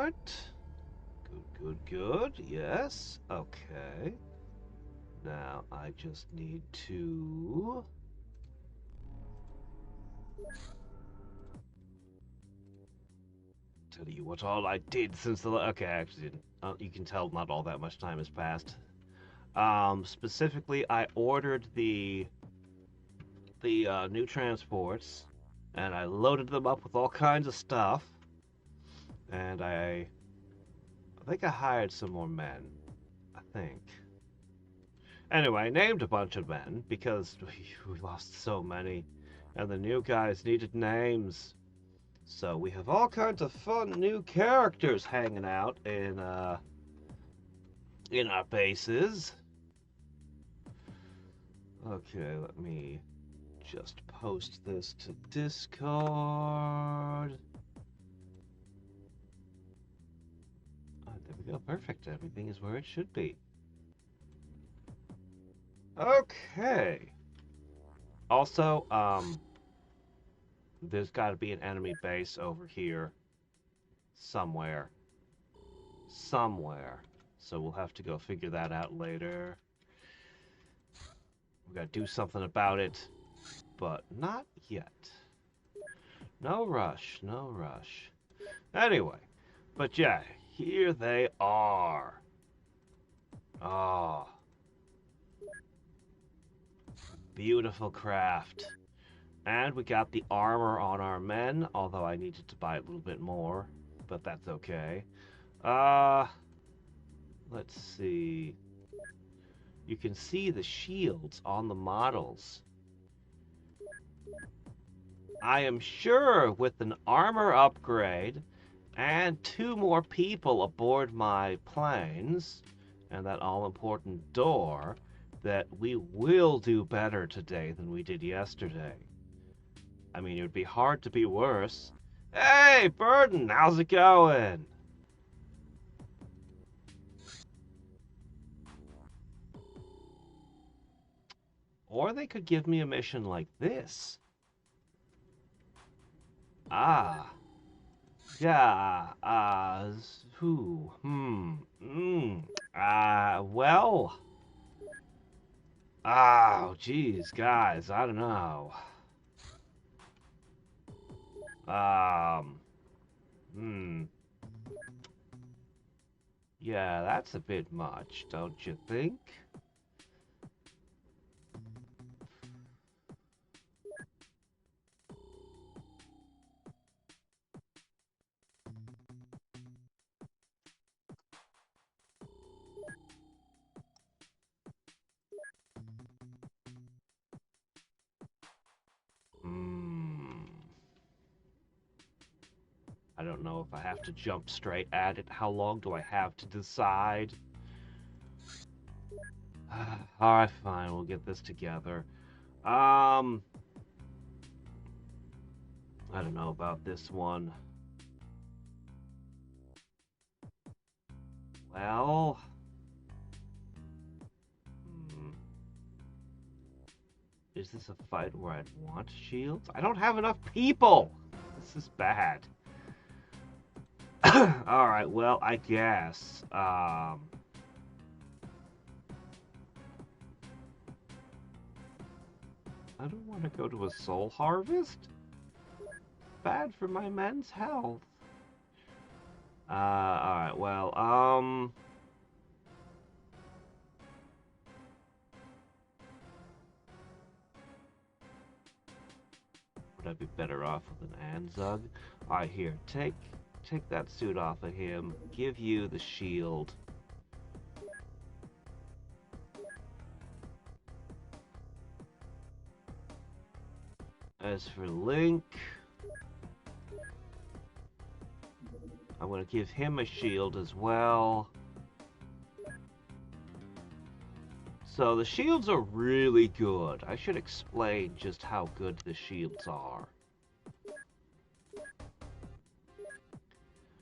Alright. Good. Yes. Okay. Now, I just need to... tell you what all I did since the... Okay, I actually didn't. You can tell not all that much time has passed. Specifically, I ordered the new transports, and I loaded them up with all kinds of stuff, and I think I hired some more men. I think. Anyway, I named a bunch of men because we lost so many, and the new guys needed names. So we have all kinds of fun new characters hanging out in our bases. Okay, let me just post this to Discord. Oh, there we go. Perfect. Everything is where it should be. Okay. Also, there's got to be an enemy base over here somewhere. So we'll have to go figure that out later. We gotta do something about it, but not yet. No rush. Anyway, but yeah, here they are. Oh. Beautiful craft. And we got the armor on our men, although I needed to buy a little bit more, but that's okay. Let's see. You can see the shields on the models. I am sure with an armor upgrade and 2 more people aboard my planes and that all-important door, that we will do better today than we did yesterday. I mean, it would be hard to be worse. Hey, Burden, how's it going? Or they could give me a mission like this. Ah. Yeah, well. Oh, geez, guys, I don't know. Yeah, that's a bit much, don't you think? I don't know if I have to jump straight at it. How long do I have to decide? Alright, fine, we'll get this together. I don't know about this one. Well... Is this a fight where I'd want shields? I don't have enough people! This is bad. Alright, well, I guess. I don't want to go to a soul harvest. Bad for my men's health. Alright, well, would I be better off with an Anzug? Alright, here, take that suit off of him. Give you the shield. As for Link, I'm going to give him a shield as well. So the shields are really good. I should explain just how good the shields are.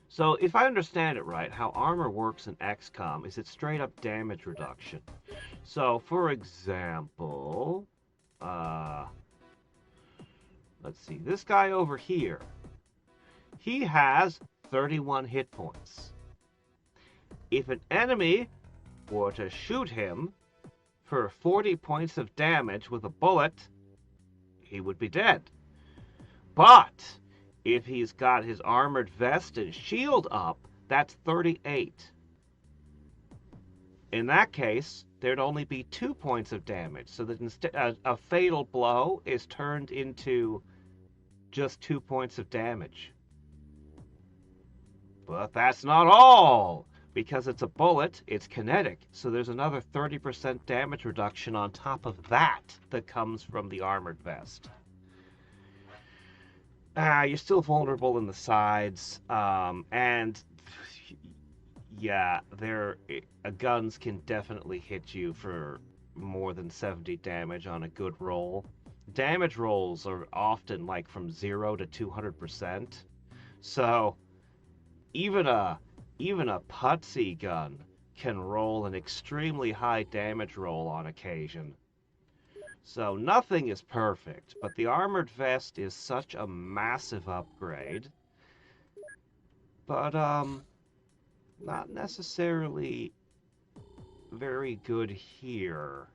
So if I understand it right, how armor works in XCOM is it's straight up damage reduction. So for example, let's see, this guy over here, he has 31 hit points. If an enemy were to shoot him for 40 points of damage with a bullet, he would be dead. But if he's got his armored vest and shield up, that's 38. In that case, there'd only be 2 points of damage, so that instead a fatal blow is turned into just 2 points of damage. But that's not all! Because it's a bullet, it's kinetic, so there's another 30% damage reduction on top of that comes from the armored vest. You're still vulnerable in the sides, and yeah, guns can definitely hit you for more than 70 damage on a good roll. Damage rolls are often like from 0 to 200%, so even a putsy gun can roll an extremely high damage roll on occasion. So nothing is perfect, but the armored vest is such a massive upgrade. But, not necessarily very good here.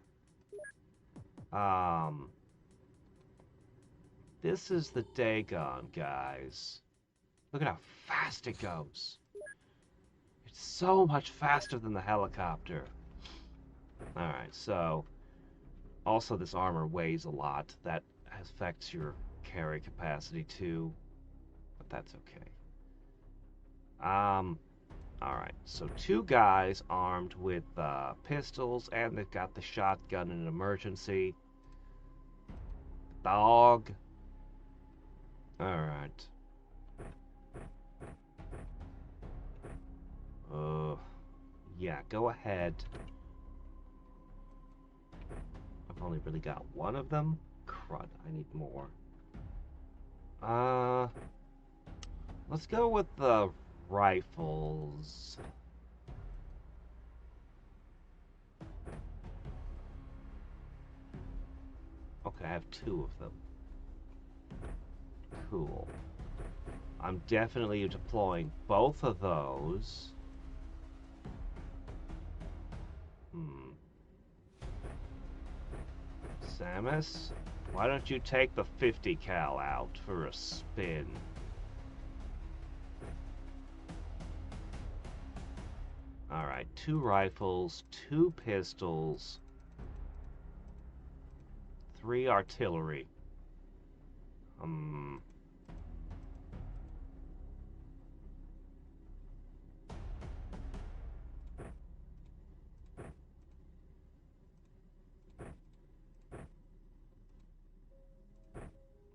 This is the Dagon, guys. Look at how fast it goes. It's so much faster than the helicopter. Alright, so also this armor weighs a lot. That affects your carry capacity too, but that's okay. Alright, so 2 guys armed with pistols, and they've got the shotgun in an emergency. Dog. Alright. Yeah, go ahead. I've only really got 1 of them. Crud, I need more. Let's go with the rifles. Okay, I have 2 of them. Cool. I'm definitely deploying both of those. Samus, why don't you take the 50 cal out for a spin? Alright, 2 rifles, 2 pistols, 3 artillery.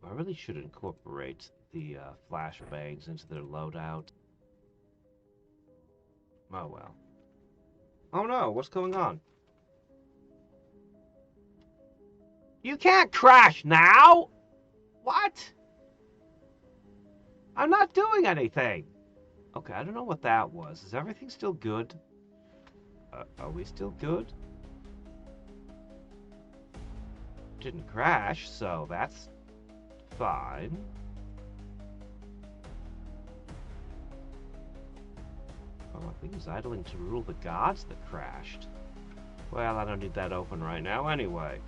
I really should incorporate the flashbangs into their loadout. Oh well. Oh no, what's going on? You can't crash now! What? I'm not doing anything! Okay, I don't know what that was. Is everything still good? Are we still good? Didn't crash, so that's fine. Oh, I think he's idling to rule the gods that crashed. Well, I don't need that open right now anyway.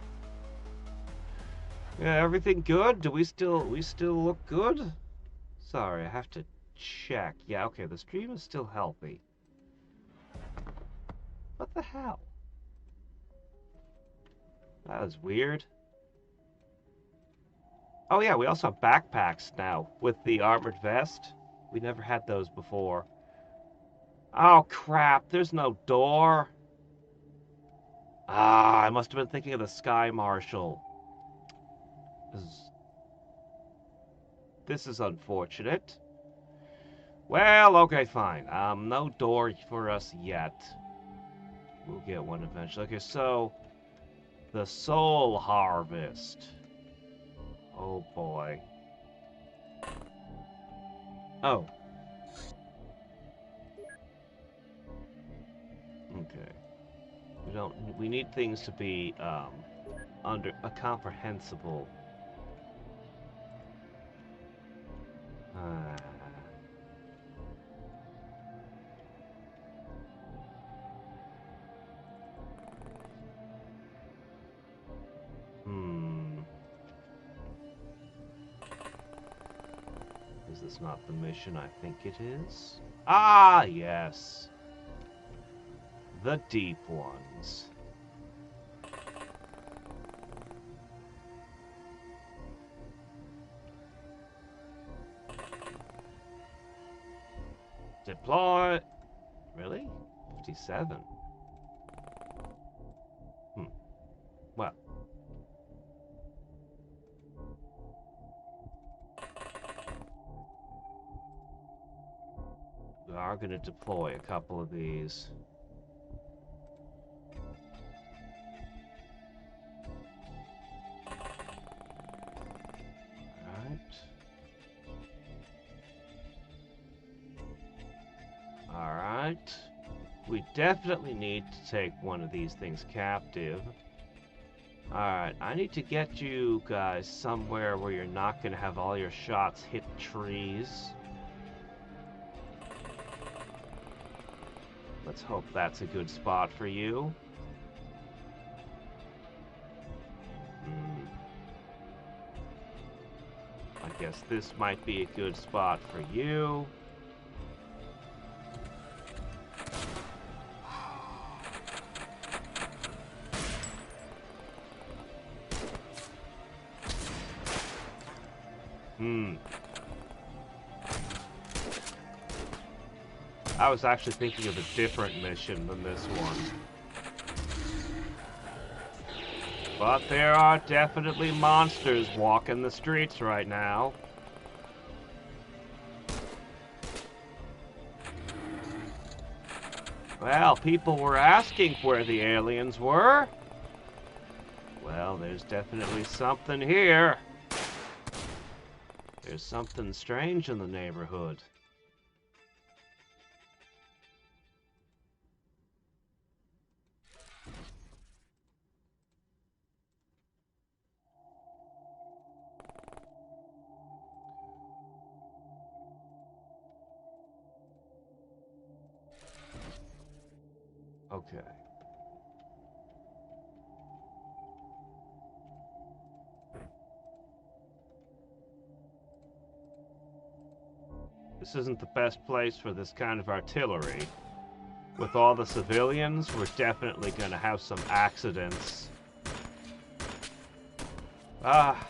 Yeah, everything good? We still look good? Sorry, I have to check. Yeah, okay, the stream is still healthy. What the hell? That was weird. Oh yeah, we also have backpacks now with the armored vest. We never had those before. Oh crap, there's no door. Ah, I must have been thinking of the Sky Marshal. This is unfortunate. Well, okay, fine. No door for us yet. We'll get one eventually. Okay, so the Soul Harvest. Oh boy. Oh. Okay. We need things to be under a comprehensible. is not the mission I think it is. Ah, yes. The deep ones. Deploy. Really? 57. Well. We are going to deploy a couple of these. Alright. We definitely need to take one of these things captive. Alright, I need to get you guys somewhere where you're not going to have all your shots hit trees. Let's hope that's a good spot for you. I guess this might be a good spot for you. I was actually thinking of a different mission than this one. But there are definitely monsters walking the streets right now. Well, people were asking where the aliens were. Well, there's definitely something here. There's something strange in the neighborhood. Okay. This isn't the best place for this kind of artillery. With all the civilians, we're definitely going to have some accidents. Ah.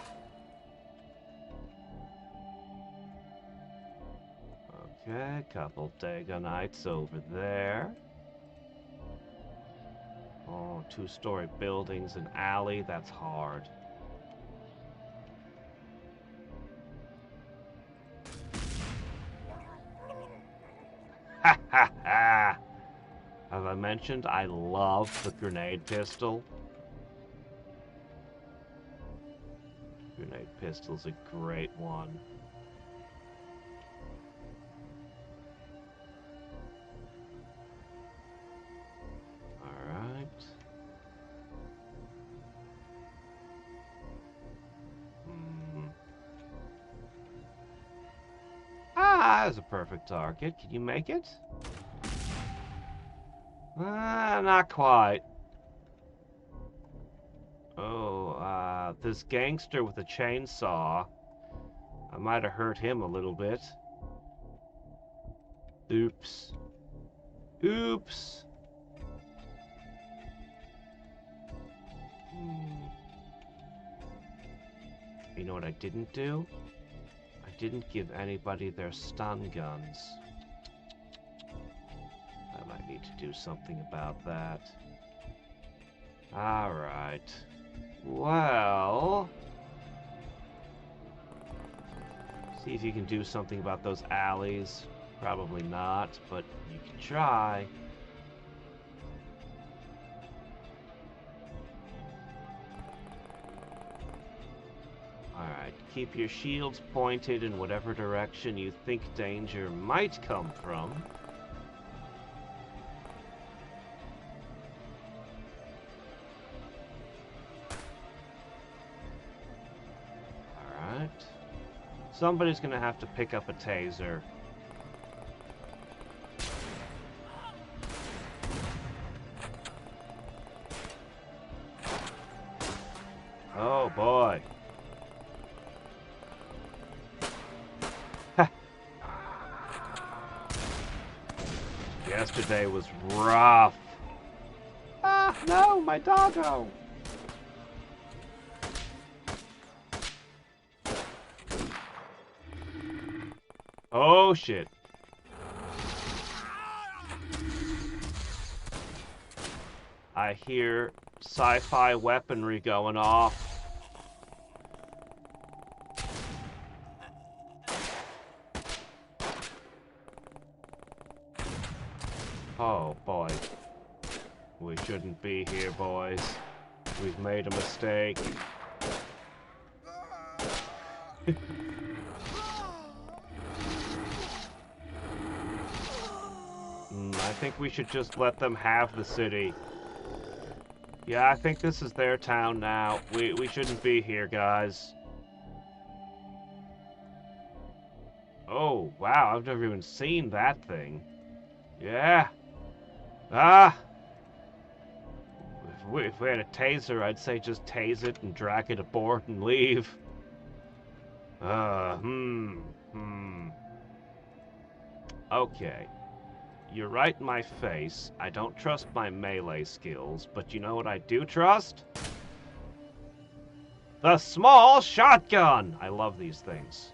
Okay, couple Dagonites over there. Oh, two-story buildings, an alley, that's hard. Ha ha ha! As I mentioned, I love the grenade pistol. Grenade pistol's a great one. Alright. Ah, that's a perfect target. Can you make it? Not quite. Oh, this gangster with a chainsaw. I might have hurt him a little bit. Oops. Oops. You know what I didn't do? I didn't give anybody their stun guns. I might need to do something about that. Alright. Well... see if you can do something about those alleys. Probably not, but you can try. Alright, keep your shields pointed in whatever direction you think danger might come from. Alright. Somebody's gonna have to pick up a taser. Oh boy. Yesterday was rough. Ah, no, my doggo. Oh, shit. I hear sci-fi weaponry going off. Oh, boy. We shouldn't be here, boys. We've made a mistake. I think we should just let them have the city. Yeah, I think this is their town now. We shouldn't be here, guys. Oh, wow, I've never even seen that thing. Yeah. Ah! If we had a taser, I'd say just tase it and drag it aboard and leave. Okay. You're right in my face. I don't trust my melee skills, but you know what I do trust? The small shotgun! I love these things.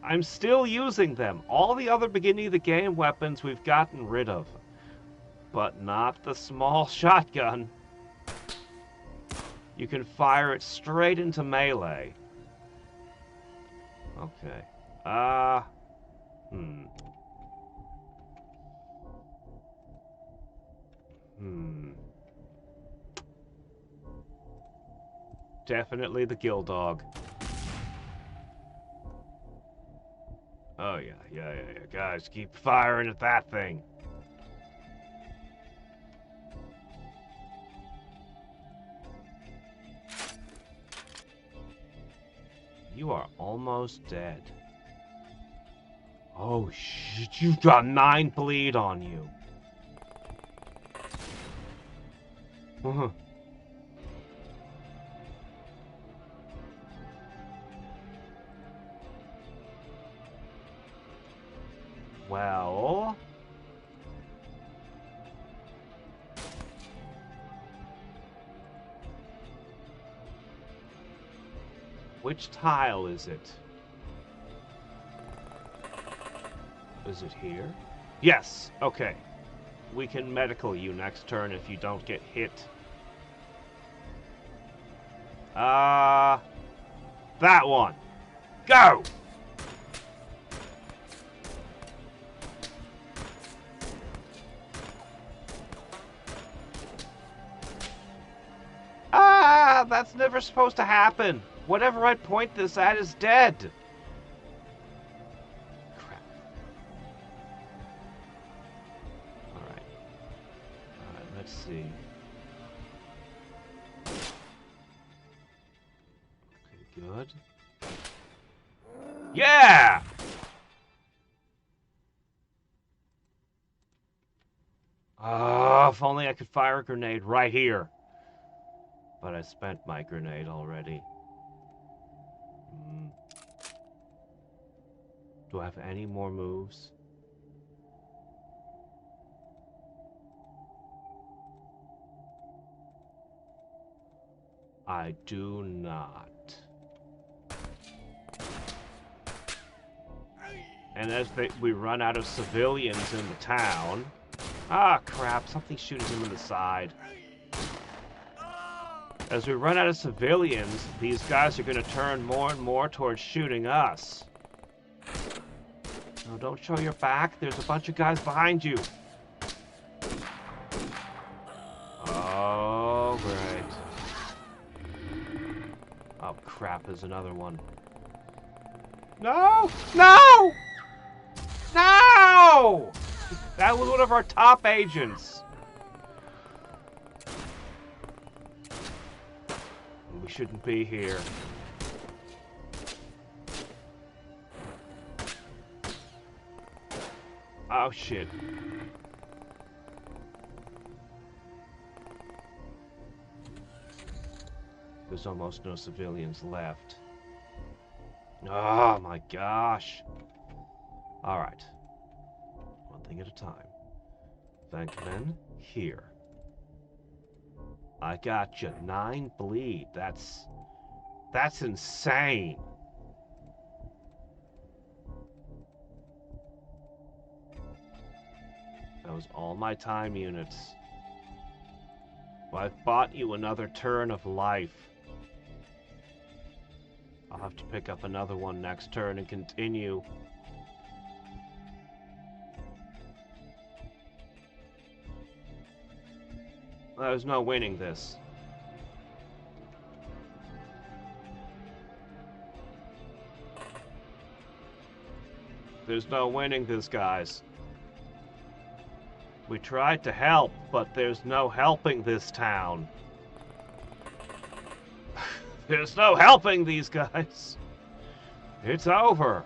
I'm still using them. All the other beginning of the game weapons we've gotten rid of. But not the small shotgun. You can fire it straight into melee. Okay. Definitely the Gill Dog. Oh, yeah. Guys, keep firing at that thing. You are almost dead. Oh, shit, you've got 9 bleed on you. Well... Which tile is it? Is it here? Yes! Okay. We can medical you next turn if you don't get hit. That one! Go! That's never supposed to happen. Whatever I point this at is dead. Crap. Alright. Let's see. Okay, good. Yeah! If only I could fire a grenade right here. But I spent my grenade already. Do I have any more moves? I do not. And as we run out of civilians in the town... Ah, crap, something's shooting him in the side. As we run out of civilians, these guys are going to turn more and more towards shooting us. No, don't show your back. There's a bunch of guys behind you. Oh, great. Oh, crap, there's another one. No! No! No! That was one of our top agents. We shouldn't be here. Oh, shit. There's almost no civilians left. Oh, my gosh. Alright. One thing thing at a time. Venkman, here. I got you. 9 bleed. That's insane. That was all my time units. Well, I've bought you another turn of life. I'll have to pick up another one next turn and continue. There's no winning this. There's no winning this, guys. We tried to help, but there's no helping this town. There's no helping these guys. It's over.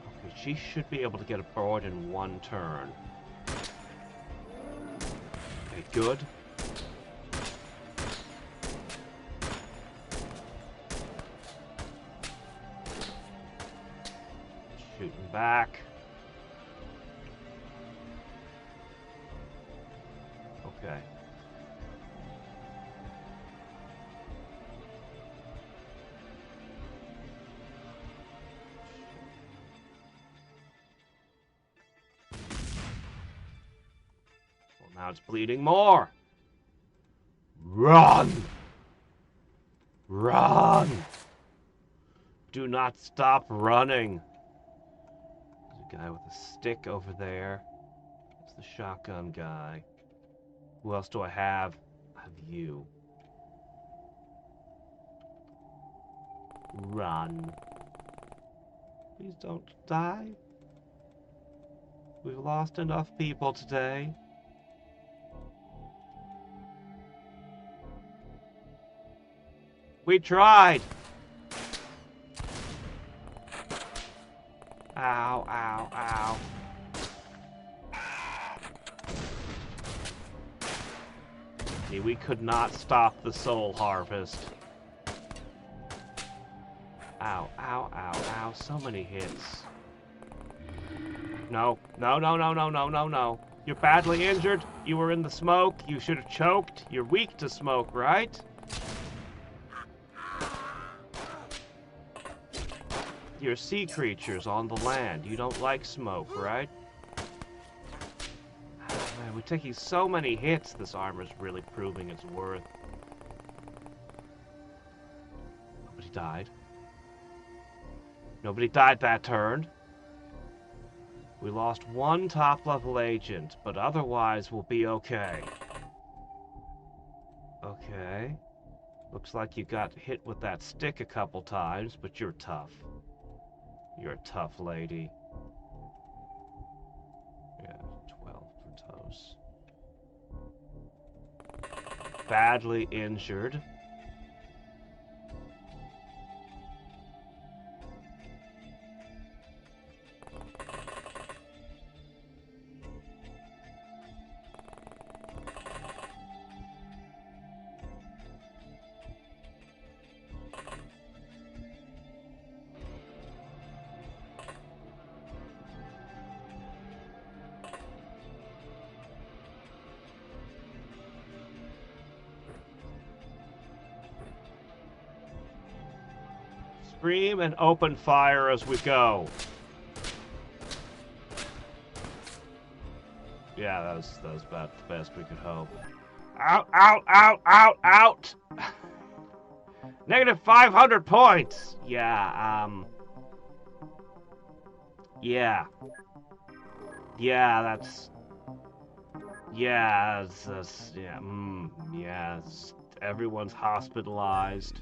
Okay, she should be able to get aboard in 1 turn. Okay, good. Shooting back. Okay. Well, now it's bleeding more. Run! Run! Do not stop running. There's a guy with a stick over there. That's the shotgun guy. Who else do I have? I have you. Run. Please don't die. We've lost enough people today. We tried! Ow, ow, ow. See, we could not stop the soul harvest. Ow, ow, ow, ow. So many hits. No, no, no, no, no, no, no, no. You're badly injured. You were in the smoke. You should have choked. You're weak to smoke, right? You're sea creatures on the land. You don't like smoke, right? Man, we're taking so many hits. This armor's really proving its worth. Nobody died. Nobody died that turn. We lost 1 top-level agent, but otherwise we'll be okay. Okay. Looks like you got hit with that stick a couple times, but you're tough. You're a tough lady. Yeah, 12 for toes. Badly injured. Scream and open fire as we go. Yeah, that was about the best we could hope. Out, out, out, out, out! Negative 500 points! Yeah, yeah. Yeah, that's... Yeah, that's yeah, yeah, everyone's hospitalized.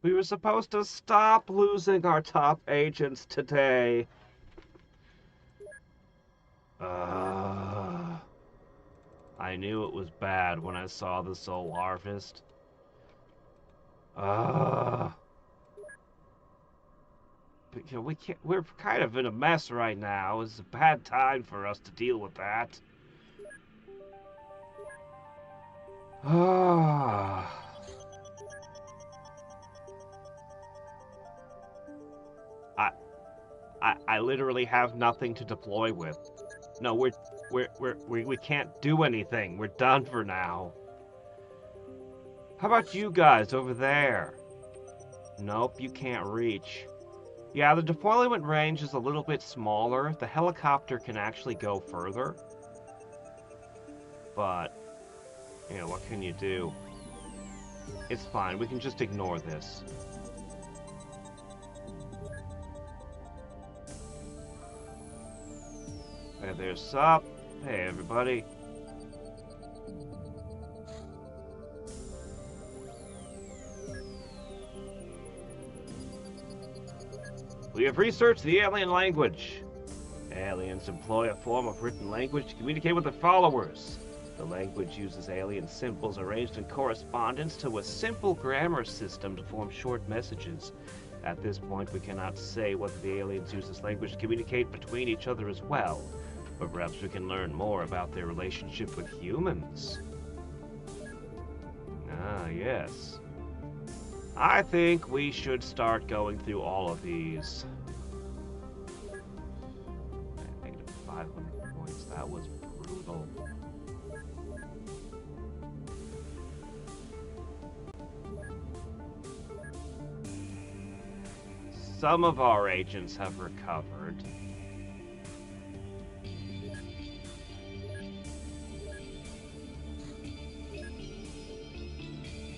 We were supposed to stop losing our top agents today. I knew it was bad when I saw the soul harvest. But, you know, we're kind of in a mess right now. It's a bad time for us to deal with that. Ah. I literally have nothing to deploy with. No, we can't do anything. We're done for now. How about you guys over there? Nope, you can't reach. Yeah, the deployment range is a little bit smaller. The helicopter can actually go further. But, you know, what can you do? It's fine. We can just ignore this. Hey, there's Sup. Hey, everybody. We have researched the alien language. Aliens employ a form of written language to communicate with their followers. The language uses alien symbols arranged in correspondence to a simple grammar system to form short messages. At this point, we cannot say whether the aliens use this language to communicate between each other as well, but perhaps we can learn more about their relationship with humans. Ah, yes. I think we should start going through all of these. Negative 500 points. That was brutal. Some of our agents have recovered.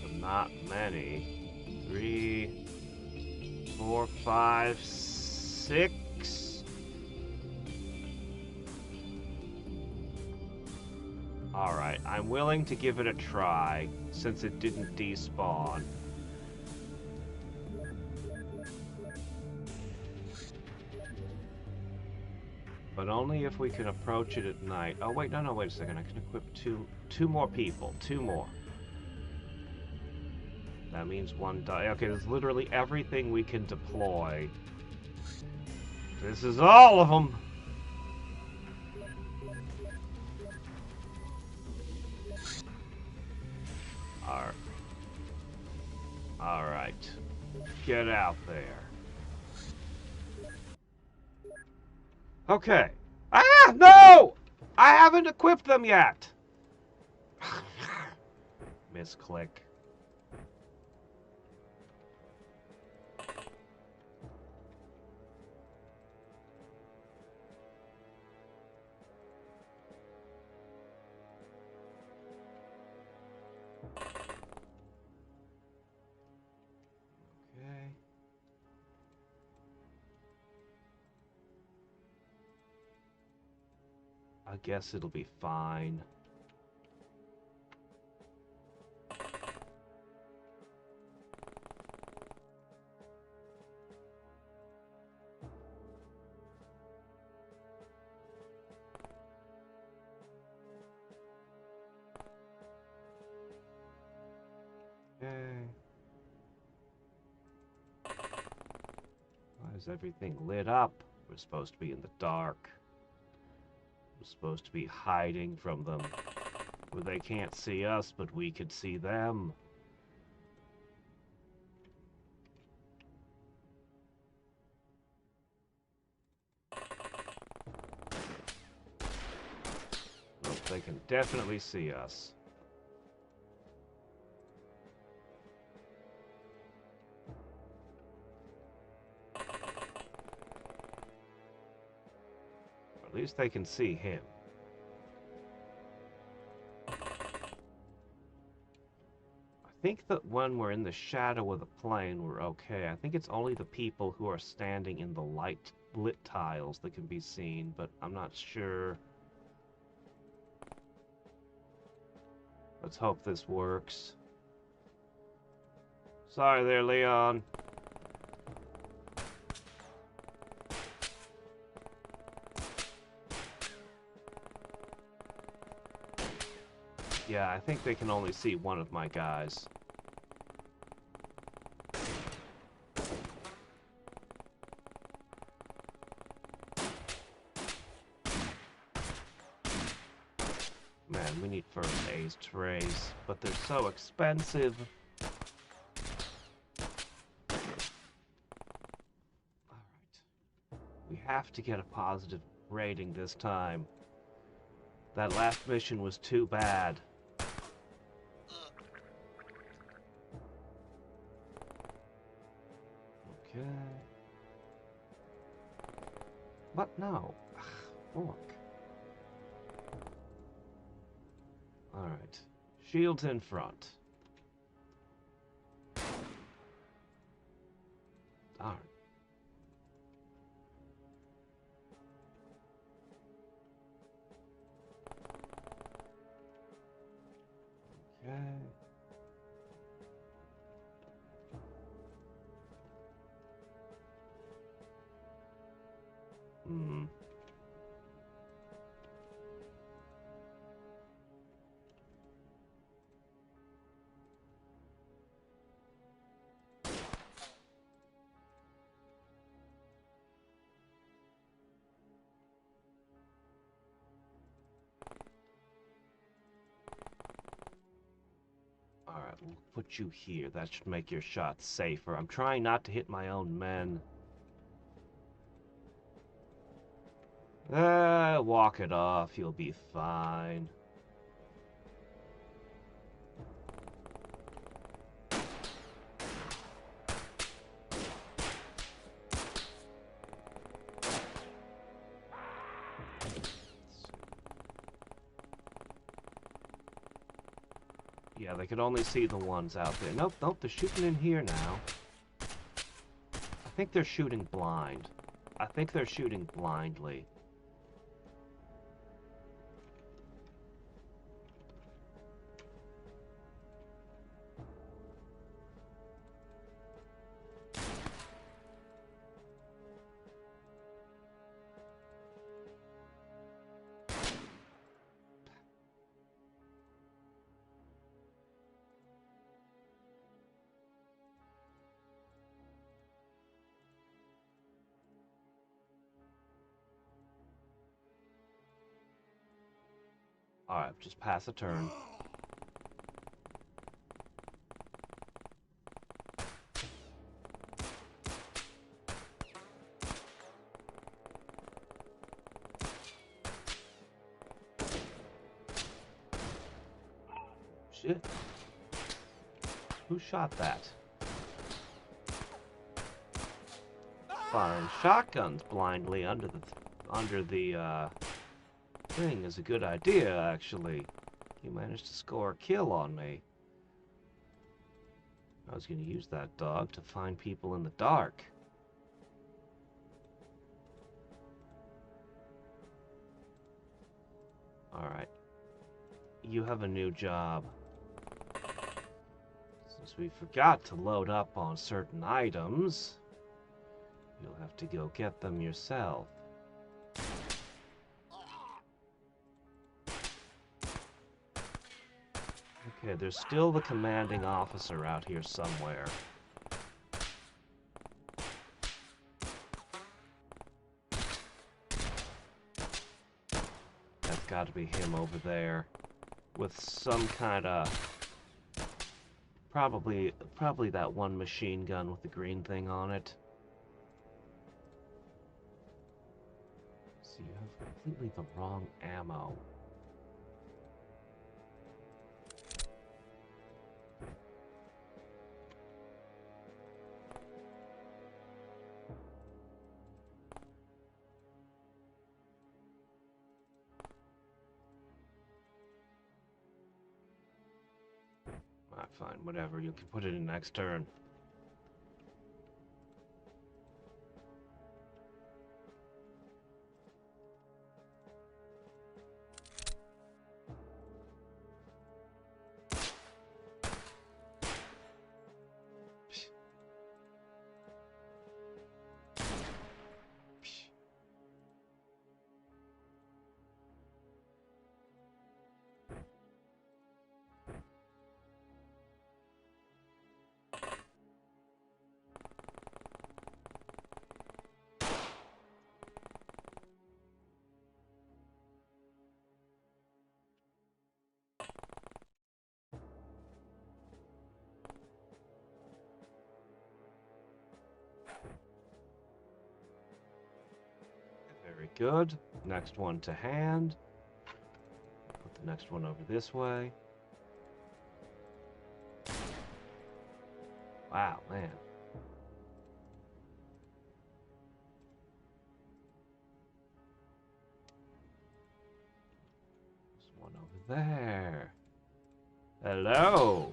But not many. 3, 4, 5, 6. Alright, I'm willing to give it a try, since it didn't despawn. But only if we can approach it at night. Oh wait, no, wait a second. I can equip two more people. 2 more. That means 1 die. Okay, there's literally everything we can deploy. This is all of them! Alright. Get out there. Okay. Ah, no! I haven't equipped them yet! Misclick. Okay. I guess it'll be fine. Okay. Why is everything lit up? We're supposed to be in the dark. We're supposed to be hiding from them. Where they can't see us, but we could see them. Nope, they can definitely see us. At least they can see him. I think that when we're in the shadow of the plane, we're okay. I think it's only the people who are standing in the lit tiles that can be seen, but I'm not sure. Let's hope this works. Sorry there, Leon. Yeah, I think they can only see one of my guys. Man, we need first-phase trays, but they're so expensive. Alright. We have to get a positive rating this time. That last mission was too bad. Okay. But no. Look. Alright. Shields in front. Darn. Okay. Hmm. Alright, we'll put you here. That should make your shots safer. I'm trying not to hit my own men. Walk it off. You'll be fine. Yeah, they could only see the ones out there. Nope, nope, they're shooting in here now. I think they're shooting blind. I think they're shooting blindly. Alright, just pass a turn. Shit. Who shot that? Firing shotguns blindly under the thing is a good idea, actually. You managed to score a kill on me. I was going to use that dog to find people in the dark. Alright. You have a new job. Since we forgot to load up on certain items, you'll have to go get them yourself. Okay, there's still the commanding officer out here somewhere. That's got to be him over there, with some kind of probably that one machine gun with the green thing on it. So you have completely the wrong ammo. Alright, fine, whatever. You can put it in next turn. Good. Next one to hand. Put the next one over this way. Wow, man. There's one over there. Hello.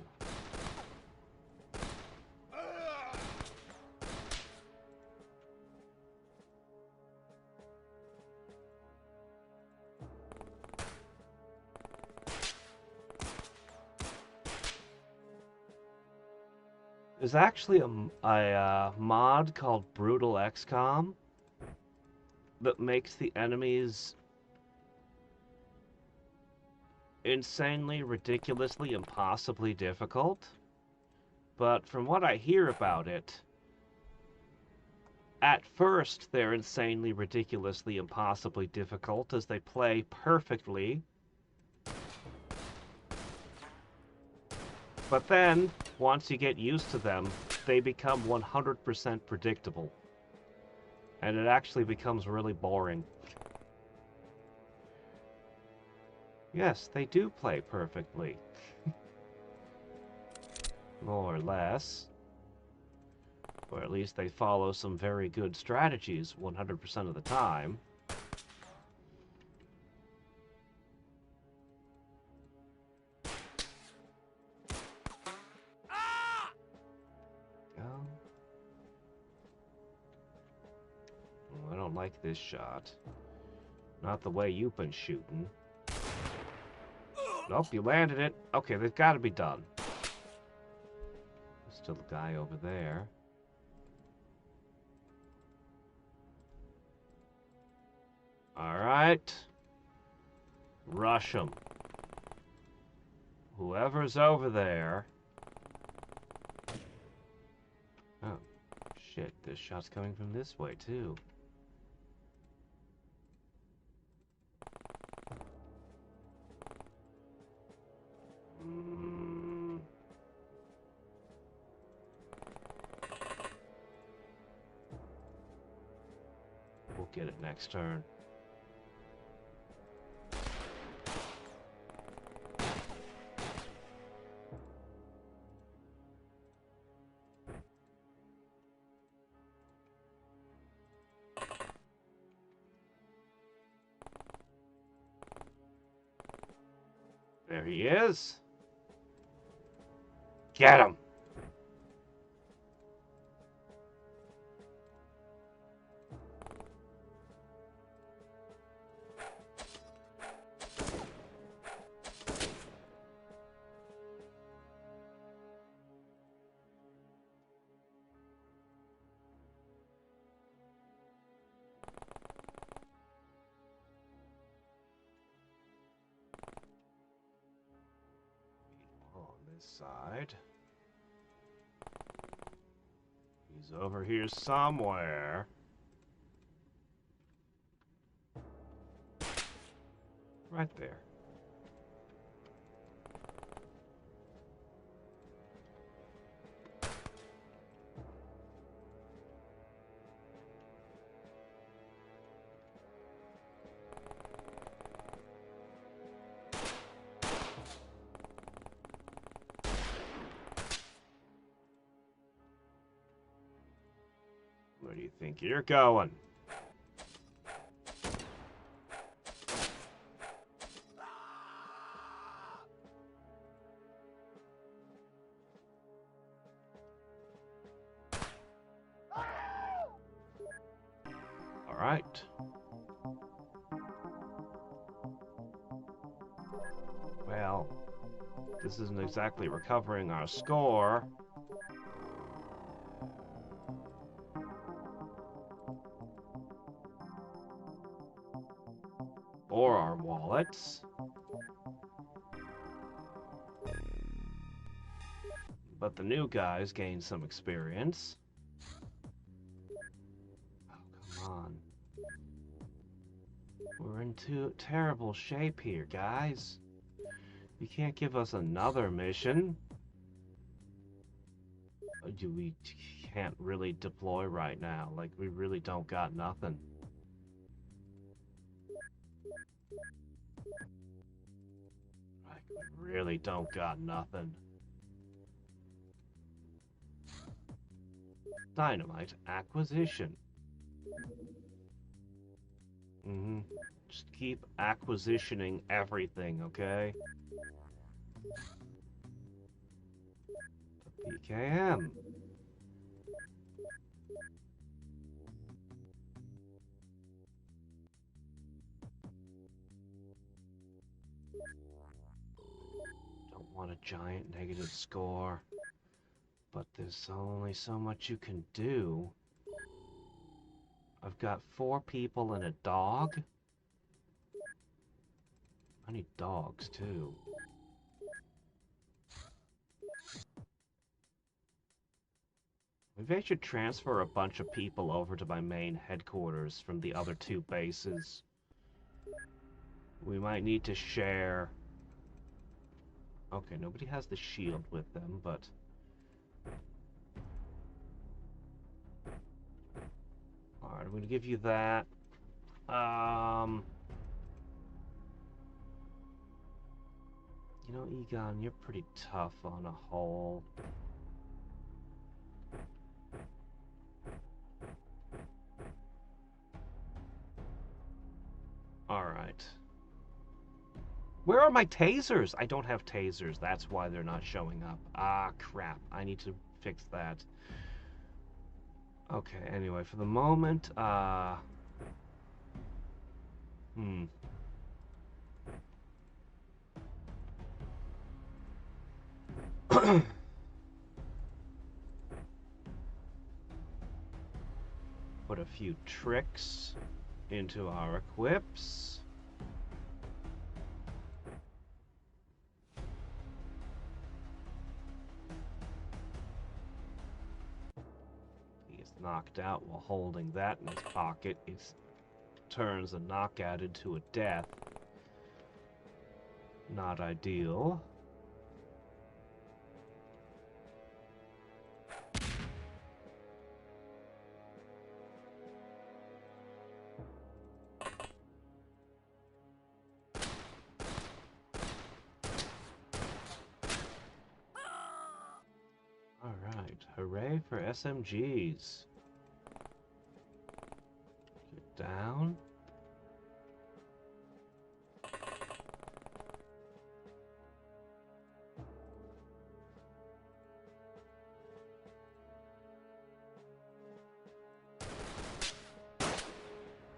There's actually a mod called Brutal XCOM that makes the enemies insanely, ridiculously, impossibly difficult. But from what I hear about it, at first they're insanely, ridiculously, impossibly difficult as they play perfectly. But then, once you get used to them, they become 100% predictable. And it actually becomes really boring. Yes, they do play perfectly. More or less. Or at least they follow some very good strategies 100% of the time. I don't like this shot. Not the way you've been shooting. Nope, you landed it. Okay, they've got to be done. There's still a guy over there. Alright. Rush him. Whoever's over there. Oh, shit. This shot's coming from this way, too. We'll get it next turn. There he is. Get him. Side. He's over here somewhere. Right there. Where do you think you're going? All right. Well, this isn't exactly recovering our score. Or our wallets. But the new guys gain some experience. Oh, come on. We're in terrible shape here, guys. You can't give us another mission. We can't really deploy right now. Like, we really don't got nothing. I really don't got nothing. Dynamite acquisition. Just keep acquisitioning everything, okay? The PKM. Don't want a giant negative score. But there's only so much you can do. I've got 4 people and a dog. I need dogs, too. Maybe I should transfer a bunch of people over to my main headquarters from the other 2 bases. We might need to share... Okay, nobody has the shield with them, but... Alright, I'm gonna give you that. You know, Egon, you're pretty tough on a whole. Alright. Where are my tasers? I don't have tasers. That's why they're not showing up. Ah, crap. I need to fix that. Okay, anyway, for the moment, Put a few tricks into our equips. He's knocked out while holding that in his pocket. It turns a knockout into a death. Not ideal. Hooray for SMGs. Get down.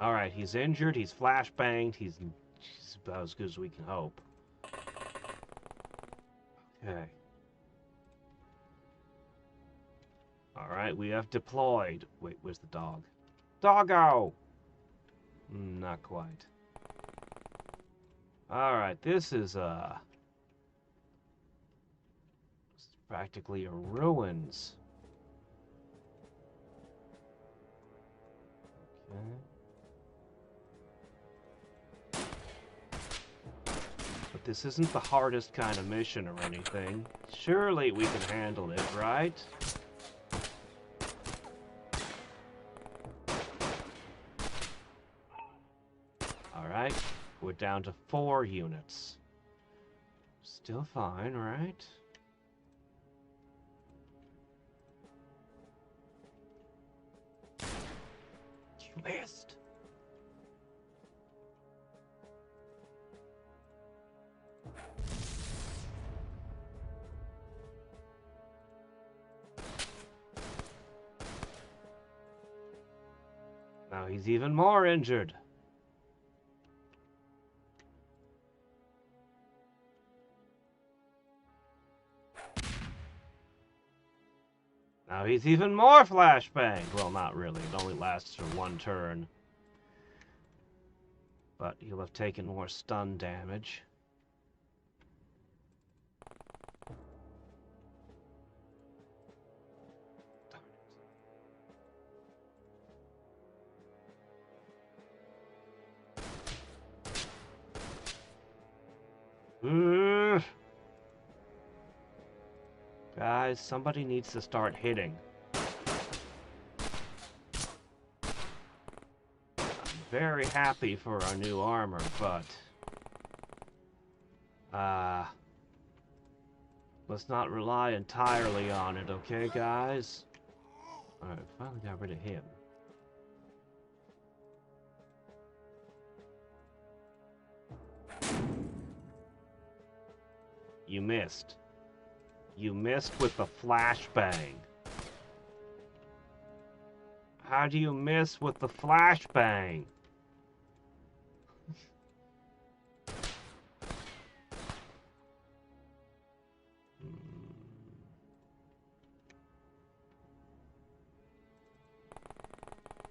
Alright, he's injured, he's flashbanged, he's about as good as we can hope. Okay. Alright, we have deployed. Wait, where's the dog? Doggo! Not quite. Alright, this is practically a ruins. Okay. But this isn't the hardest kind of mission or anything. Surely we can handle it, right? Alright, we're down to 4 units. Still fine, right? You missed! Now he's even more injured. Now he's even more flashbang. Well, not really. It only lasts for 1 turn. But he'll have taken more stun damage. Guys, somebody needs to start hitting. I'm very happy for our new armor, but Let's not rely entirely on it, okay, guys? Alright, finally got rid of him. You missed. You missed with the flashbang. How do you miss with the flashbang?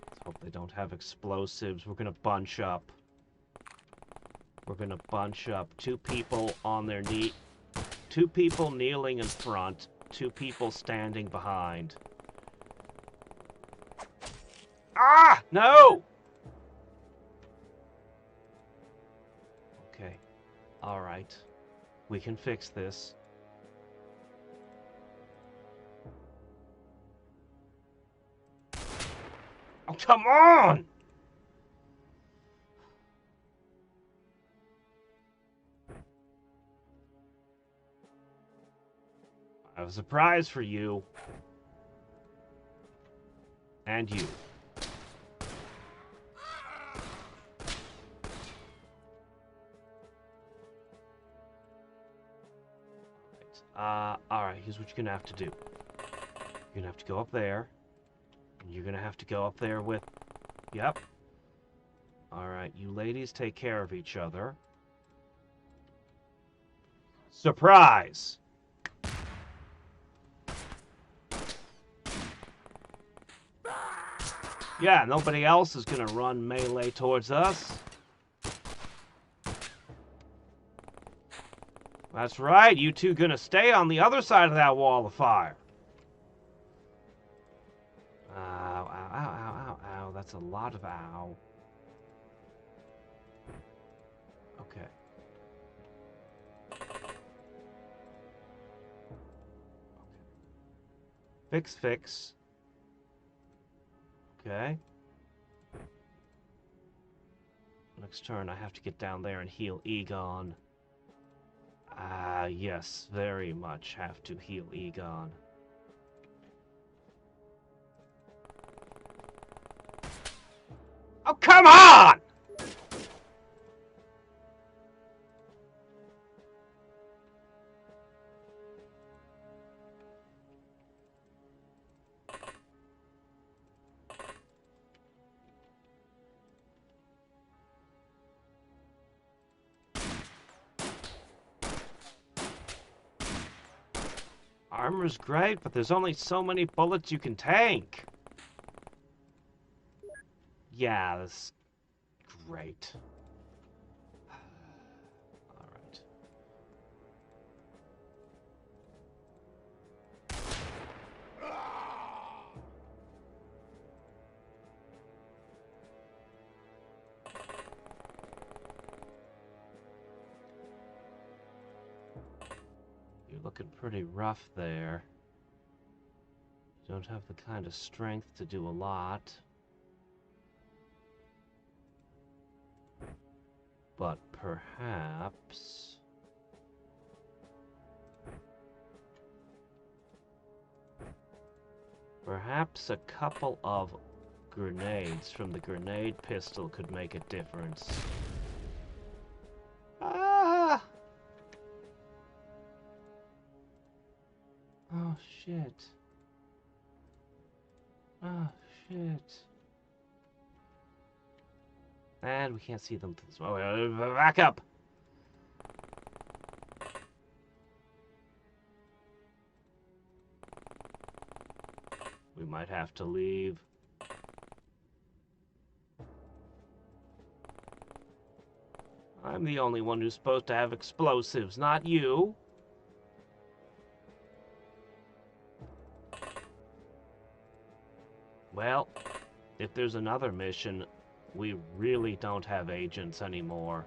Let's hope they don't have explosives. We're gonna bunch up. We're gonna bunch up. 2 people on their knee. 2 people kneeling in front. 2 people standing behind. Ah! No! Okay. Alright. We can fix this. Oh, come on! I have a surprise for you. And you. Alright, here's what you're gonna have to do. You're gonna have to go up there. And you're gonna have to go up there with... Yep. Alright, you ladies take care of each other. Surprise! Yeah, nobody else is gonna run melee towards us. That's right, you two gonna stay on the other side of that wall of fire. Ow, ow, ow, ow, ow, ow. That's a lot of ow. Okay. Fix, fix. Okay. Next turn, I have to get down there and heal Egon. Ah, yes, very much have to heal Egon. Oh, come on! Armor's great, but there's only so many bullets you can tank. Yeah, that's great. Alright. You're looking pretty rough there. You don't have the kind of strength to do a lot. But perhaps... Perhaps a couple of grenades from the grenade pistol could make a difference. Ah! Oh, shit. Oh, shit. And we can't see them. Oh, back up! We might have to leave. I'm the only one who's supposed to have explosives, not you. Well, if there's another mission, we really don't have agents anymore.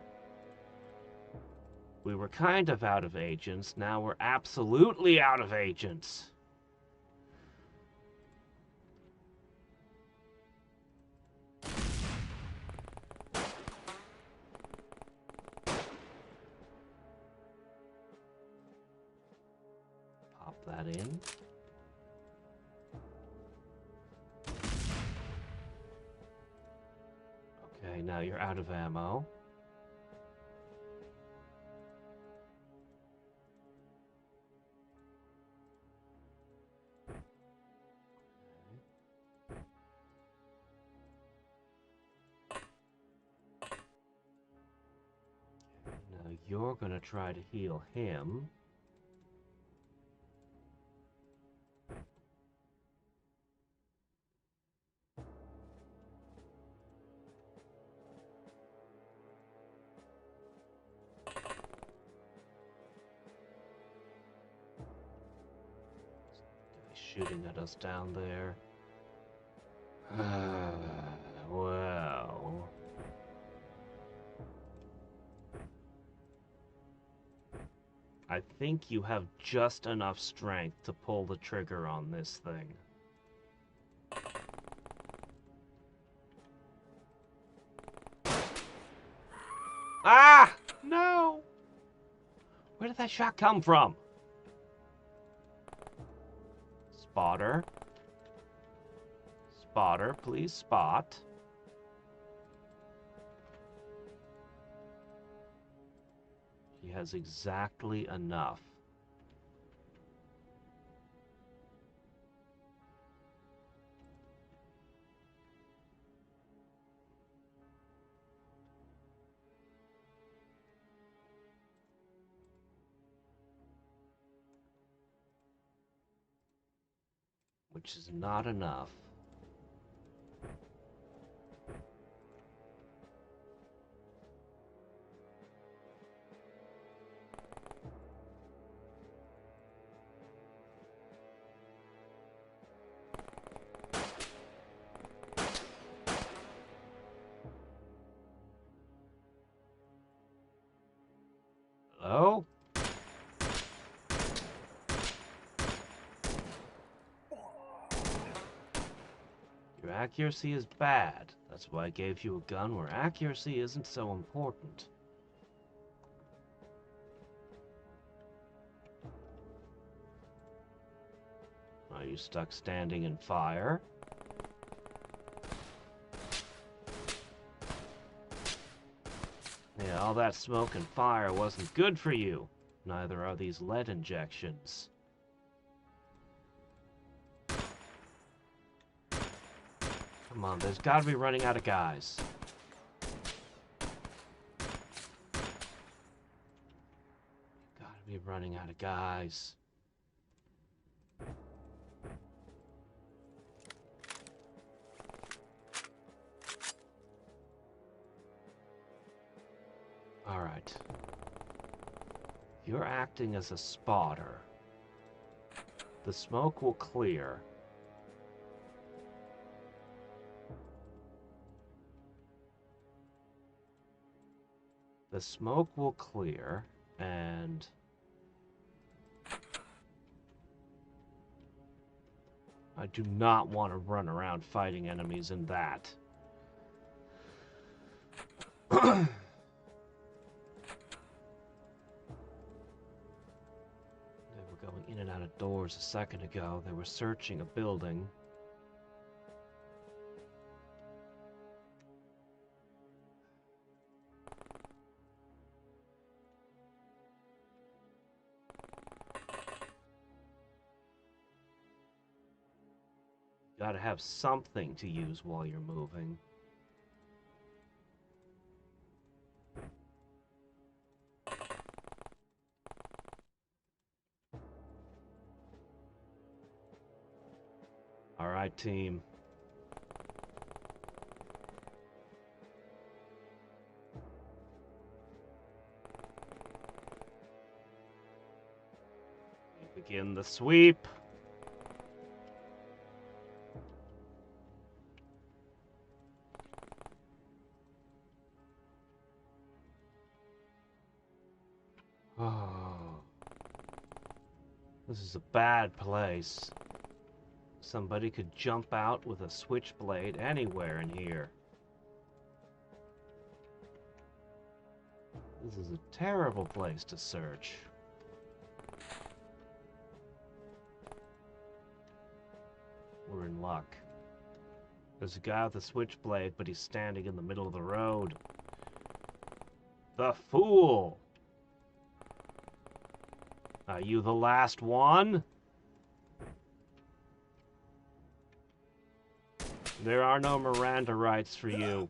We were kind of out of agents, now we're absolutely out of agents. that in. Okay, now you're out of ammo. Now you're gonna try to heal him. Shooting at us down there. Well. I think you have just enough strength to pull the trigger on this thing. Ah! No! Where did that shot come from? Spotter. Spotter, please spot. He has exactly enough. Which is not enough. Hello? Your accuracy is bad. That's why I gave you a gun where accuracy isn't so important. Are you stuck standing in fire? Yeah, all that smoke and fire wasn't good for you. Neither are these lead injections. Come on, there's gotta be running out of guys. Gotta be running out of guys. Alright. You're acting as a spotter. The smoke will clear. The smoke will clear, and I do not want to run around fighting enemies in that. They were going in and out of doors a second ago. They were searching a building. Gotta have something to use while you're moving. Alright, team. We begin the sweep. Oh, this is a bad place. Somebody could jump out with a switchblade anywhere in here. This is a terrible place to search. rotten luck. There's a guy with a switchblade, but he's standing in the middle of the road. The fool! Are you the last one? There are no Miranda rights for you.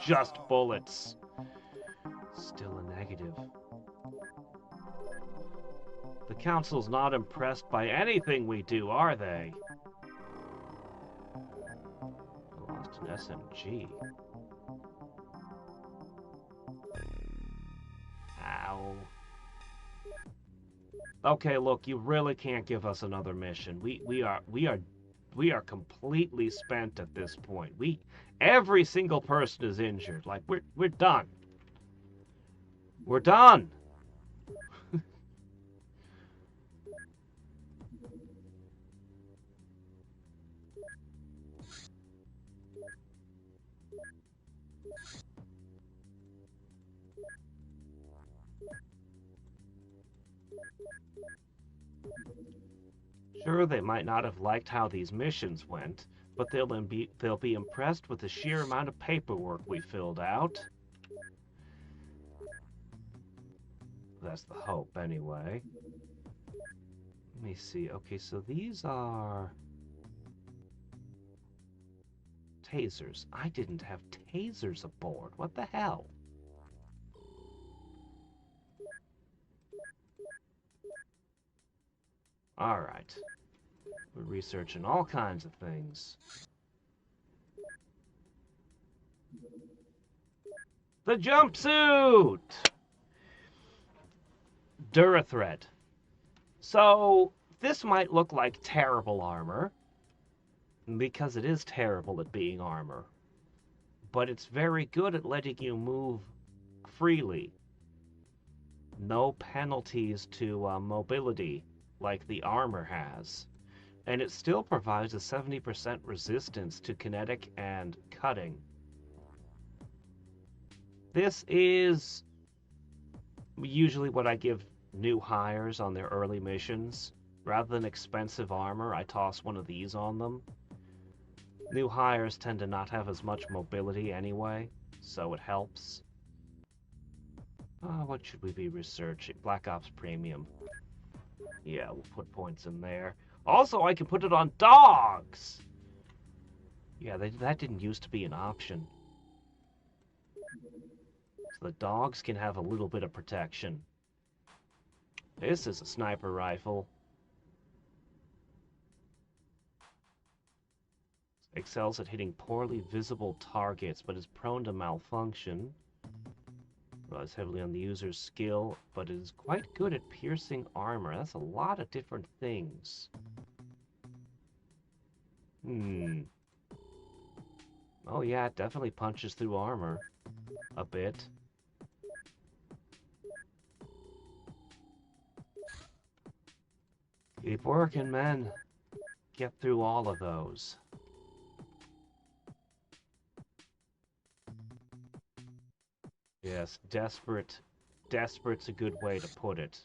Just bullets. Still a negative. The council's not impressed by anything we do, are they? I lost an SMG. Ow. Okay, look, you really can't give us another mission. We are completely spent at this point. Every single person is injured. Like we're done. We're done. Sure, they might not have liked how these missions went, but they'll be impressed with the sheer amount of paperwork we filled out. That's the hope, anyway. Let me see. Okay, so these are tasers. I didn't have tasers aboard. What the hell? Alright. We're researching all kinds of things. The jumpsuit! Durethread. So, this might look like terrible armor, because it is terrible at being armor. But it's very good at letting you move freely. No penalties to mobility, like the armor has. And it still provides a 70% resistance to kinetic and cutting. This is usually what I give new hires on their early missions. Rather than expensive armor, I toss one of these on them. New hires tend to not have as much mobility anyway, so it helps. What should we be researching? Black Ops Premium. Yeah, we'll put points in there. Also, I can put it on dogs! Yeah, that didn't used to be an option. So the dogs can have a little bit of protection. This is a sniper rifle. Excels at hitting poorly visible targets, but is prone to malfunction. Relies heavily on the user's skill, but is quite good at piercing armor. That's a lot of different things. Oh yeah, it definitely punches through armor. A bit. Keep working, men. Get through all of those. Yes, desperate. Desperate's a good way to put it.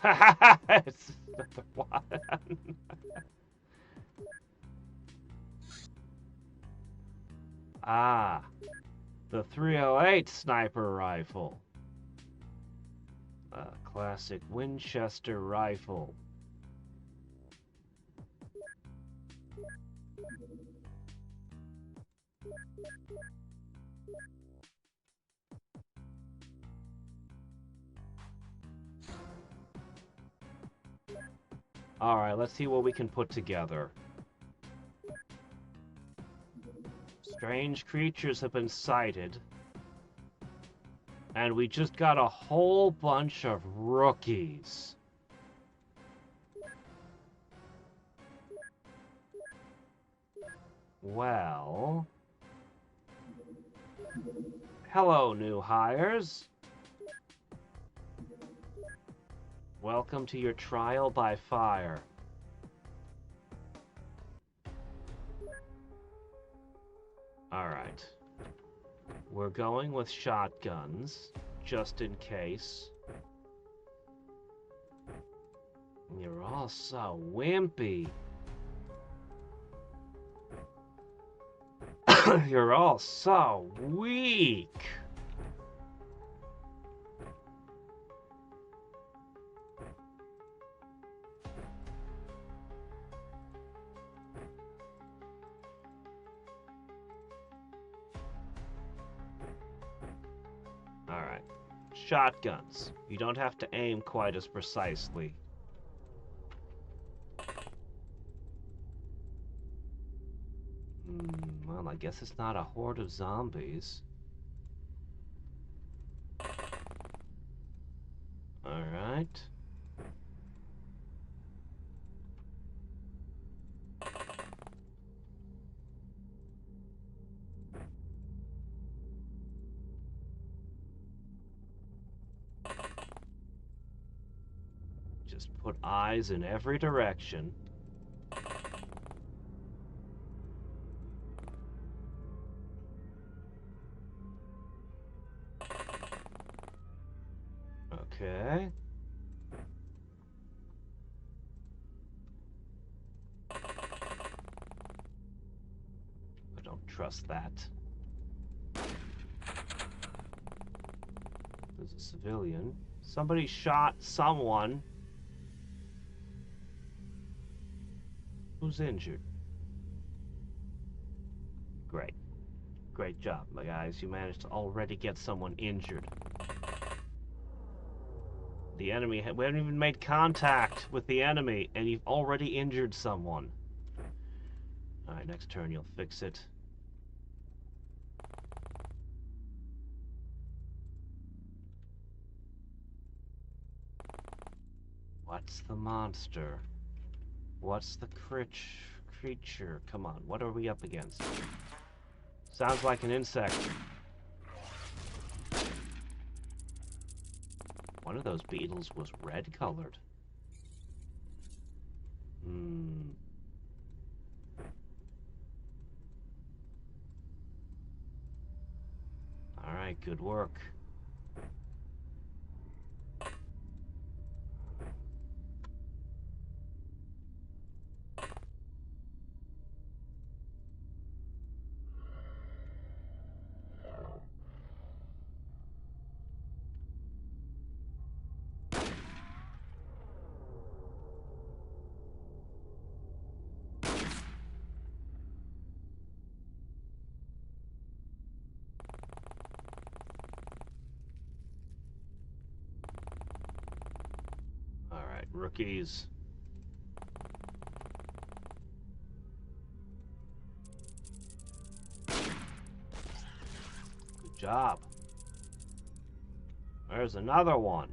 It's the one. Ah, the 308 sniper rifle. A classic Winchester rifle. Alright, let's see what we can put together. Strange creatures have been sighted. And we just got a whole bunch of rookies. Well... Hello, new hires. Welcome to your trial by fire. Alright. We're going with shotguns, just in case. You're all so wimpy. You're all so weak. Alright. Shotguns. You don't have to aim quite as precisely. Well, I guess it's not a horde of zombies. Alright. Just put eyes in every direction. Okay. I don't trust that. There's a civilian. Somebody shot someone. Who's injured? Great. Great job, my guys. You managed to already get someone injured. The enemy, we haven't even made contact with the enemy, and you've already injured someone. Alright, next turn you'll fix it. What's the monster? What's the creature? Come on, what are we up against? Sounds like an insect. One of those beetles was red-colored. Alright, good work. Alright, rookies. Good job. There's another one.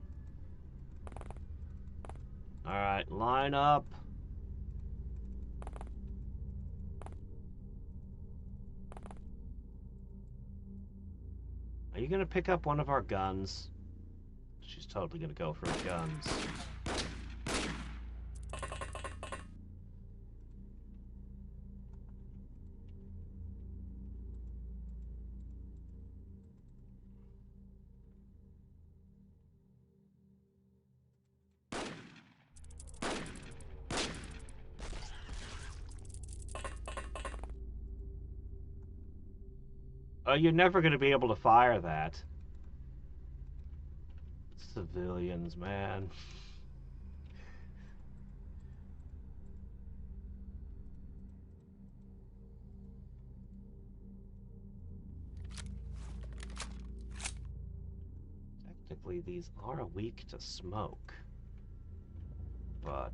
Alright, line up. Are you gonna pick up one of our guns? She's totally gonna go for the guns. You're never going to be able to fire that. Civilians, man. Technically, these are weak to smoke. But...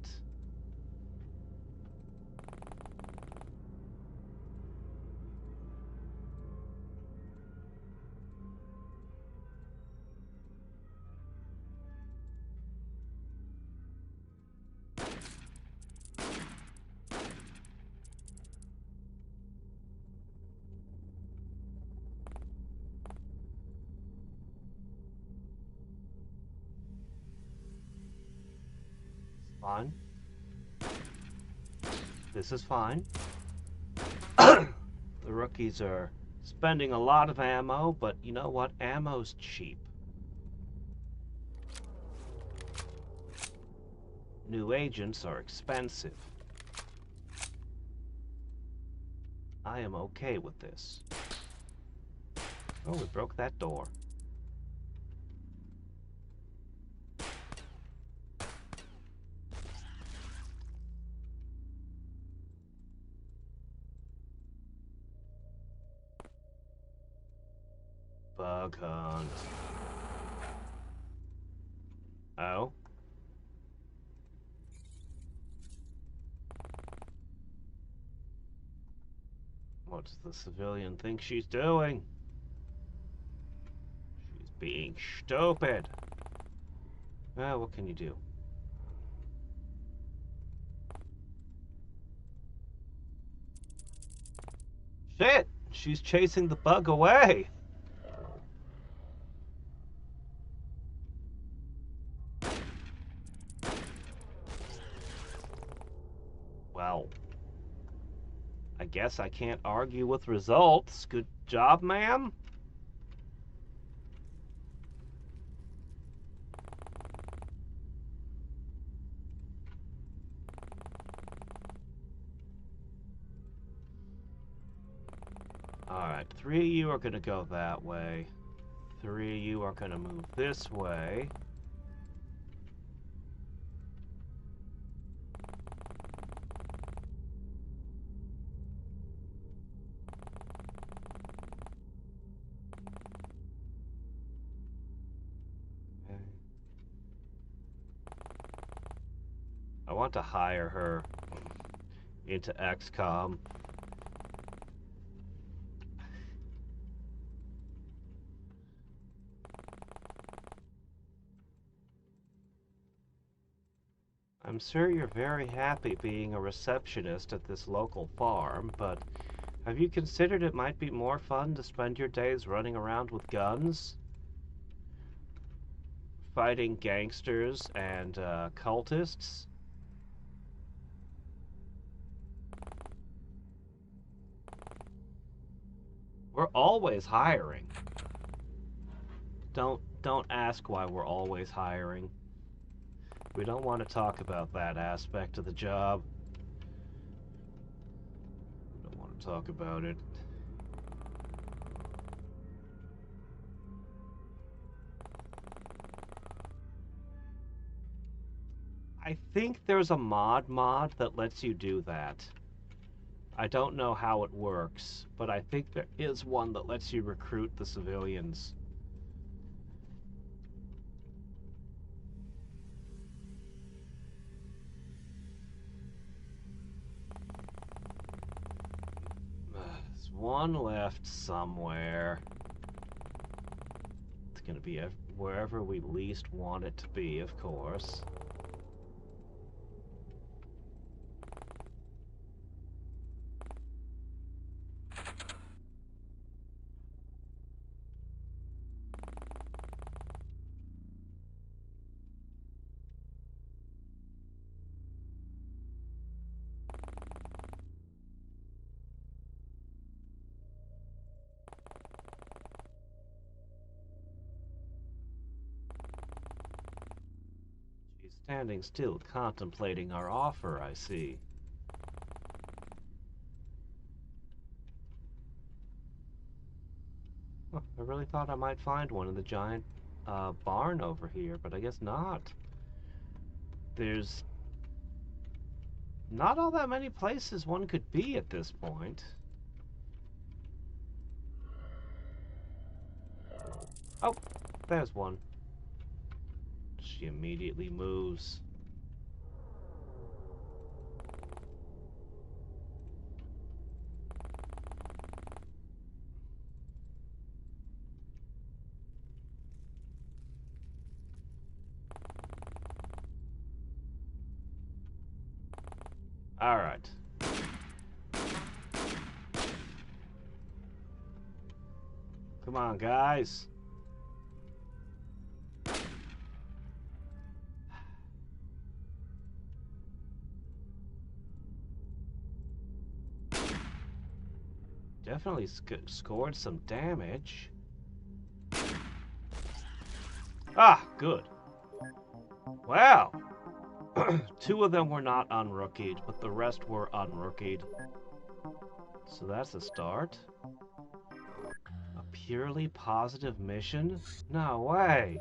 fine. This is fine. The rookies are spending a lot of ammo, but you know what? Ammo's cheap. New agents are expensive. I am okay with this. Oh, we broke that door. Bug hunt. Oh? What does the civilian think she's doing? She's being stupid. Well, what can you do? Shit! She's chasing the bug away! Well, I guess I can't argue with results. Good job, ma'am. Alright, 3 of you are gonna go that way. 3 of you are gonna move this way. Okay. I want to hire her into XCOM. I'm sure you're very happy being a receptionist at this local farm, but have you considered it might be more fun to spend your days running around with guns? Fighting gangsters and cultists? We're always hiring. Don't ask why we're always hiring. We don't want to talk about that aspect of the job. We don't want to talk about it. I think there's a mod that lets you do that. I don't know how it works, but I think there is one that lets you recruit the civilians. There's one left somewhere. It's gonna be wherever we least want it to be, of course. Standing still, contemplating our offer, I see. Huh, I really thought I might find one in the giant barn over here, but I guess not. There's not all that many places one could be at this point. Oh, there's one. She immediately moves. All right. Come on, guys. Definitely scored some damage. Ah, good. Wow. 2 of them were not unrookied, but the rest were unrookied. So that's a start. A purely positive mission? No way!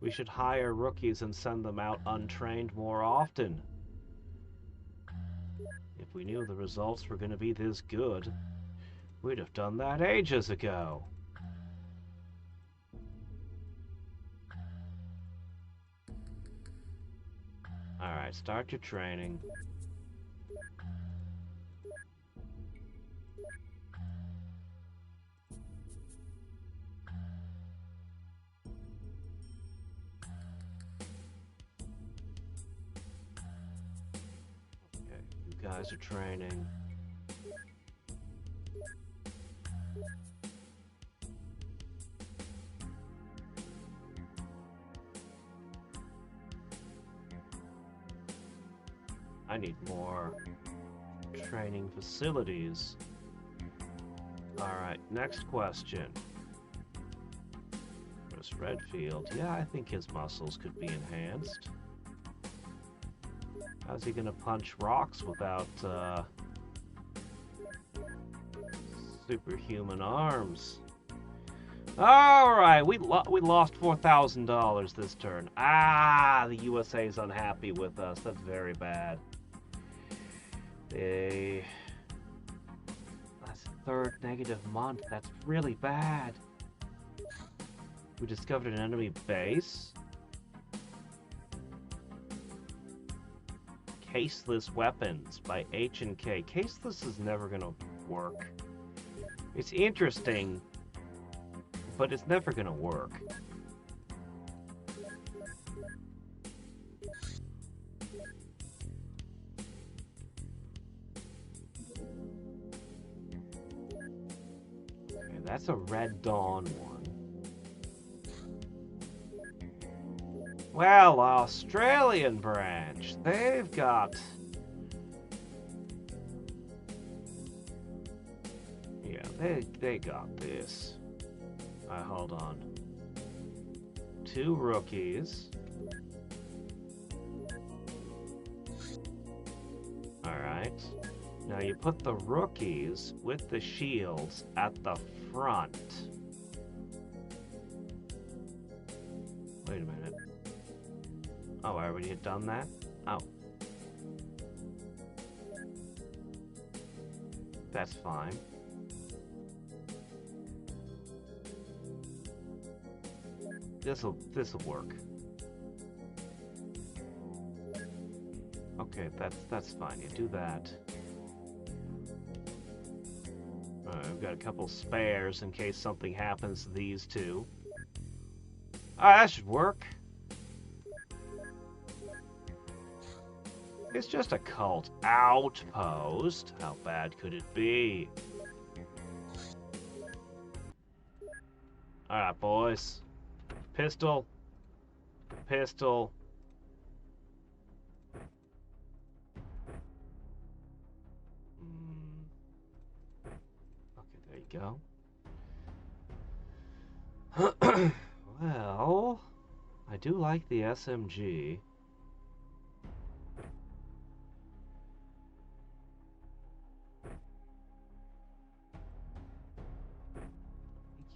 We should hire rookies and send them out untrained more often. If we knew the results were going to be this good, we'd have done that ages ago. Alright, start your training. Okay, you guys are training. I need more training facilities. Alright, next question. Chris Redfield. Yeah, I think his muscles could be enhanced. How's he gonna punch rocks without, superhuman arms? Alright, we lost $4,000 this turn. Ah, the USA's unhappy with us. That's very bad. That's the third negative month. That's really bad. We discovered an enemy base. Caseless weapons by H&K. Caseless is never gonna work. It's interesting, but it's never gonna work. Okay, that's a Red Dawn one. Well, Australian branch, they've got... Yeah, they got this. Hold on. 2 rookies. Alright. Now you put the rookies with the shields at the front. Wait a minute. Oh, I already had done that? Oh. That's fine. This'll work. Okay, that's fine. You do that. I've got a couple spares in case something happens to these two. That should work. It's just a cult outpost. How bad could it be? Alright, boys. Pistol. Pistol. Okay, there you go. Well, I do like the SMG.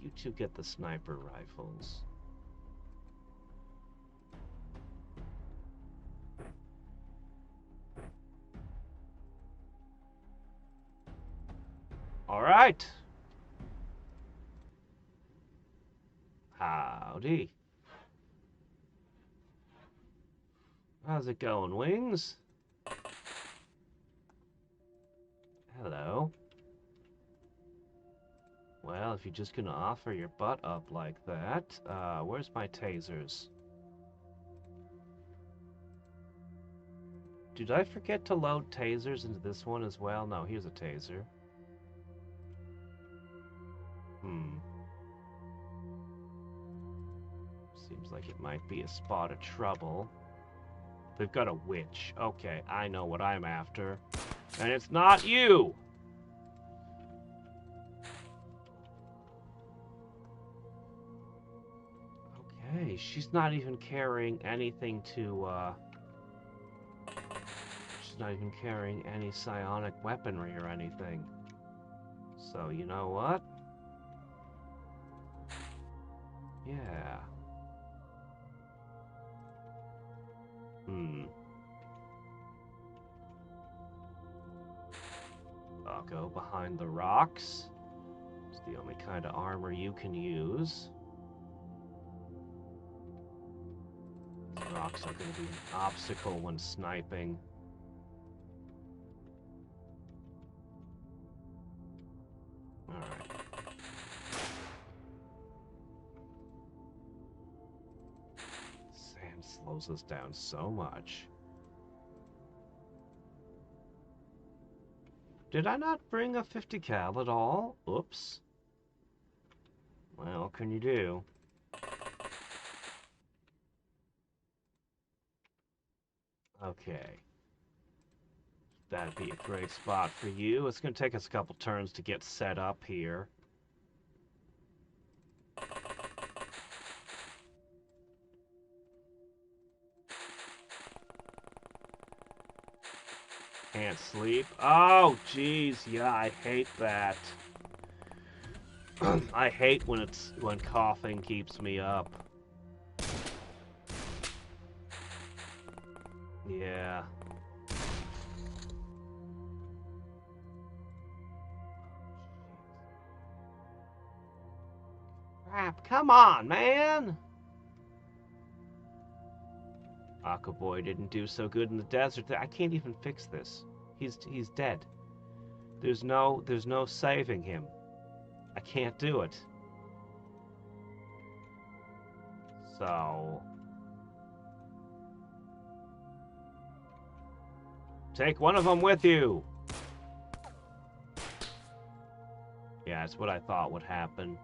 You two get the sniper rifles. All right. Howdy. How's it going, Wings? Hello. Well, if you're just gonna offer your butt up like that, where's my tasers? Did I forget to load tasers into this one as well? No, here's a taser. Seems like it might be a spot of trouble. They've got a witch. Okay, I know what I'm after. And it's not you! Okay, she's not even carrying anything to, she's not even carrying any psionic weaponry or anything. So, you know what? Yeah. I'll go behind the rocks. It's the only kind of armor you can use. These rocks are going to be an obstacle when sniping. Alright. Sand slows us down so much. Did I not bring a 50 cal at all? Oops. Well, what can you do? Okay. That'd be a great spot for you. It's going to take us a couple turns to get set up here. Can't sleep. Oh, jeez. Yeah, I hate that. I hate when coughing keeps me up. Yeah. Crap, come on, man! Aquaboy didn't do so good in the desert. I can't even fix this. He's dead. There's no saving him. I can't do it. So take one of them with you. Yeah, that's what I thought would happen.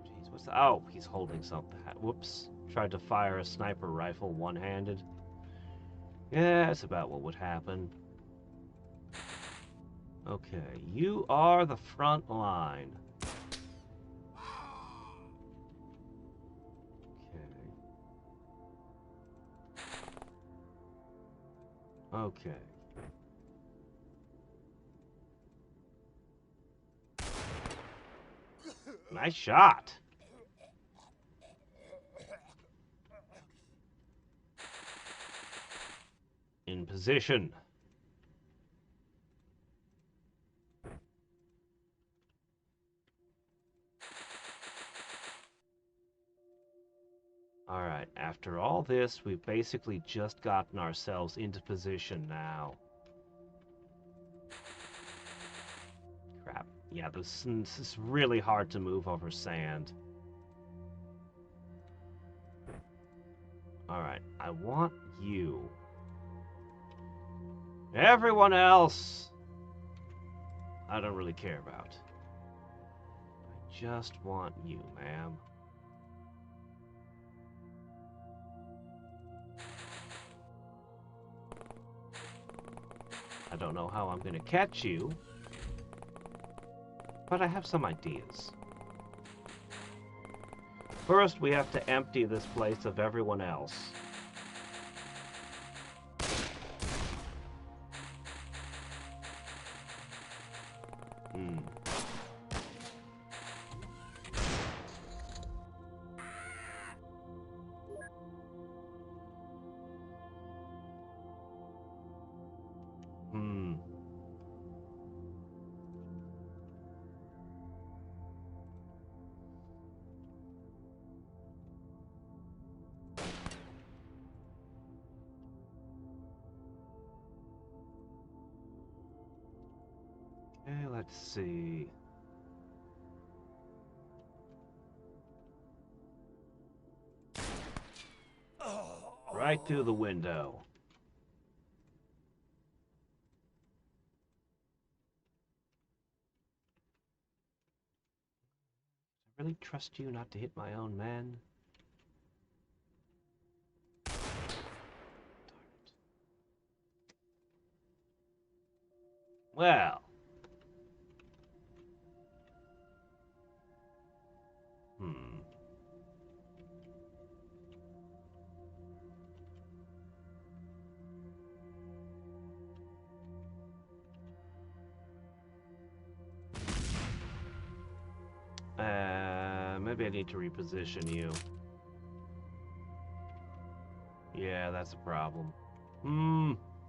Jeez, what's the... Oh, he's holding something. Whoops. Tried to fire a sniper rifle one-handed. Yeah, that's about what would happen. Okay, you are the front line. Okay. Nice shot. In position. Alright, after all this, we've basically just gotten ourselves into position now. Crap. Yeah, this is really hard to move over sand. Alright, I want you. Everyone else, I don't really care about. I just want you, ma'am. I don't know how I'm going to catch you, but I have some ideas. First, we have to empty this place of everyone else. Okay, let's see. Right through the window. I really trust you not to hit my own men? Darn it. Well. maybe I need to reposition you. Yeah, that's a problem.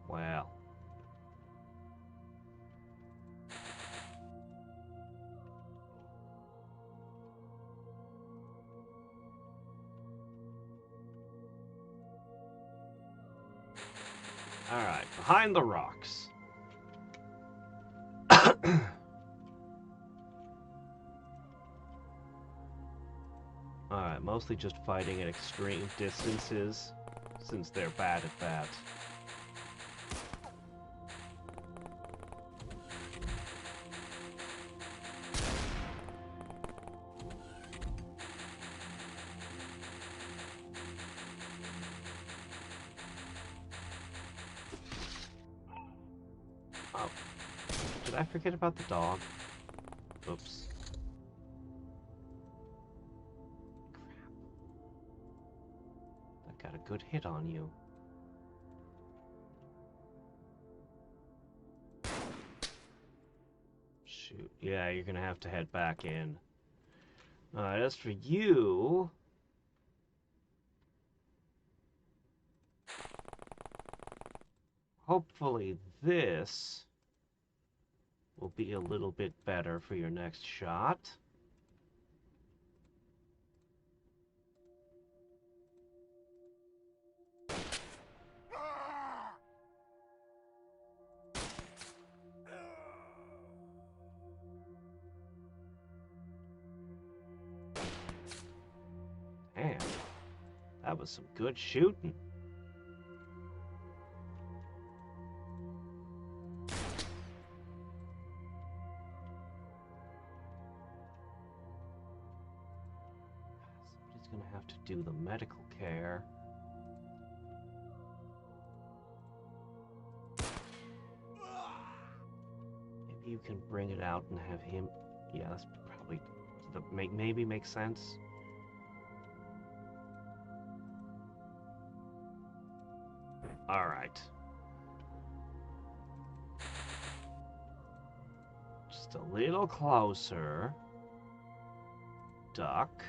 Well. Alright, behind the rocks. Alright, mostly just fighting at extreme distances, since they're bad at that. Oh, did I forget about the dog? Oops. Got a good hit on you. Shoot. Yeah, you're gonna have to head back in. Alright, as for you... hopefully this will be a little bit better for your next shot. Damn, that was some good shooting. Somebody's gonna have to do the medical care. Maybe you can bring it out and have him... Yeah, that's probably... maybe makes sense. Alright. Just a little closer. Duck.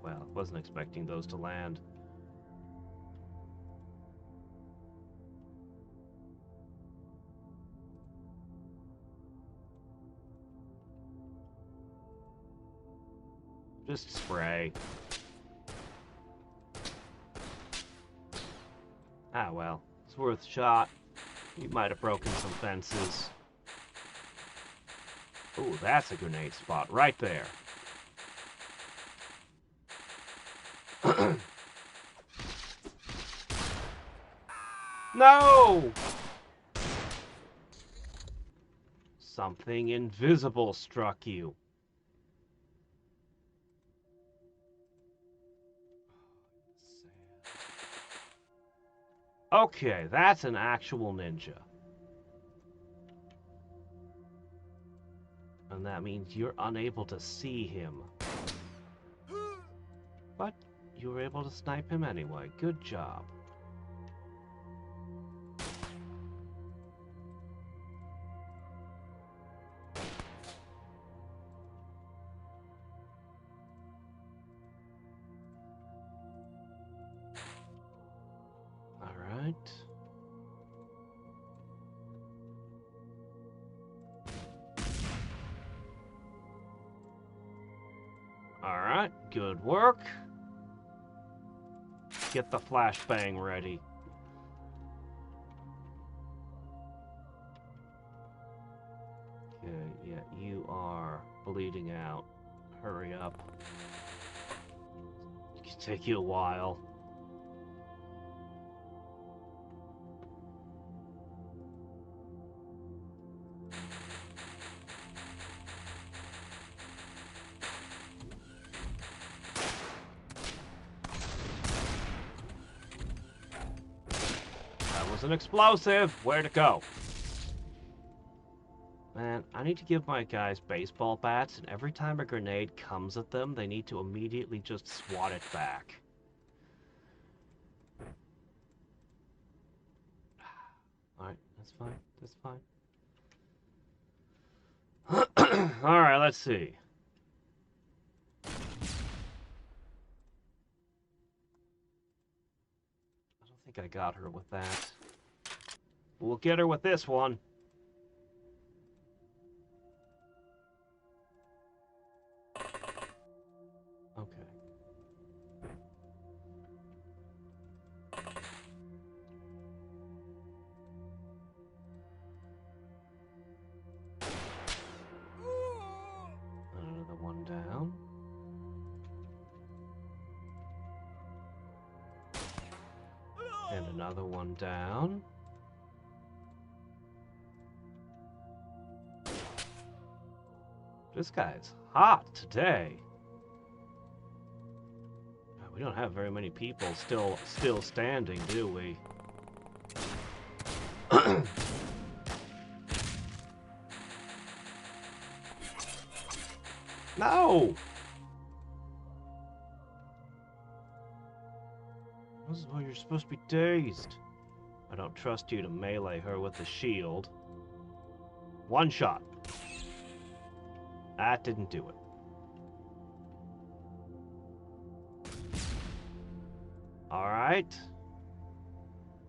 Well, wasn't expecting those to land. Just spray. Ah, well, it's worth a shot. You might have broken some fences. Ooh, that's a grenade spot right there. No! Something invisible struck you. Okay, that's an actual ninja. And that means you're unable to see him. But you were able to snipe him anyway. Good job. Alright. Alright, good work. Get the flashbang ready. Okay, yeah, you are bleeding out. Hurry up. It can take you a while. An explosive! Where'd it go? Man, I need to give my guys baseball bats, and every time a grenade comes at them, they need to immediately just swat it back. That's fine. That's fine. Alright, let's see. I don't think I got her with that. We'll get her with this one. Okay. Another one down. And another one down. This guy's hot today. We don't have very many people still standing, do we? No! Oh, you're supposed to be dazed. I don't trust you to melee her with the shield. One shot. That didn't do it. Alright.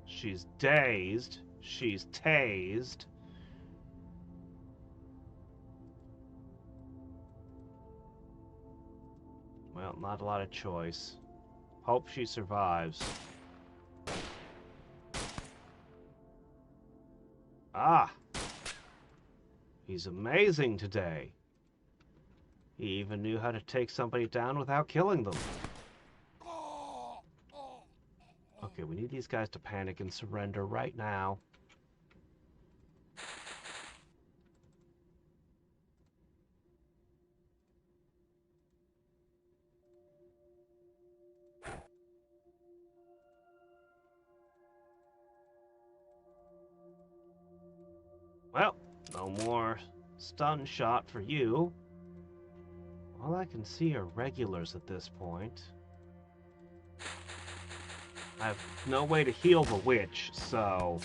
She's dazed. She's tased. Well, not a lot of choice. Hope she survives. Ah! He's amazing today. He even knew how to take somebody down without killing them. Okay, we need these guys to panic and surrender right now. Well, no more stun shot for you. All I can see are regulars at this point. I have no way to heal the witch, so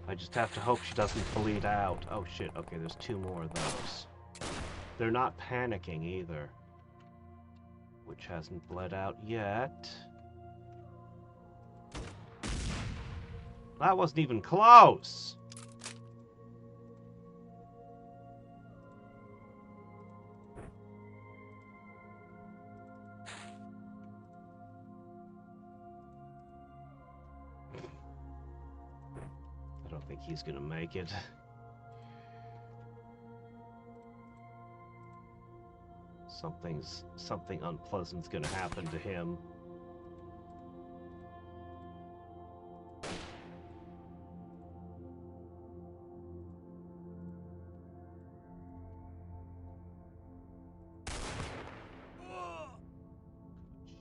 I just have to hope she doesn't bleed out. Oh shit, okay, there's two more of those. They're not panicking either. Witch hasn't bled out yet. That wasn't even close! I don't think he's gonna make it. Something unpleasant's gonna happen to him.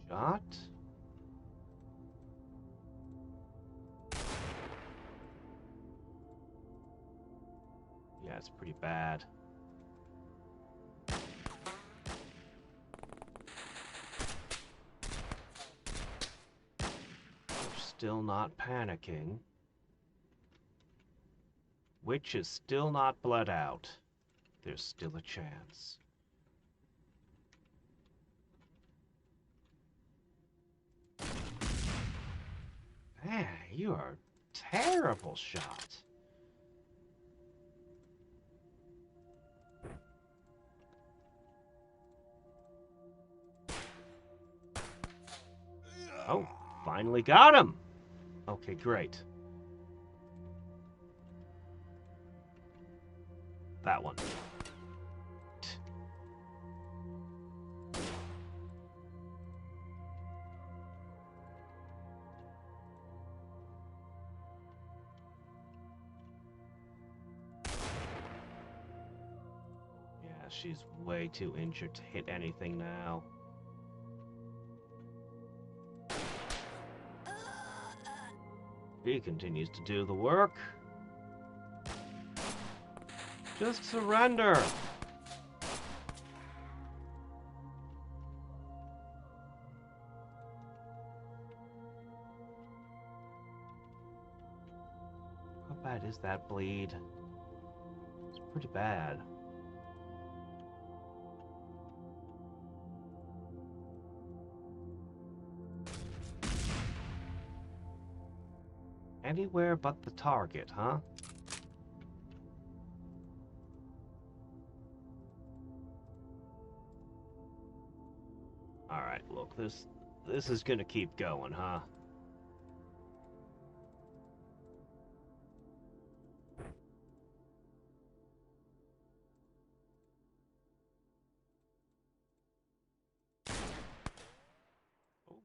Shot. Yeah, it's pretty bad. Still not panicking. Witch is still not bled out. There's still a chance. Man, you are a terrible shot. Oh, finally got him! Okay, great. That one. Yeah, she's way too injured to hit anything now. He continues to do the work. Just surrender. bad is that bleed? It's pretty bad. Anywhere but the target, huh? Alright, look, this is gonna keep going, huh? Oh,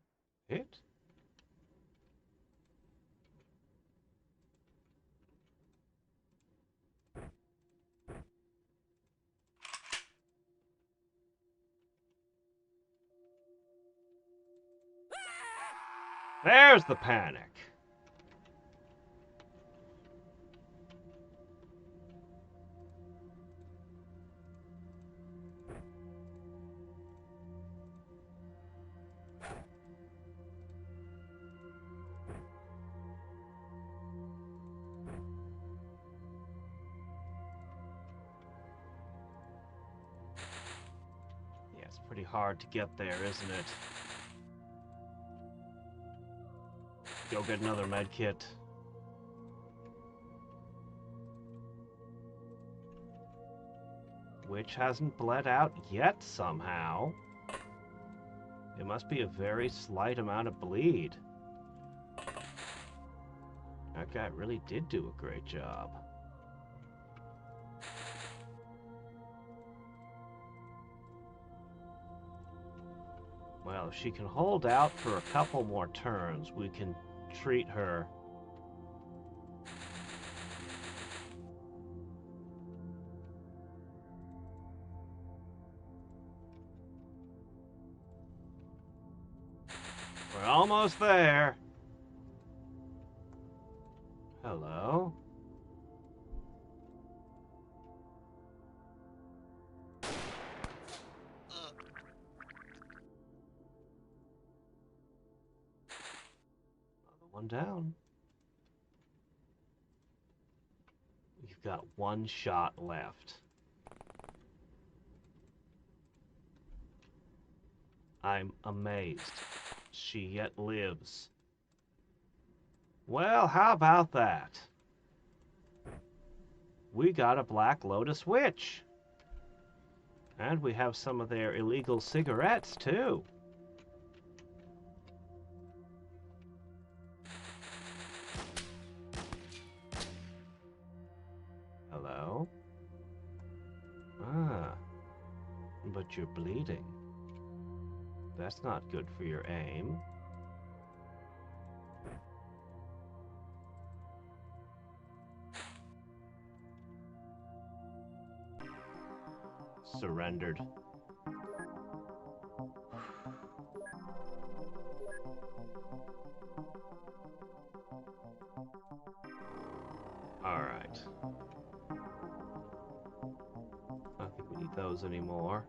hit? There's the panic. Yeah, it's pretty hard to get there, isn't it? Go get another med kit. Which hasn't bled out yet somehow. It must be a very slight amount of bleed. That guy really did do a great job. Well, if she can hold out for a couple more turns, we can treat her. We're almost there. Hello? Another one down. We've got one shot left. I'm amazed she yet lives. Well, how about that? We got a Black Lotus witch. And we have some of their illegal cigarettes, too. Hello? Ah, but you're bleeding. That's not good for your aim. Surrendered. Alright. I don't think we need those anymore.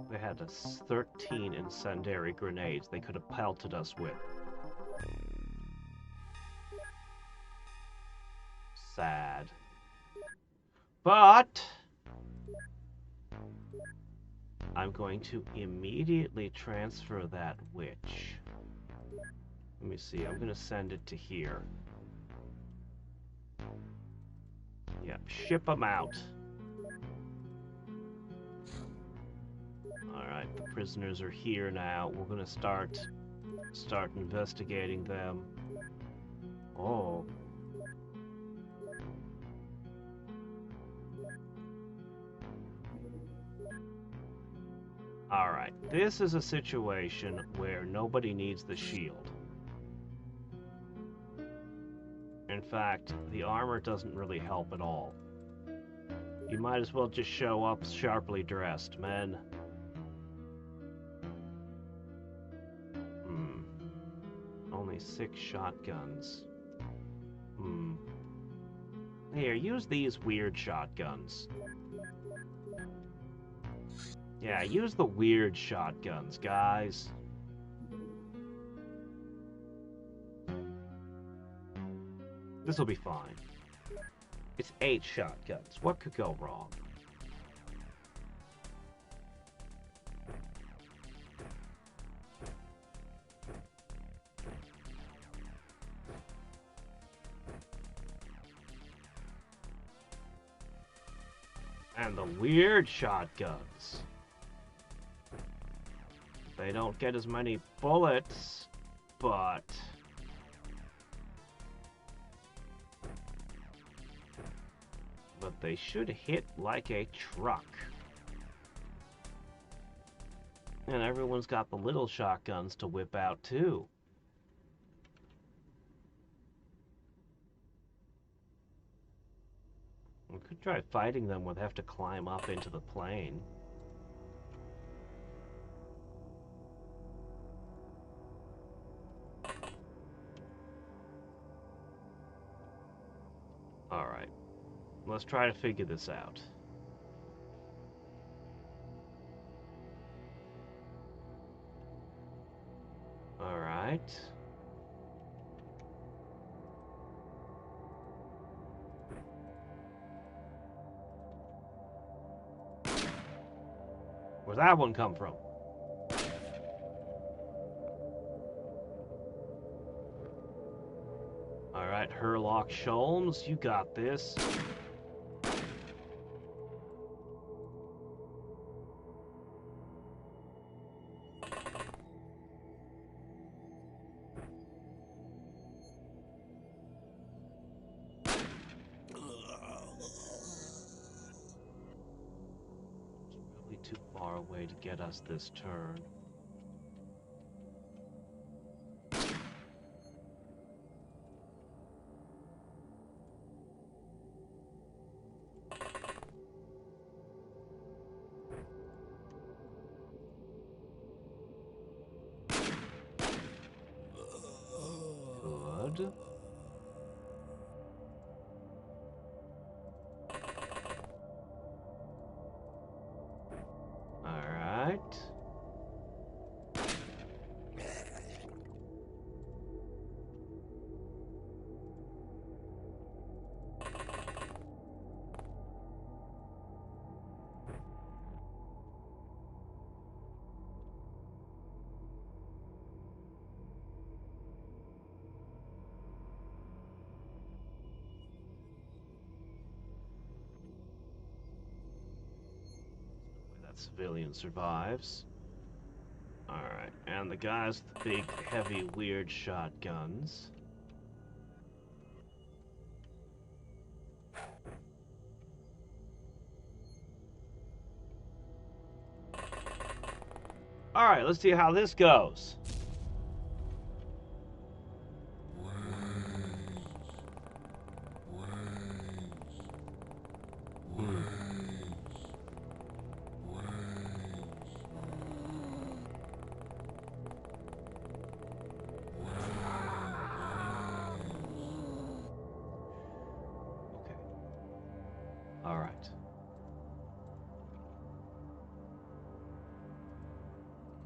They had 13 incendiary grenades they could have pelted us with. Sad. But I'm going to immediately transfer that witch. Let me see, I'm going to send it to here. Yep, ship them out. Alright, the prisoners are here now. We're going to start investigating them. Oh. Alright, this is a situation where nobody needs the shield. In fact, the armor doesn't really help at all. You might as well just show up sharply dressed, men. Only 6 shotguns. Here, use these weird shotguns. Yeah, use the weird shotguns, guys. This will be fine. It's 8 shotguns. What could go wrong? And the weird shotguns. They don't get as many bullets, but... they should hit like a truck. And everyone's got the little shotguns to whip out too. We could try fighting them, we'd have to climb up into the plane. Alright. Let's try to figure this out. Alright. Where'd that one come from? Alright, Herlock Sholmes, you got this. Too far away to get us this turn. Good. Civilian survives. Alright, and the guys with the big, heavy, weird shotguns. Alright, let's see how this goes. Alright.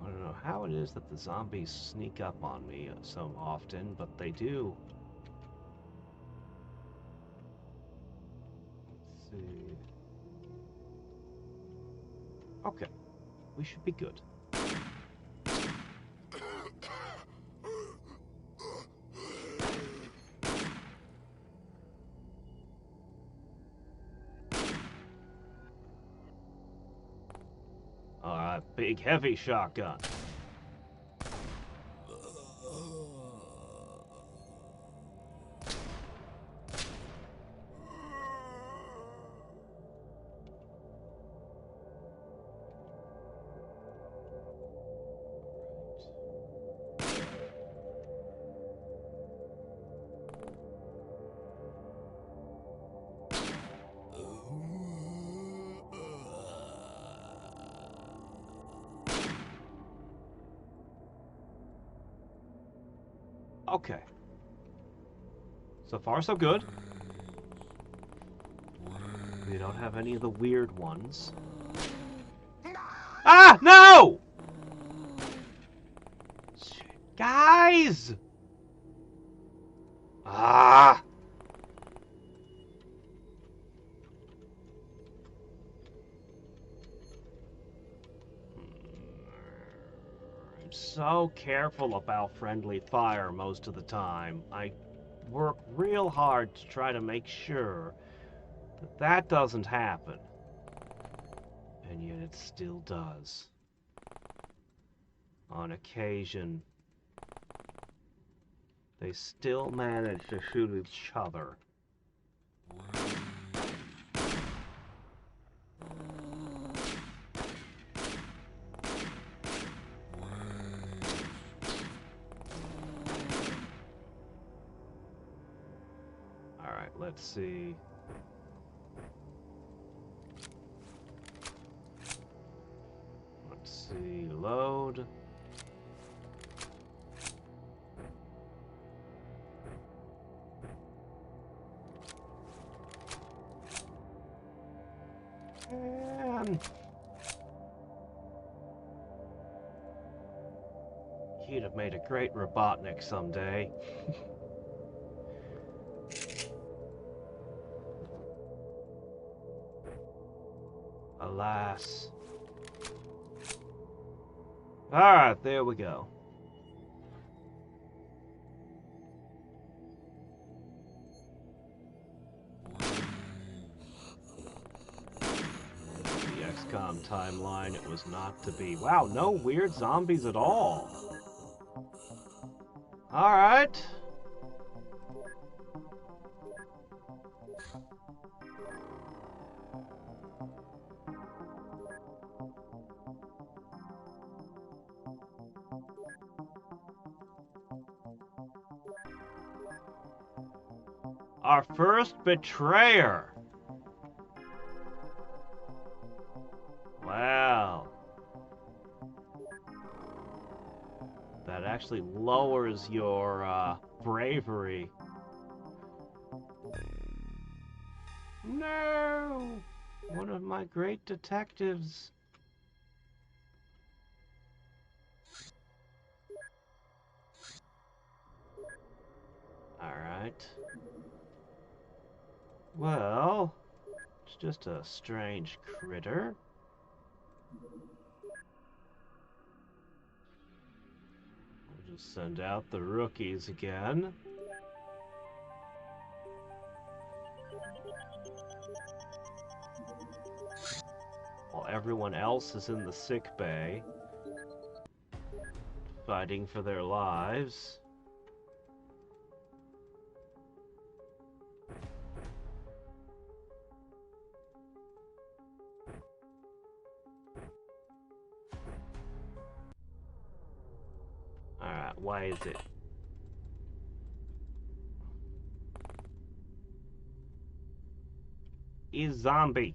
I don't know how it is that the zombies sneak up on me so often, but they do. Let's see. Okay. We should be good. Big heavy shotgun. Okay. So far, so good. We don't have any of the weird ones. Ah! No! Shit. Guys! Ah! so careful about friendly fire most of the time. I work real hard to try to make sure that that doesn't happen. And yet it still does. On occasion, they still manage to shoot each other. Alright, let's see. Let's see, load. And he'd have made a great Robotnik someday. Alas. Alright, there we go. The XCOM timeline, it was not to be. Wow, no weird zombies at all. Alright. Our first betrayer. Wow. That actually lowers your bravery. No! One of my great detectives. Alright. Well, it's just a strange critter. We'll just send out the rookies again. While everyone else is in the sick bay, fighting for their lives. Alright, why is it? Is zombie.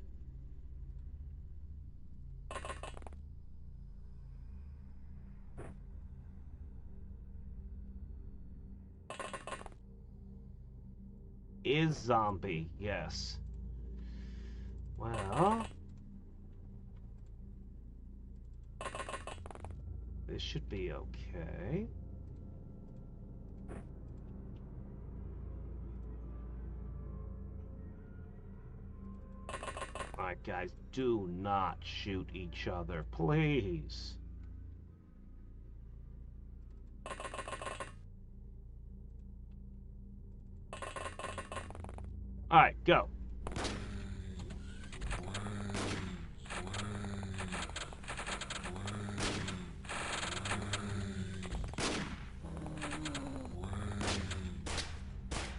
Is zombie, yes. Well, this should be okay. Alright, guys, do not shoot each other, please. Alright, go.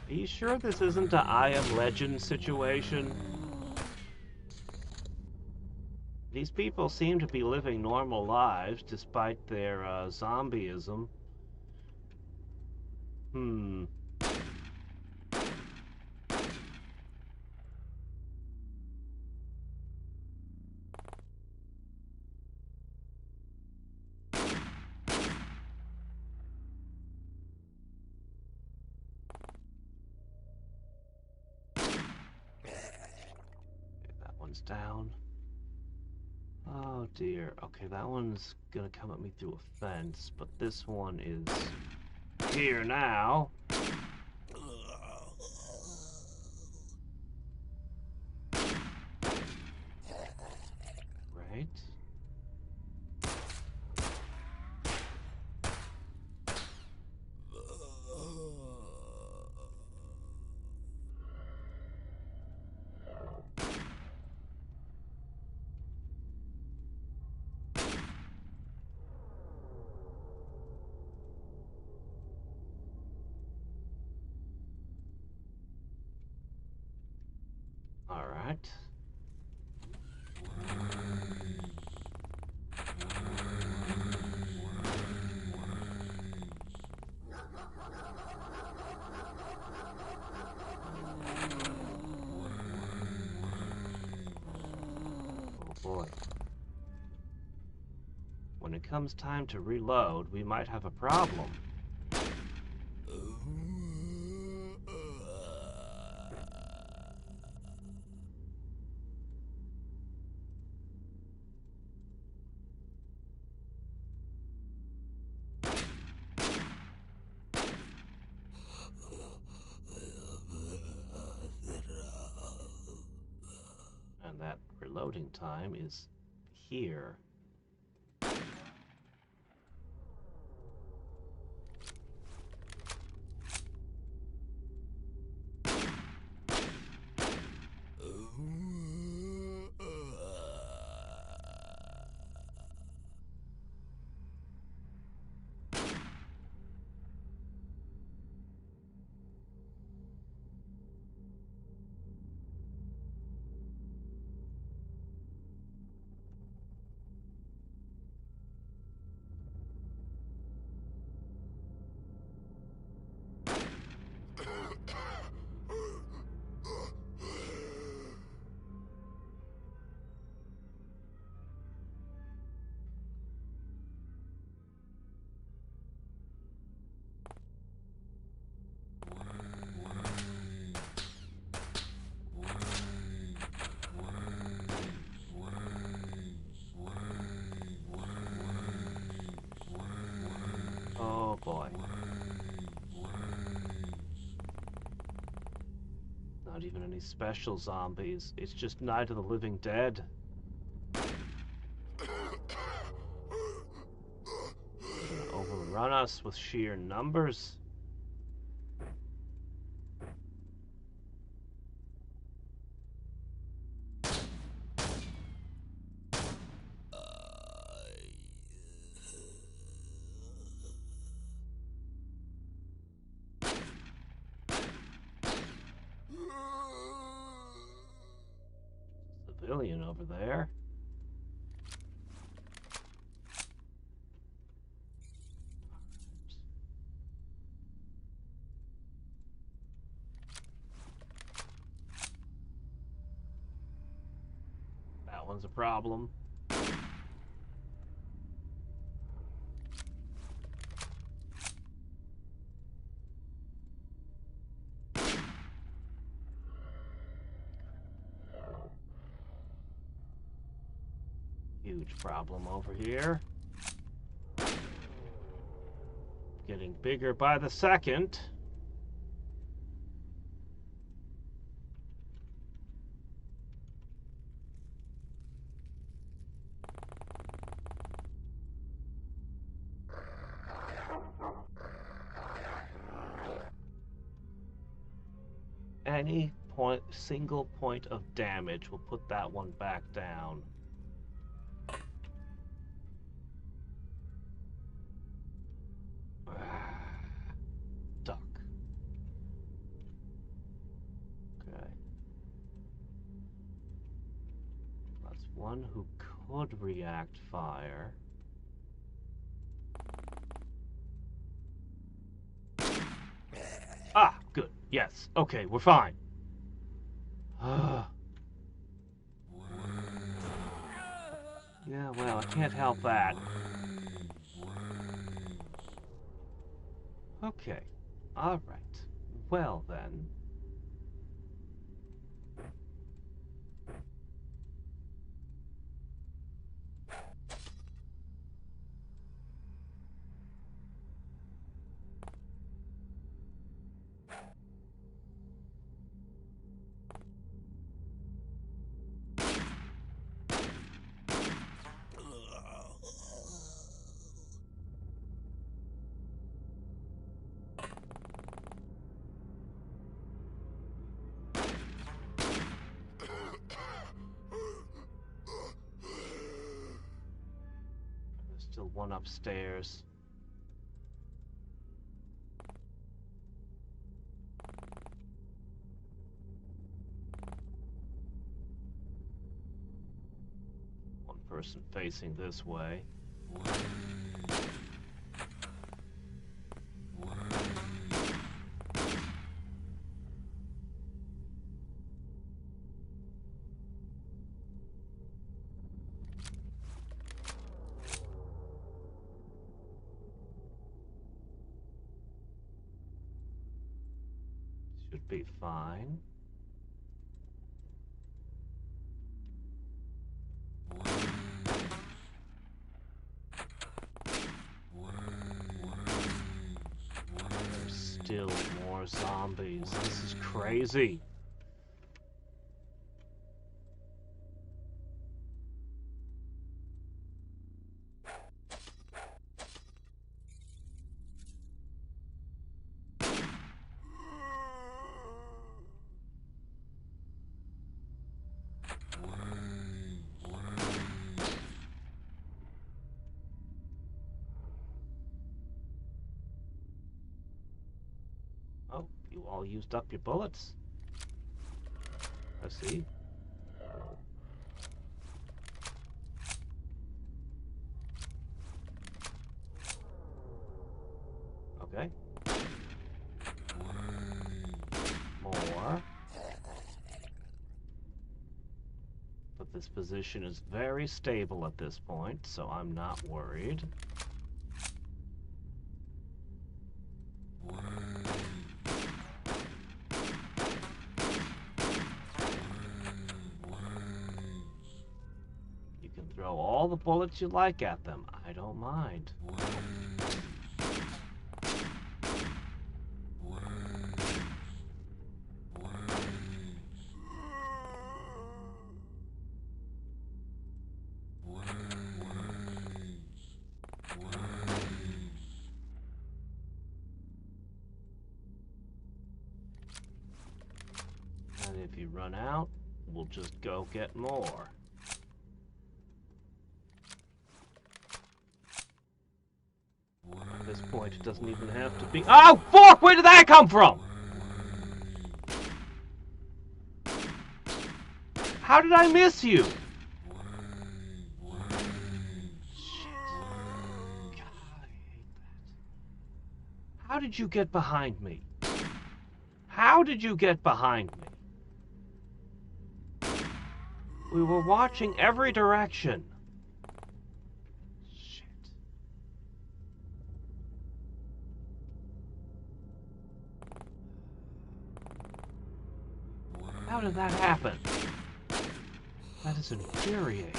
Are you sure this isn't a I Am Legend situation? These people seem to be living normal lives despite their zombieism. Down. Oh dear. Okay, that one's gonna come at me through a fence, but this one is here now. Right. Alright. Oh boy. When it comes time to reload, we might have a problem. And that reloading time is here. Oh boy. Not even any special zombies. It's just Night of the Living Dead. They're gonna overrun us with sheer numbers. Civilian over there. That one's a problem. Huge problem over here. Getting bigger by the second. Any single point of damage will put that one back down. Duck. Okay. That's one who could react fire. Ah, good. Yes. Okay, we're fine. Yeah, well, I can't help that. Okay. All right. Well, then. There's still one upstairs. person facing this way. Should be fine. There's still more zombies. This is crazy. Oh, you all used up your bullets. I see. Okay. More. But this position is very stable at this point, so I'm not worried. You can throw all the bullets you like at them. I don't mind. And if you run out, we'll just go get more. At this point, it doesn't even have to be— Oh, fuck! Where did that come from? How did I miss you? Shit. God, I hate that. How did you get behind me? How did you get behind me? We were watching every direction. Shit. How did that happen? That is infuriating.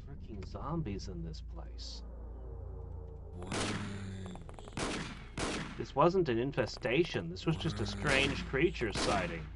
Freaking zombies in this place. This wasn't an infestation. This was just a strange creature sighting.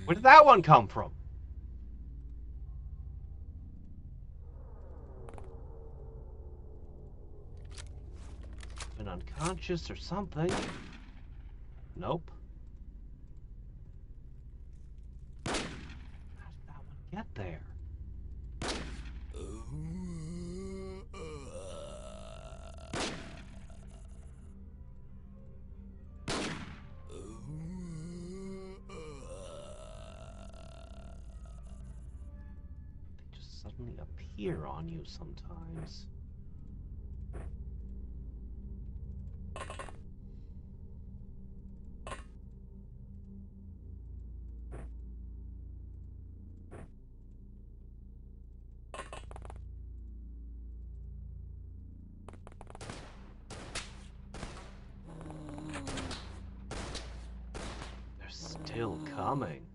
Where did that one come from? Been unconscious or something? Nope. How did that one get there? suddenly appear on you sometimes. They're still coming.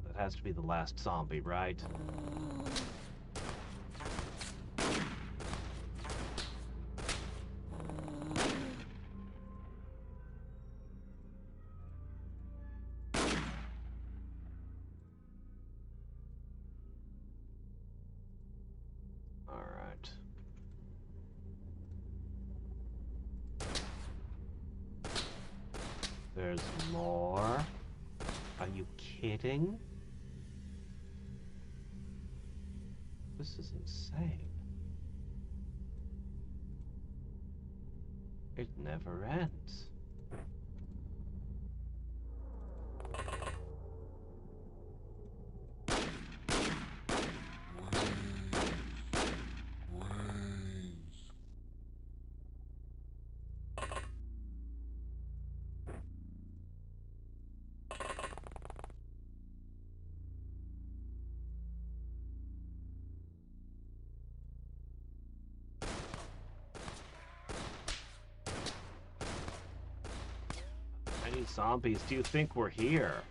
That has to be the last zombie, right? Alright. There's more. Are you kidding? This is insane. It never ends. How many zombies do you think were here?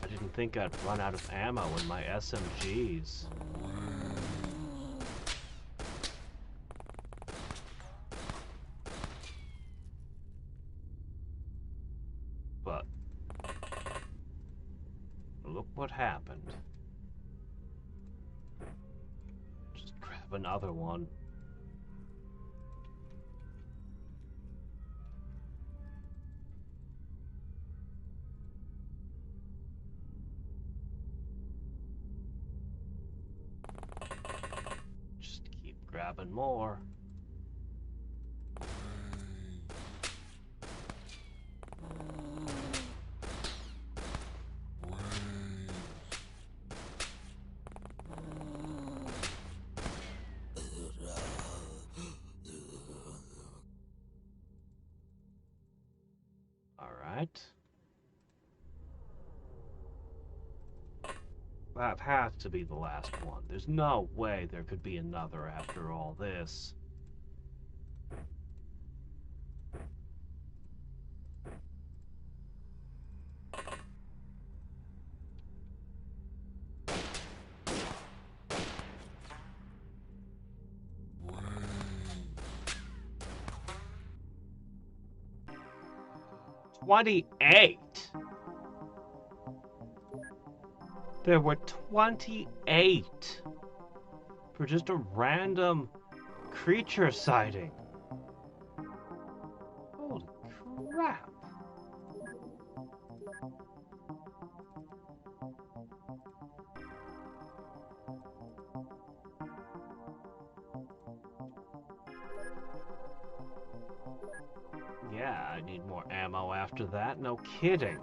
I didn't think I'd run out of ammo in my SMGs. But look what happened. Just grab another one. Just keep grabbing more. Alright. That has to be the last one. There's no way there could be another after all this. "28? There were 28 for just a random creature sighting. Holy crap. Yeah, I need more ammo after that, no kidding.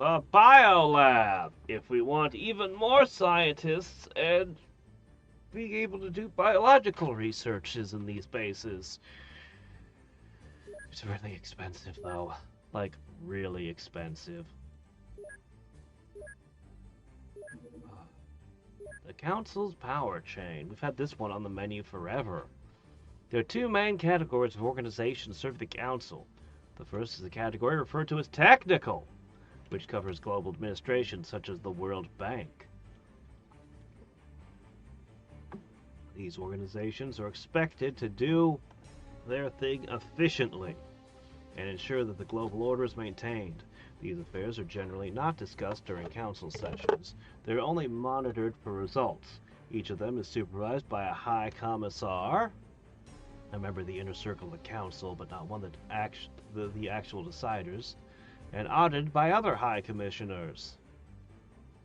A biolab! If we want even more scientists and being able to do biological researches in these bases. It's really expensive, though. Like, really expensive. The Council's power chain. We've had this one on the menu forever. There are two main categories of organizations serving the Council. The first is a category referred to as technical, which covers global administration such as the World Bank. These organizations are expected to do their thing efficiently and ensure that the global order is maintained. These affairs are generally not discussed during council sessions. They're only monitored for results. Each of them is supervised by a high commissar, a member of the inner circle of the council, but not one that the actual deciders, and audited by other high commissioners.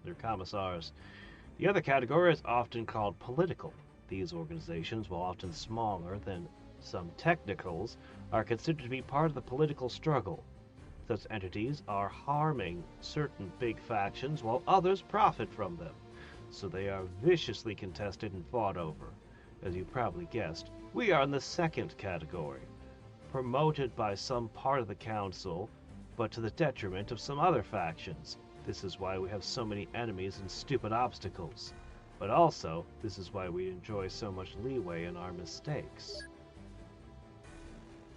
They're commissars. The other category is often called political. These organizations, while often smaller than some technicals, are considered to be part of the political struggle. Such entities are harming certain big factions while others profit from them, so they are viciously contested and fought over. As you probably guessed, we are in the second category, promoted by some part of the council, but to the detriment of some other factions. This is why we have so many enemies and stupid obstacles. But also, this is why we enjoy so much leeway in our mistakes.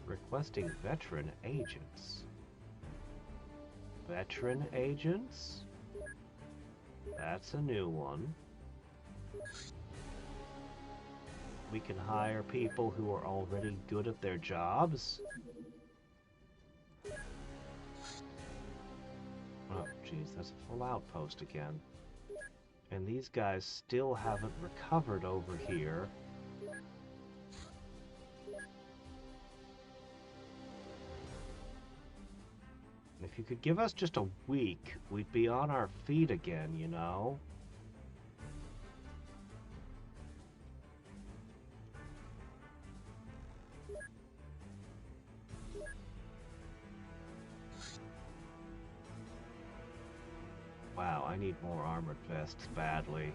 Requesting veteran agents. Veteran agents? That's a new one. We can hire people who are already good at their jobs. Oh, jeez, that's a full outpost again. And these guys still haven't recovered over here. If you could give us just a week, we'd be on our feet again, you know? Wow, I need more armored vests badly.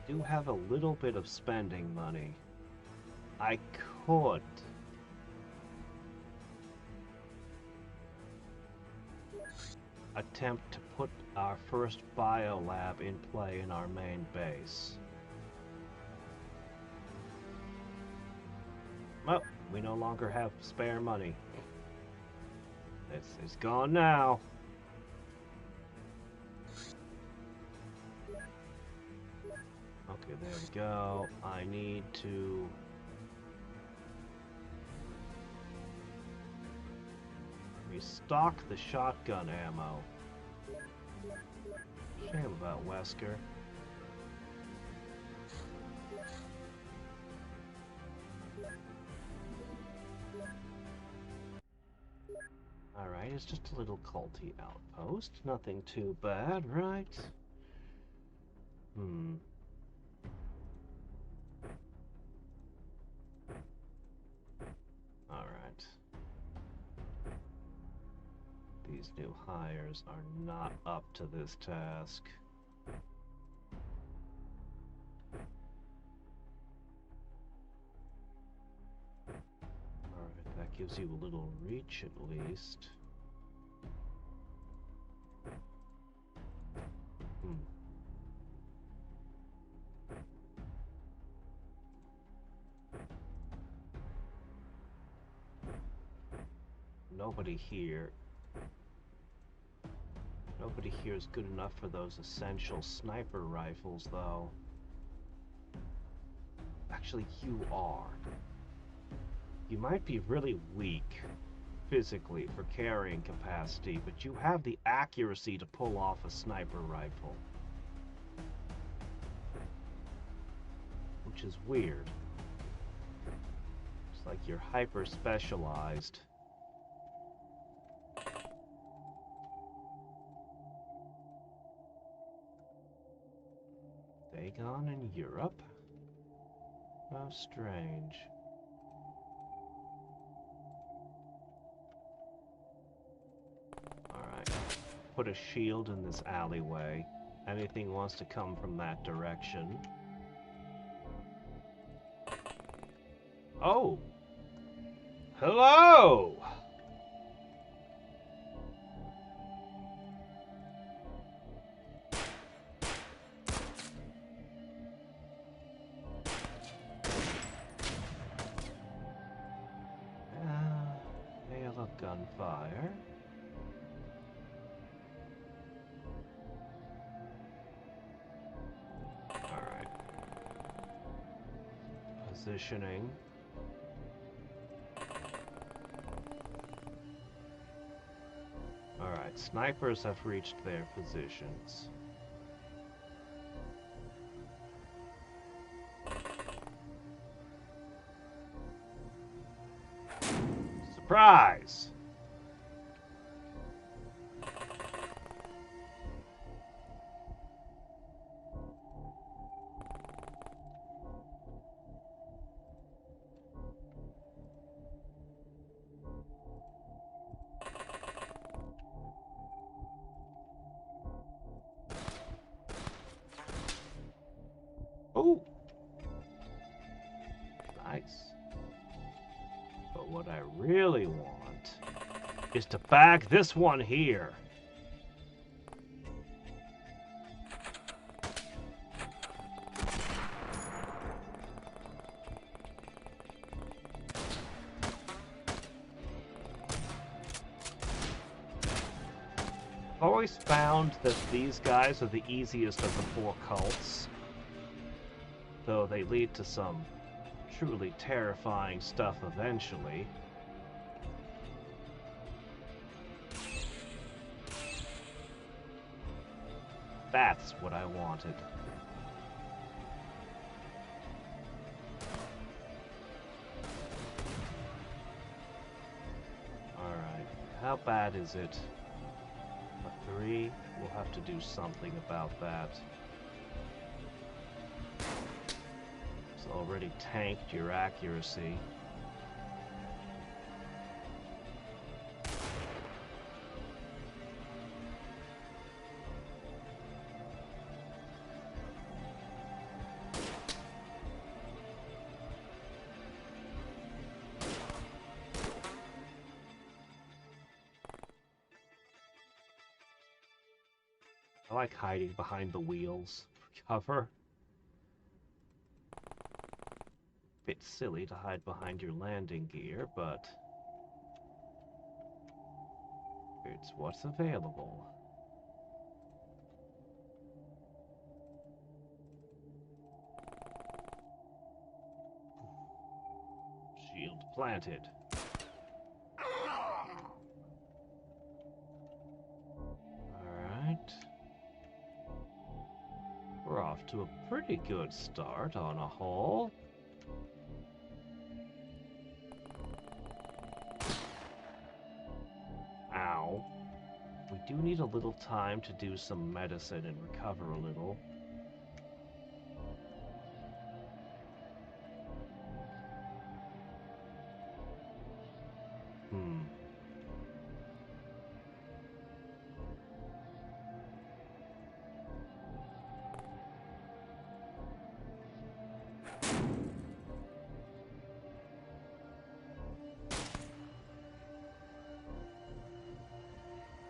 Do have a little bit of spending money. I could. Attempt to put our first biolab in play in our main base. Well, we no longer have spare money. It's gone now. Okay, there we go. I need to restock the shotgun ammo. Shame about Wesker. Alright, it's just a little culty outpost. Nothing too bad, right? Alright. These new hires are not up to this task. Alright, that gives you a little reach at least. Nobody here. Nobody here is good enough for those essential sniper rifles, though. Actually, you are. You might be really weak physically for carrying capacity, but you have the accuracy to pull off a sniper rifle. Which is weird. It's like you're hyper specialized. Aegon in Europe? How strange. Alright. Put a shield in this alleyway. Anything wants to come from that direction. Oh! Hello! Hail of gunfire. Alright. Positioning. Alright, snipers have reached their positions. Surprise! Oh! Nice. But what I really want is to bag this one here. I've always found that these guys are the easiest of the four cults, though they lead to some truly terrifying stuff eventually. That's what I wanted. Alright, how bad is it? A 3? We'll have to do something about that. It's already tanked your accuracy. I like hiding behind the wheels for cover. Bit silly to hide behind your landing gear, but it's what's available. Shield planted. Alright. We're off to a pretty good start on a whole. Ow. We do need a little time to do some medicine and recover a little.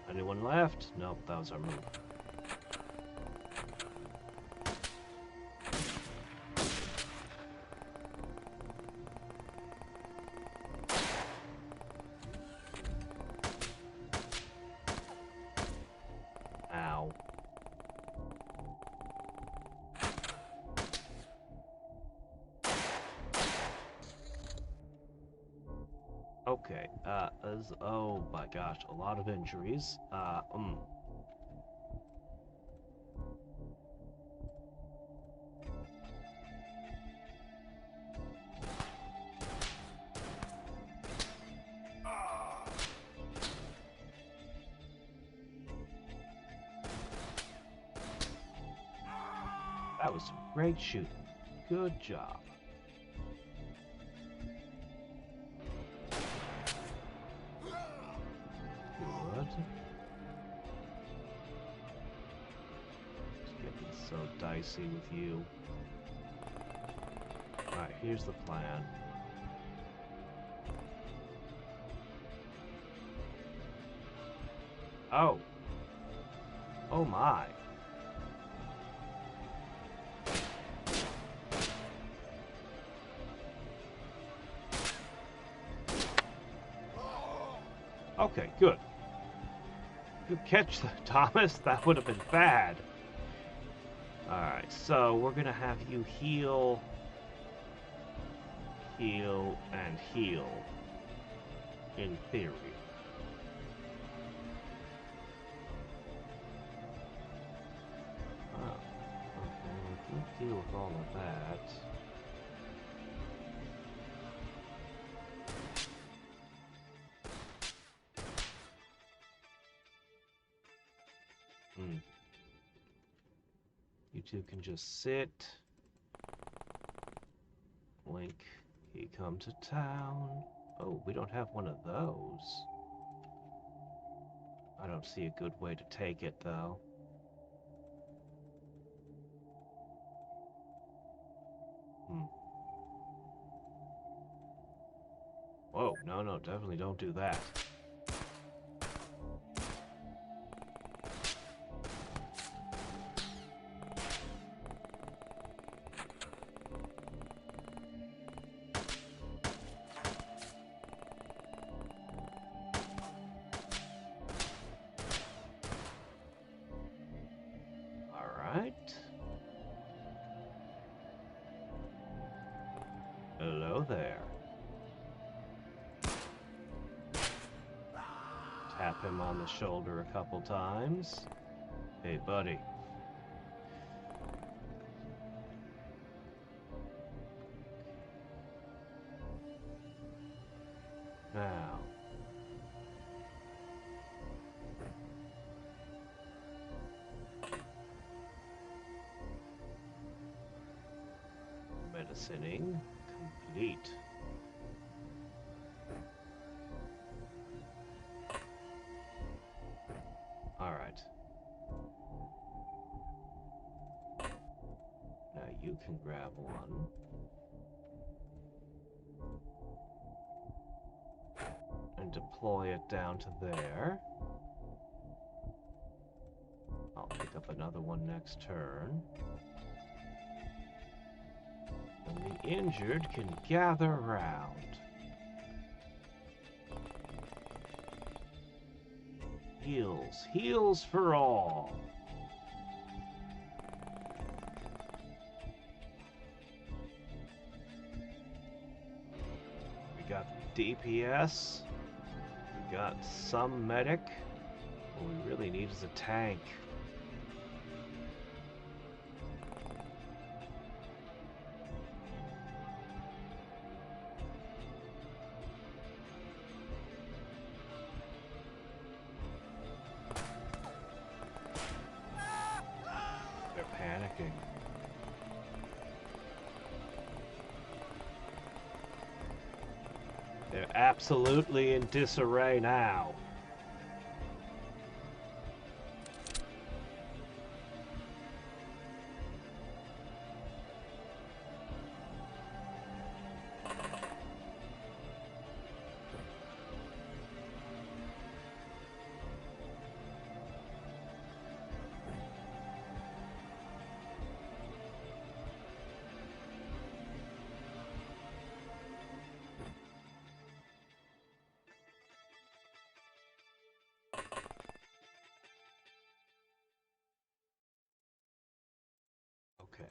Anyone left? Nope, that was our move. Ow. Okay, oh my gosh, a lot of injuries. That was some great shooting. Good job. Good. It's getting so dicey with you. Alright, here's the plan. Oh. Oh my. Okay, good. Good catch, Thomas. That would have been bad. Alright, so we're gonna have you heal, heal, and heal. In theory. Oh, okay, we can deal with all of that. You two can just sit. Link, he come to town. Oh, we don't have one of those. I don't see a good way to take it, though. Whoa, no, definitely don't do that. Alright. Hello there. Tap him on the shoulder a couple times. Hey, buddy. Now. Medicining complete. Alright. Now you can grab one. And deploy it down to there. I'll pick up another one next turn. And the injured can gather around. Heals. Heals for all. We got DPS. We got some medic. What we really need is a tank. They're panicking. They're absolutely in disarray now. Okay.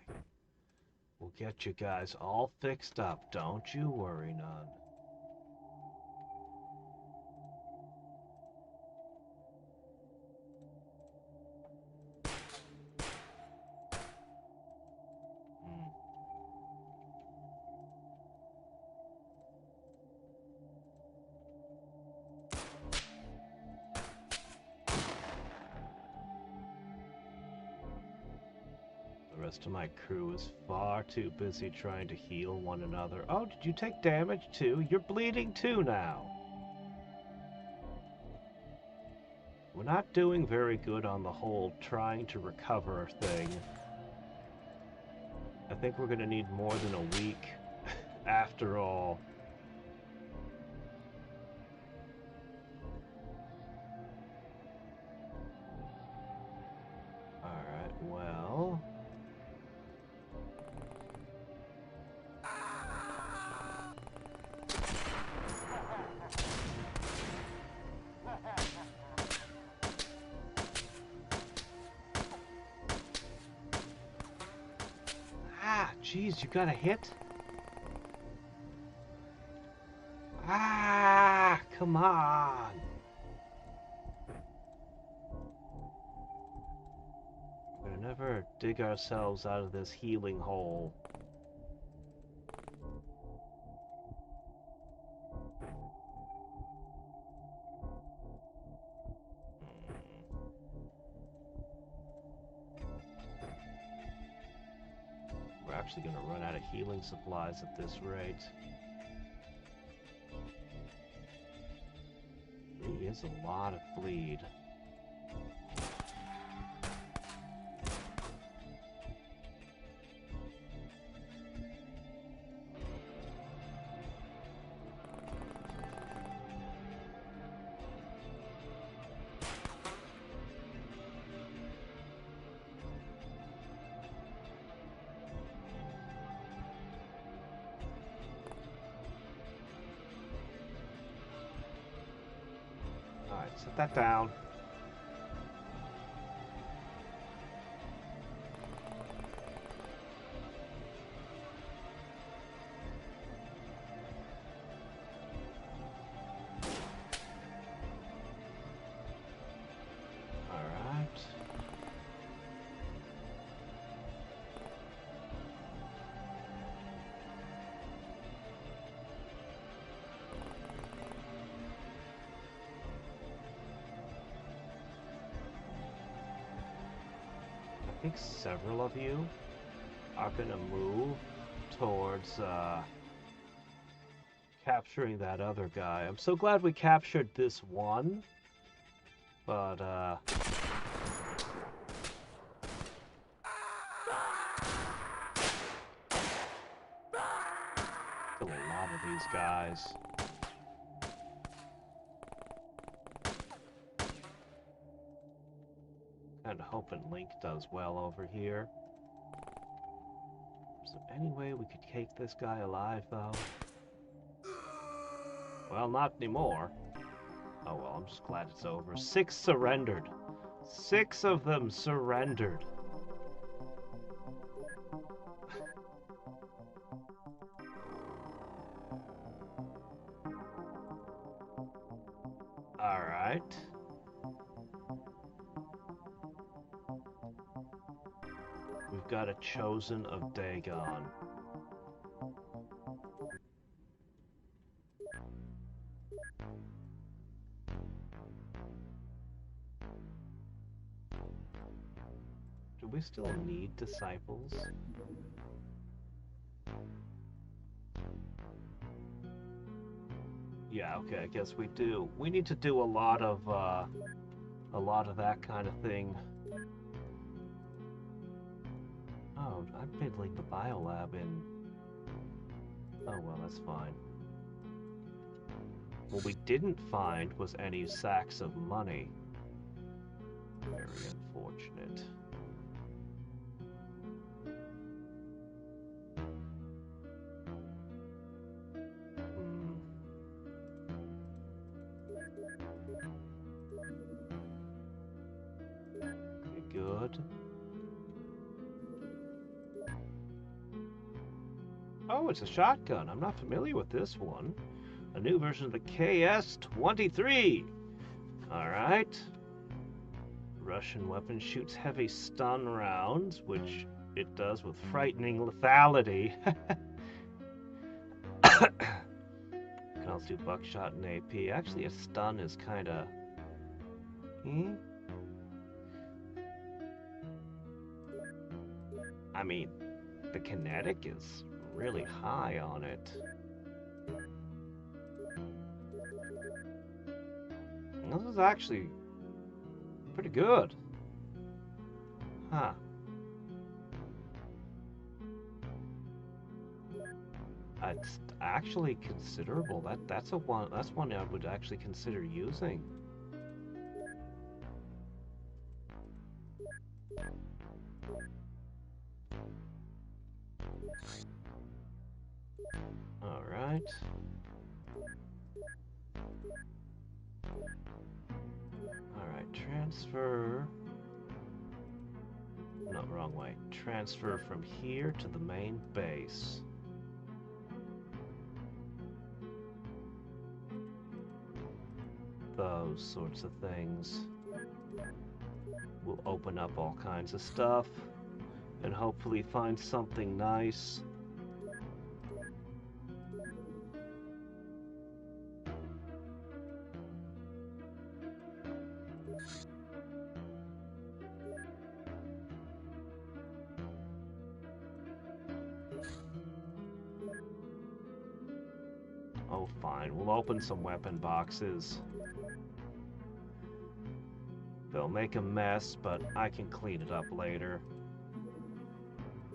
We'll get you guys all fixed up. Don't you worry none. The rest of my crew is far too busy trying to heal one another. Oh, did you take damage too? You're bleeding too now. We're not doing very good on the whole trying to recover thing. I think we're going to need more than a week after all. Alright, well... Jeez, you got a hit? Ah, come on. We're gonna never dig ourselves out of this healing hole. We're actually going to run out of healing supplies at this rate. It is a lot of bleed. Alright, set that down. Alright. I think several of you are going to move towards capturing that other guy. I'm so glad we captured this one, but kill a lot of these guys. Kind of hoping Link does well over here. Is there any way we could take this guy alive, though? Well, not anymore. Oh well, I'm just glad it's over. 6 surrendered. 6 of them surrendered. Alright. We've got a chosen of Dagon. Do we still need disciples? Yeah, okay, I guess we do. We need to do a lot of that kind of thing. Oh, I'm fiddling the biolab in. Oh well, that's fine. What we didn't find was any sacks of money. Very unfortunate. Okay, good. Oh, it's a shotgun. I'm not familiar with this one. A new version of the KS-23. Alright. Russian weapon shoots heavy stun rounds, which it does with frightening lethality. Can also do buckshot and AP. Actually, a stun is kind of... I mean, the kinetic is really high on it. And this is actually pretty good. Huh. It's actually considerable. That's one I would actually consider using. All right. All right, transfer. No, wrong way. Transfer from here to the main base. Those sorts of things will open up all kinds of stuff and hopefully find something nice. Oh, fine. We'll open some weapon boxes. They'll make a mess, but I can clean it up later.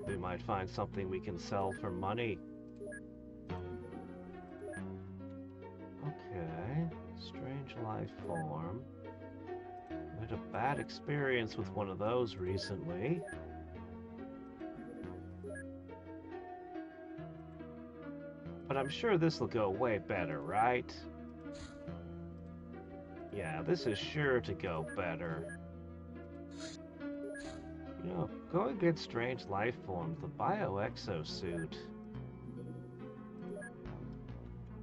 We might find something we can sell for money. Okay. Strange life form. I had a bad experience with one of those recently. But I'm sure this will go way better, right? Yeah, this is sure to go better. You know, going against strange life forms, the bio-exosuit.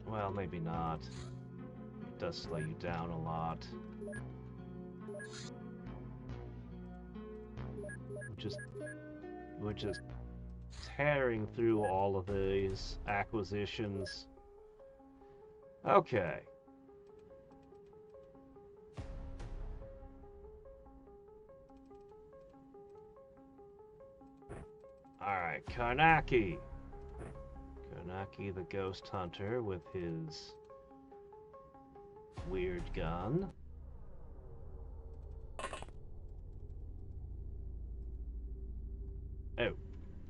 Well, maybe not. It does slow you down a lot. We're just tearing through all of these acquisitions. Okay. Alright, Karnaki. Karnaki the ghost hunter with his weird gun.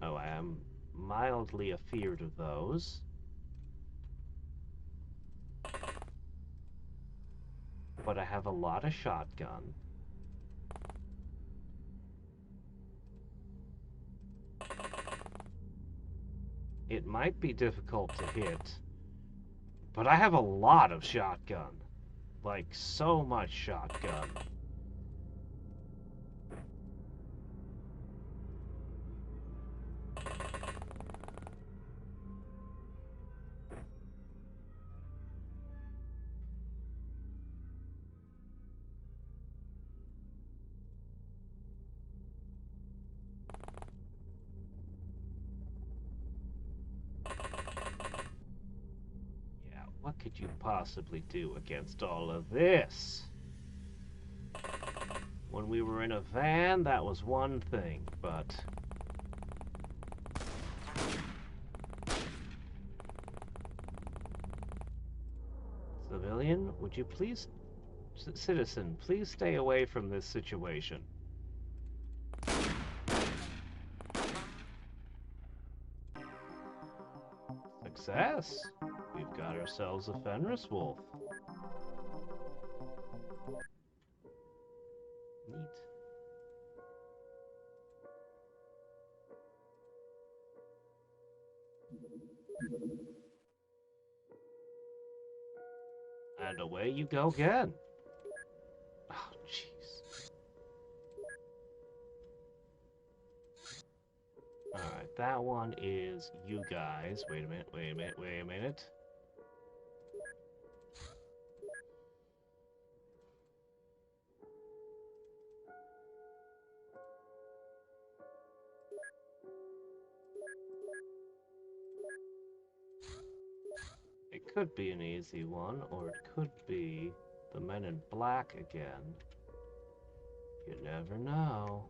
Oh, I am mildly afeared of those. But I have a lot of shotgun. It might be difficult to hit, but I have a lot of shotgun. Like, so much shotgun. What could you possibly do against all of this? When we were in a van, that was one thing, but... Civilian, would you please... Citizen, please stay away from this situation. Success! We've got ourselves a Fenris wolf. Neat. And away you go again. Oh, jeez. Alright, that one is you guys. Wait a minute, wait a minute, wait a minute. It could be an easy one, or it could be the Men in Black again. You never know.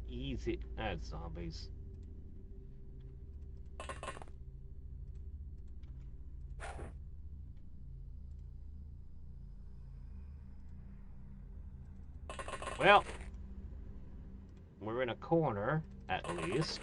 Easy. That's zombies. Well, we're in a corner, at least.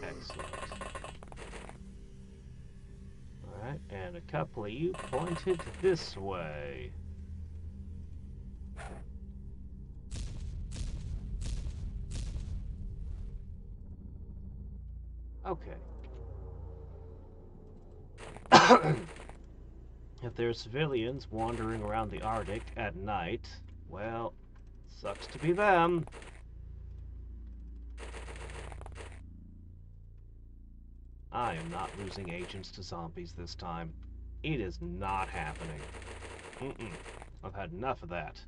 Excellent. Alright, and a couple of you pointed this way. Okay. If there's civilians wandering around the Arctic at night, well, sucks to be them. I am not losing agents to zombies this time. It is not happening. I've had enough of that.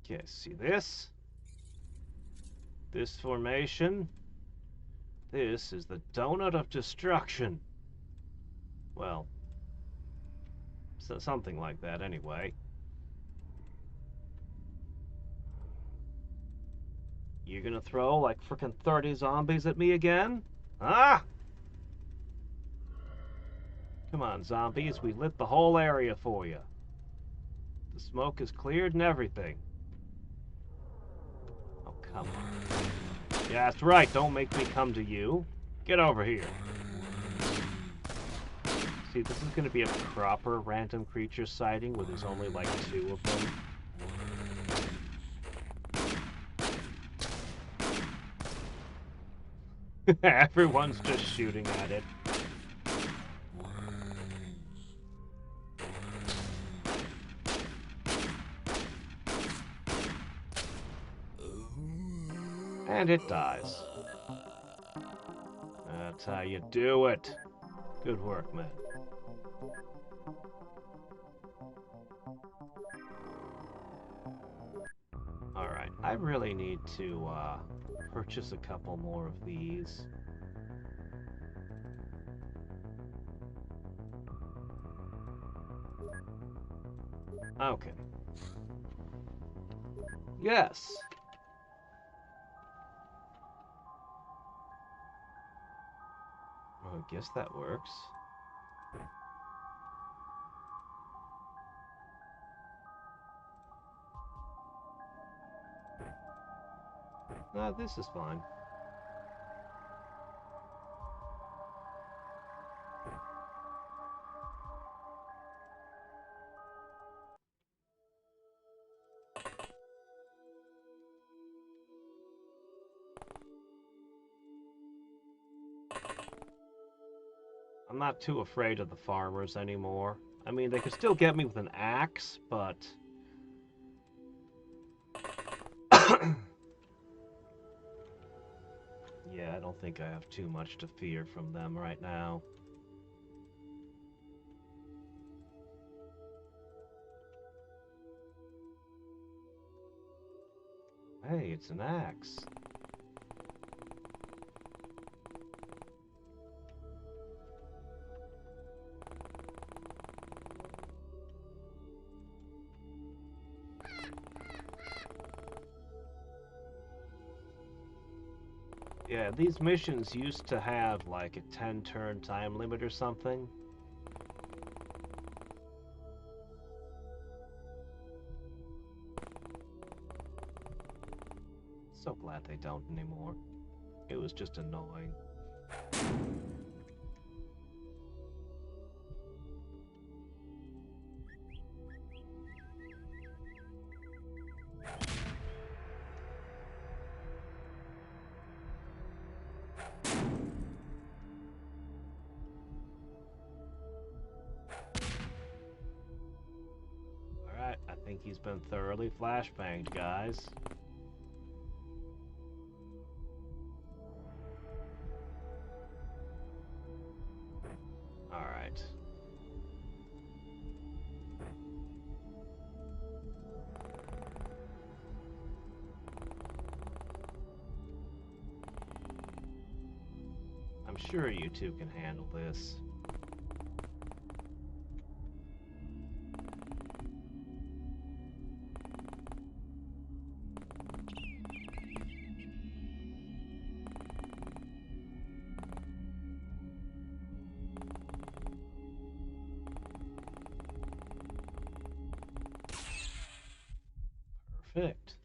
Okay, see this? This formation? This is the donut of destruction. Well, something like that anyway. You gonna throw like frickin' 30 zombies at me again? Ah! Come on, zombies, we lit the whole area for you. The smoke is cleared and everything. Oh, come on. Yeah, that's right, don't make me come to you. Get over here. See, this is gonna be a proper random creature sighting where there's only like 2 of them. Everyone's just shooting at it. And it dies. That's how you do it. Good work, man. Alright, I really need to purchase a couple more of these. Okay. Yes. Well, I guess that works. This is fine. I'm not too afraid of the farmers anymore. I mean, they could still get me with an axe, but... yeah, I don't think I have too much to fear from them right now. Hey, it's an axe. Yeah, these missions used to have like a 10-turn time limit or something. So glad they don't anymore. It was just annoying. think he's been thoroughly flashbanged, guys. Alright. I'm sure you two can handle this. Perfect.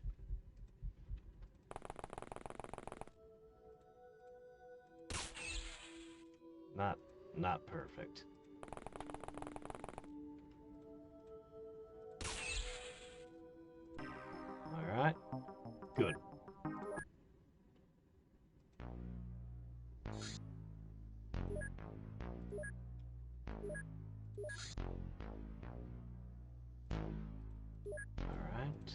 Not perfect. All right. Good. All right.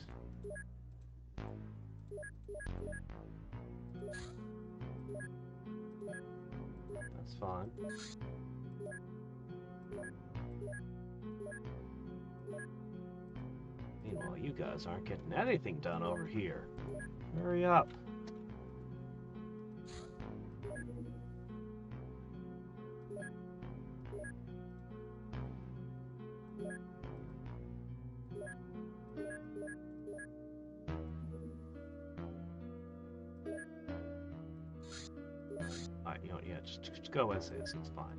That's fine. Meanwhile, you guys aren't getting anything done over here. Hurry up. Alright, you know, yeah, just go as is, it's fine.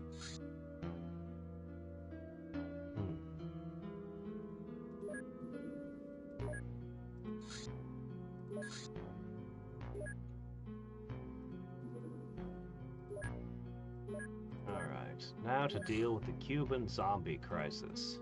Alright, now to deal with the Cuban zombie crisis.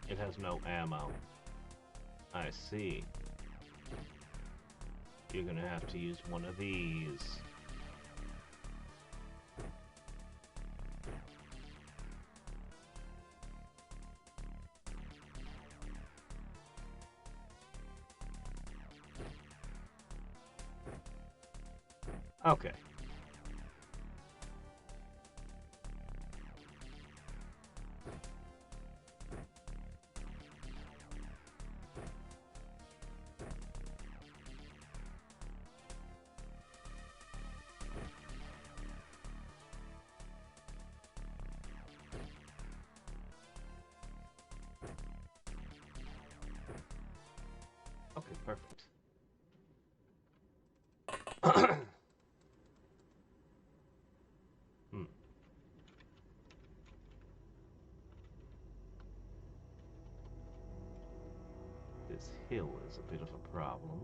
It has no ammo. I see. You're gonna have to use one of these. Okay. Okay, perfect. This hill is a bit of a problem.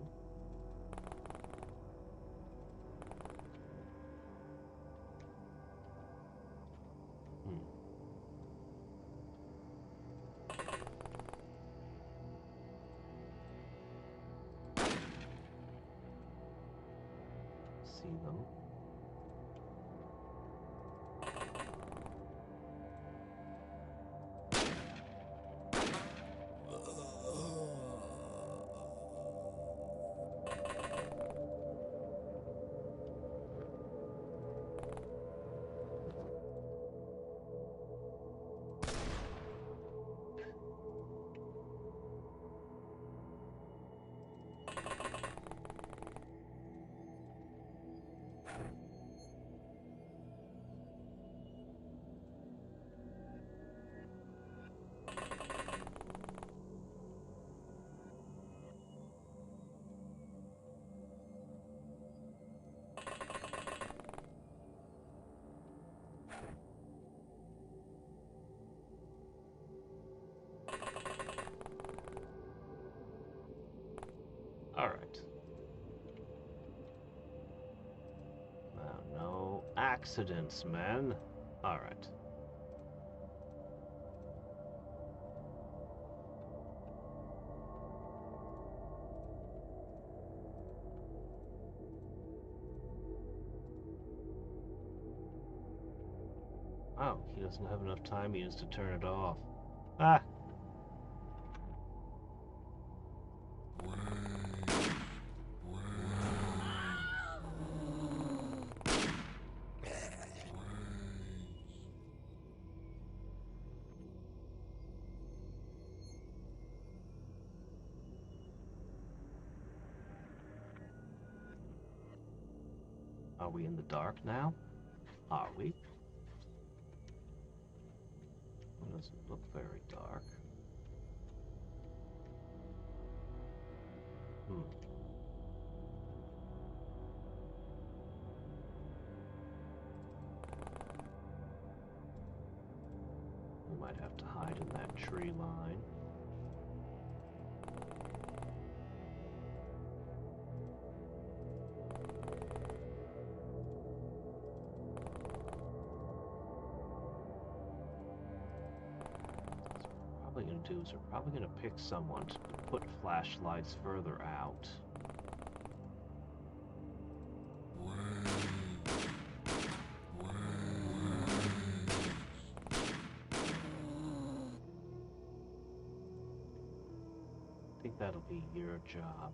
See them. All right. accidents, man. Alright. Oh, he doesn't have enough time he needs to turn it off. Ah! Are we in the dark now? Are we? It doesn't look very dark. Hmm. We might have to hide in that tree line. What we're going to do is we're probably going to pick someone to put flashlights further out. I think that'll be your job.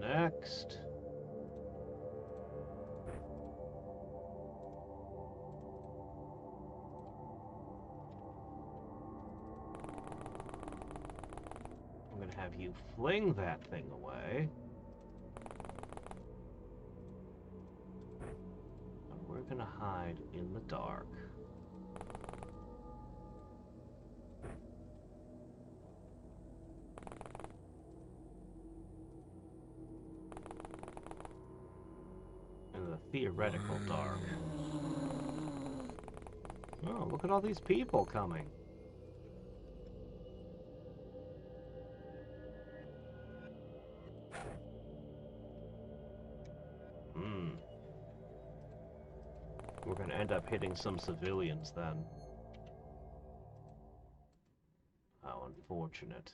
Next. I'm going to have you fling that thing away. And we're going to hide in the dark. Theoretical dark. Oh, look at all these people coming. We're gonna end up hitting some civilians then. How unfortunate.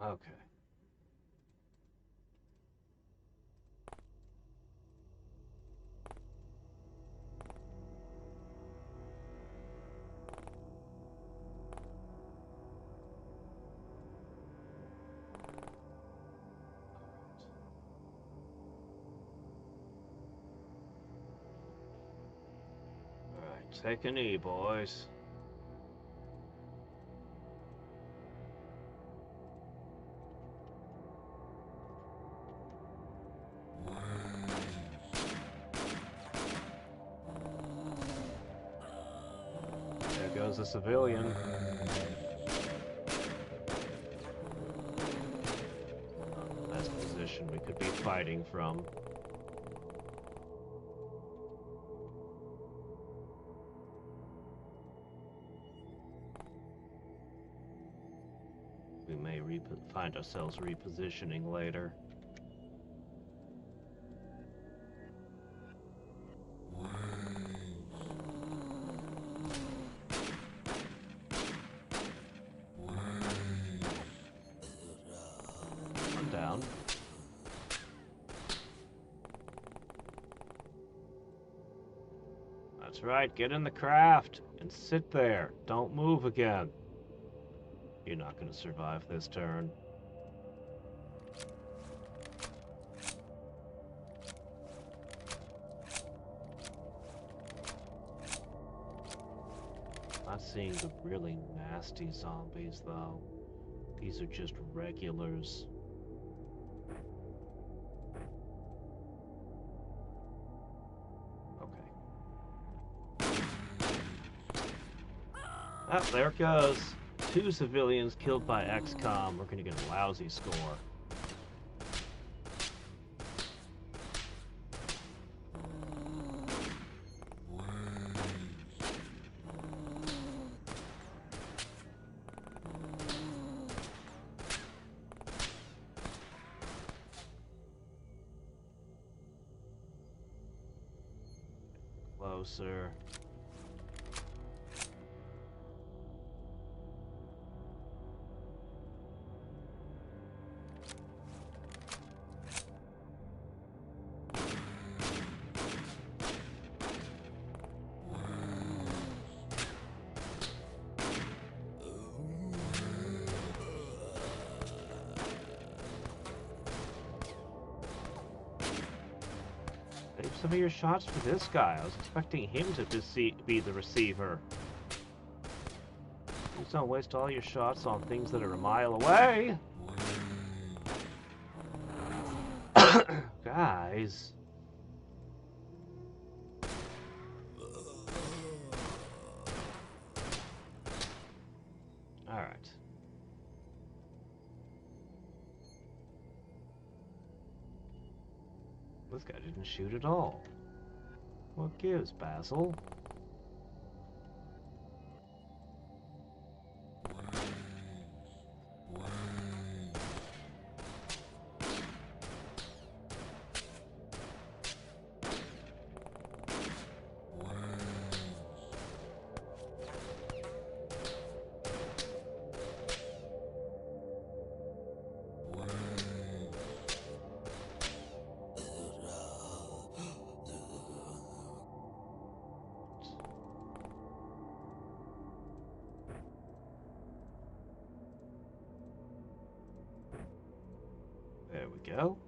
Okay. Take a knee, boys. There goes a civilian. Best position we could be fighting from. We may find ourselves repositioning later. One down. That's right, get in the craft and sit there. Don't move again. You're not going to survive this turn. Not seeing the really nasty zombies, though. These are just regulars. Okay. Ah, there it goes. 2 civilians killed by Xcom. We're gonna get a lousy score. Closer. Save some of your shots for this guy. I was expecting him to be the receiver. Please don't waste all your shots on things that are a mile away. Guys. Alright. This guy didn't shoot at all. What gives, Basil? There we go.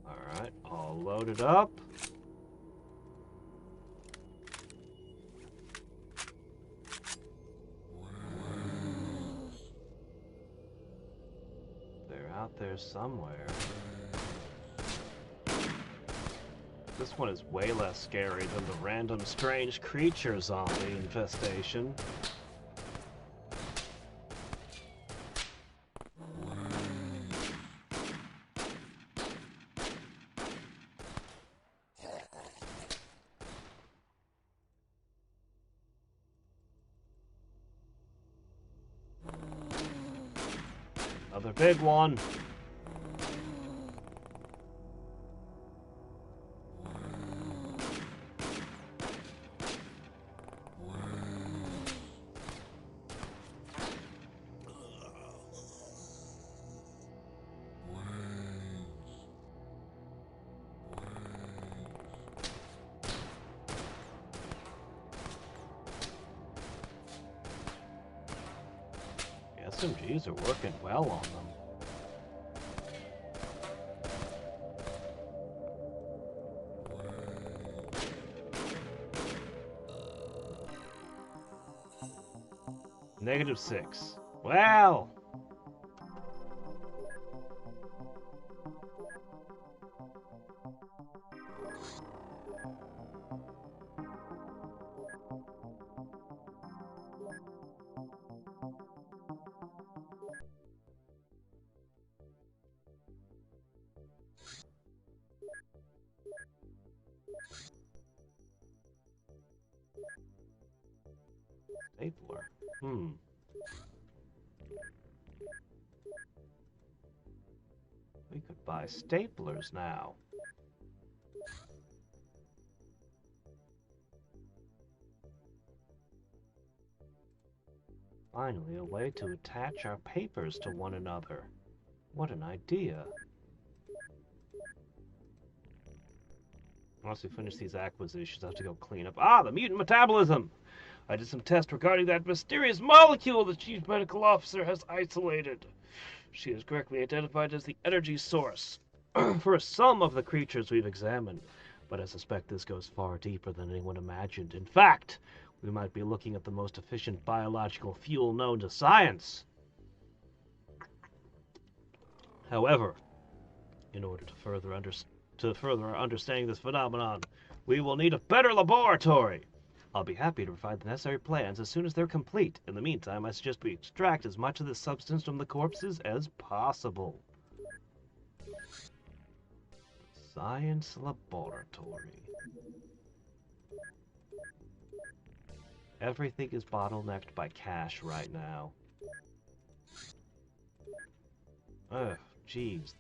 Alright, all loaded up. They're out there somewhere. This one is way less scary than the random strange creature zombie infestation. Another big one. SMGs are working well on them. -6. Wow! Stapler. We could buy staplers now. Finally, a way to attach our papers to one another. What an idea. Once we finish these acquisitions, I have to go clean up. Ah, the mutant metabolism! I did some tests regarding that mysterious molecule the Chief Medical Officer has isolated. She is correctly identified as the energy source. for some of the creatures we've examined, but I suspect this goes far deeper than anyone imagined. In fact, we might be looking at the most efficient biological fuel known to science. However, in order to further our understanding of this phenomenon, we will need a better laboratory. I'll be happy to provide the necessary plans as soon as they're complete. In the meantime, I suggest we extract as much of this substance from the corpses as possible. Science laboratory. Everything is bottlenecked by cash right now. Ugh, jeez.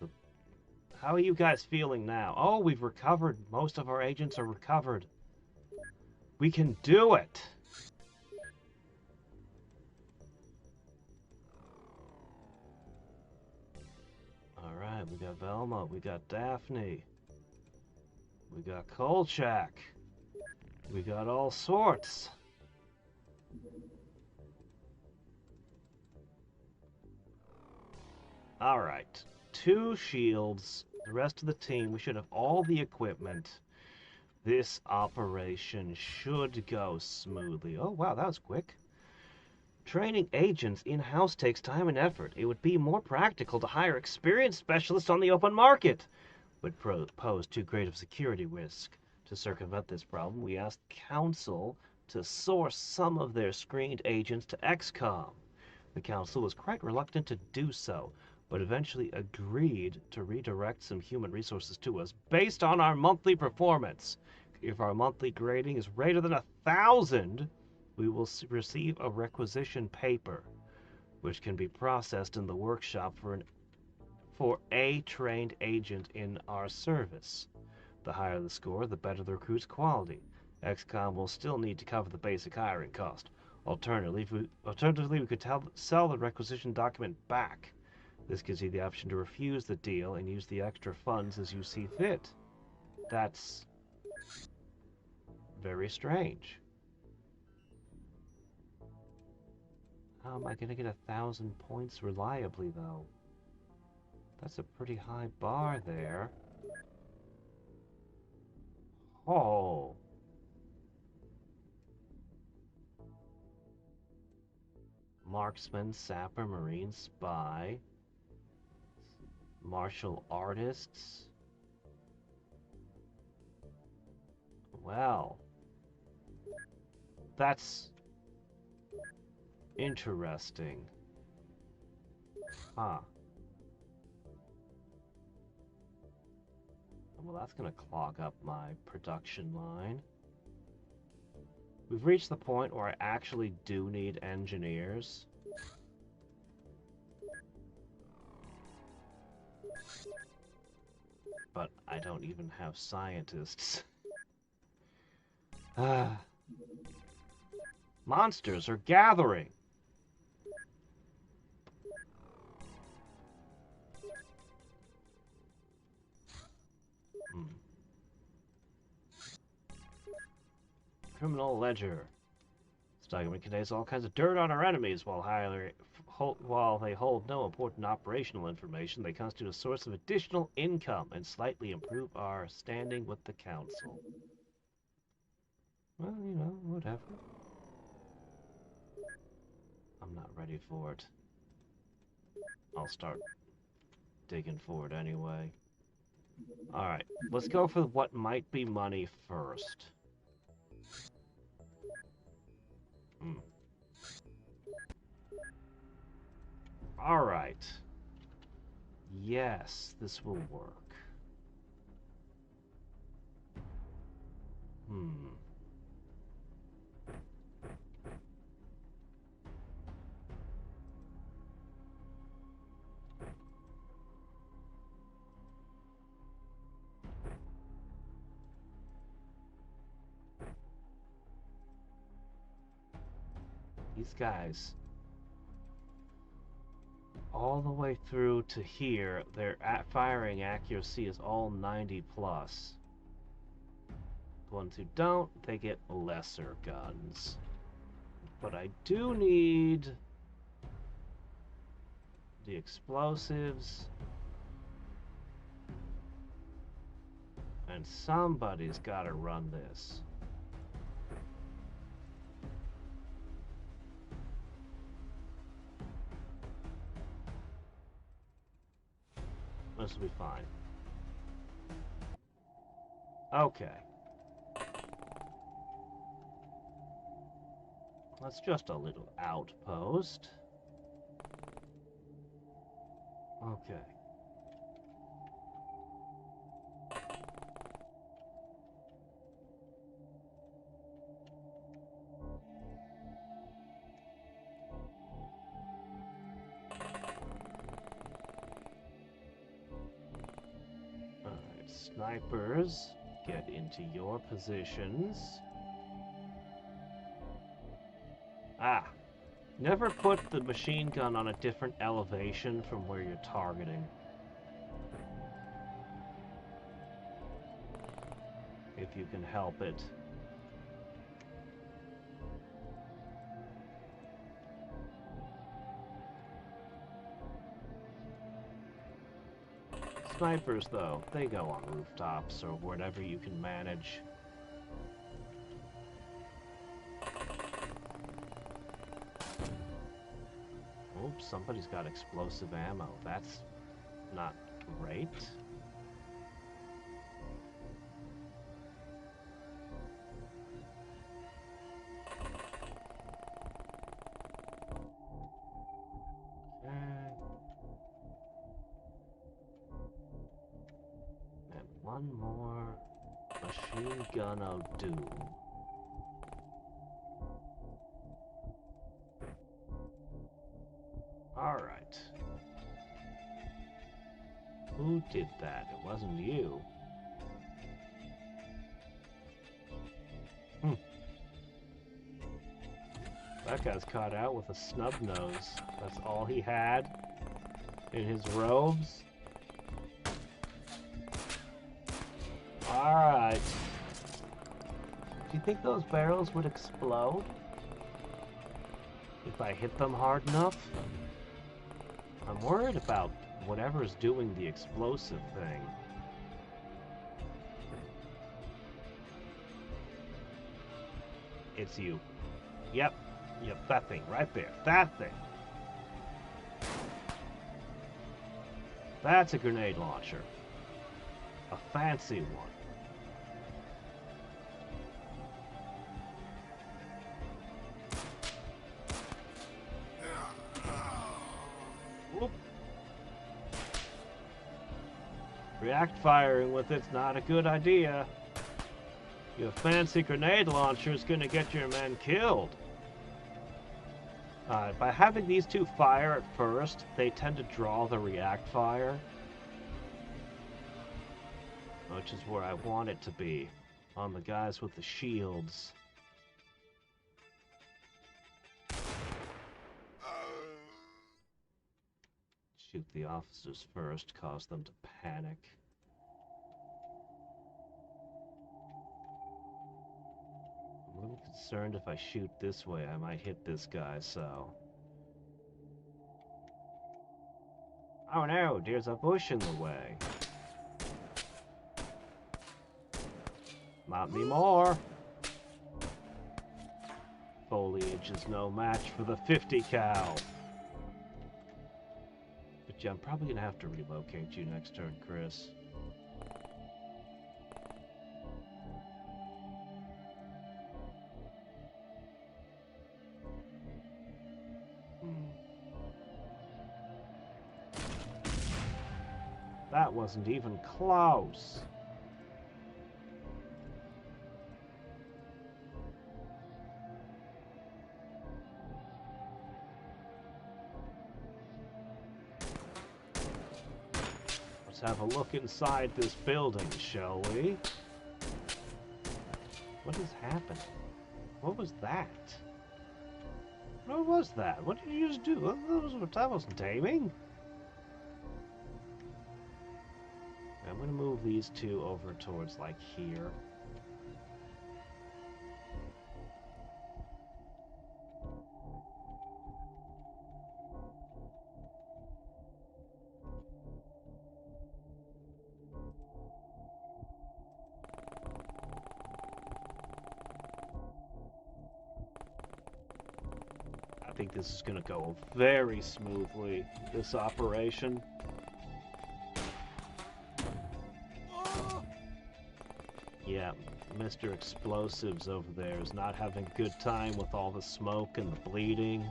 How are you guys feeling now? Oh, we've recovered. Most of our agents are recovered. We can do it! Alright, we got Velma, we got Daphne. We got Kolchak. We got all sorts. Alright. 2 shields. The rest of the team, we should have all the equipment. This operation should go smoothly. Oh, wow, that was quick. Training agents in-house takes time and effort. It would be more practical to hire experienced specialists on the open market. Would pose too great of security risk. To circumvent this problem, we asked Council to source some of their screened agents to Xcom. The Council was quite reluctant to do so, but eventually agreed to redirect some human resources to us based on our monthly performance. If our monthly grading is greater than 1,000, we will receive a requisition paper, which can be processed in the workshop for a trained agent in our service. The higher the score, the better the recruit's quality. Xcom will still need to cover the basic hiring cost. Alternatively, we could sell the requisition document back. This gives you the option to refuse the deal and use the extra funds as you see fit. That's very strange. How am I going to get 1,000 points reliably, though? That's a pretty high bar there. Oh. Marksman, sapper, marine, spy. Martial artists. Well, that's interesting. Huh. Well, that's gonna clog up my production line. We've reached the point where I actually do need engineers. But I don't even have scientists. Monsters are gathering. Criminal ledger. This document contains all kinds of dirt on our enemies. While they hold no important operational information, they constitute a source of additional income and slightly improve our standing with the council. Well, you know, whatever. I'm not ready for it. I'll start digging for it anyway. Alright, let's go for what might be money first. Alright. Yes, this will work. These guys, all the way through to here, their firing accuracy is all 90 plus. The ones who don't, they get lesser guns. But I do need the explosives And somebody's gotta run this. This will be fine. Okay. That's just a little outpost. Okay. Alright, snipers, get into your positions. Ah! Never put the machine gun on a different elevation from where you're targeting. If you can help it. Snipers, though, they go on rooftops or whatever you can manage. Oops, somebody's got explosive ammo. That's not great. And one more machine gun of doom. Alright. Who did that? It wasn't you. That guy's caught out with a snub nose. That's all he had in his robes. Alright. Do you think those barrels would explode if I hit them hard enough? I'm worried about whatever's doing the explosive thing. It's you. Yep, that thing right there. That thing. That's a grenade launcher. A fancy one. Whoop. React firing with it's not a good idea. Your fancy grenade launcher is going to get your men killed. By having these two fire at first, they tend to draw the react fire. Which is where I want it to be. On the guys with the shields. Shoot the officers first, cause them to panic. I'm a little concerned if I shoot this way, I might hit this guy, so... Oh no, there's a bush in the way. Not anymore. Foliage is no match for the 50 cal. But yeah, I'm probably gonna have to relocate you next turn, Chris. That wasn't even close. Let's have a look inside this building, shall we? What has happened? What was that? What was that? What did you just do? That wasn't aiming. I'm going to move these two over towards, like, here. think this is going to go very smoothly, this operation. Yeah, Mr. Explosives over there is not having a good time with all the smoke and the bleeding.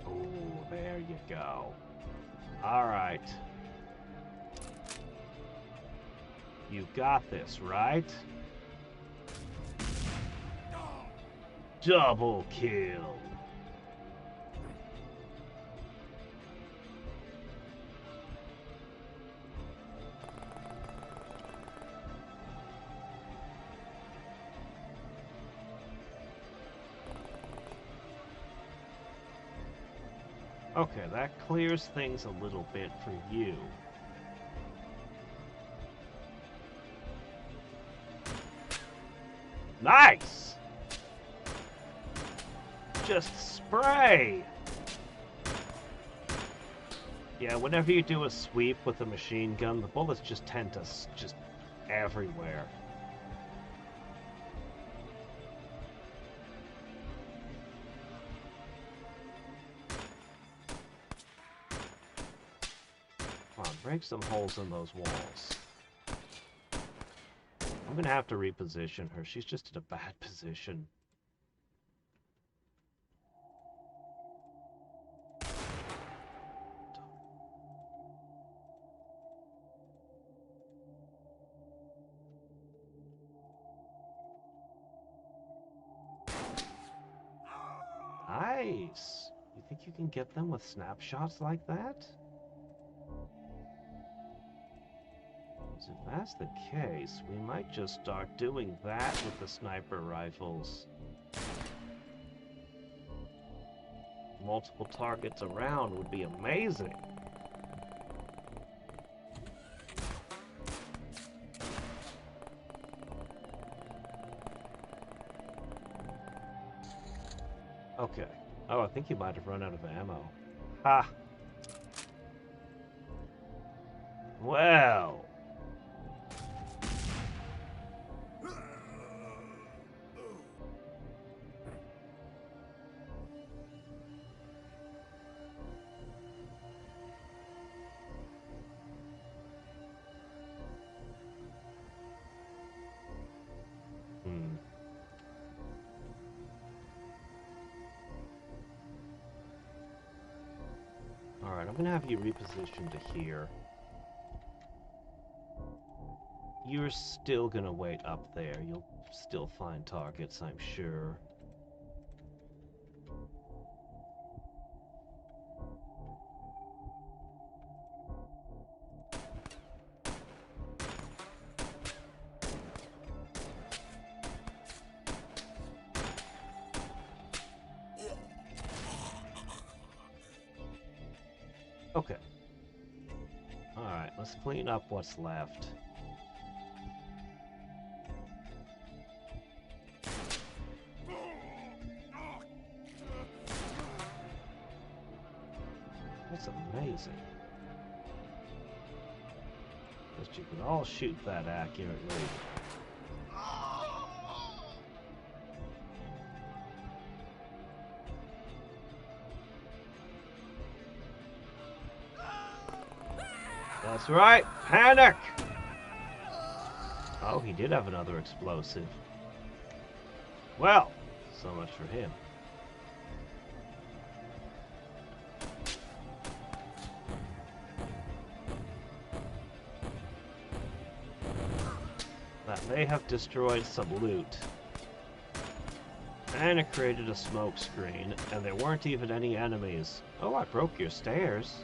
Oh, there you go. Alright. You got this, right? Double kill. Okay, that clears things a little bit for you. Nice! Just spray! Yeah, whenever you do a sweep with a machine gun, the bullets just tend to just everywhere. Come on, break some holes in those walls. I'm gonna have to reposition her. She's just in a bad position. Nice! You think you can get them with snapshots like that? So if that's the case, we might just start doing that with the sniper rifles. Multiple targets around would be amazing. Okay. Oh, I think you might have run out of ammo. Ha! Well... Alright, I'm gonna have you repositioned to here. You're still gonna wait up there. You'll still find targets, I'm sure. Okay. Alright, let's clean up what's left. That's amazing. Just you can all shoot that accurately. That's right, panic! Oh, he did have another explosive. Well, so much for him. That may have destroyed some loot. And it created a smoke screen, and there weren't even any enemies. Oh, I broke your stairs.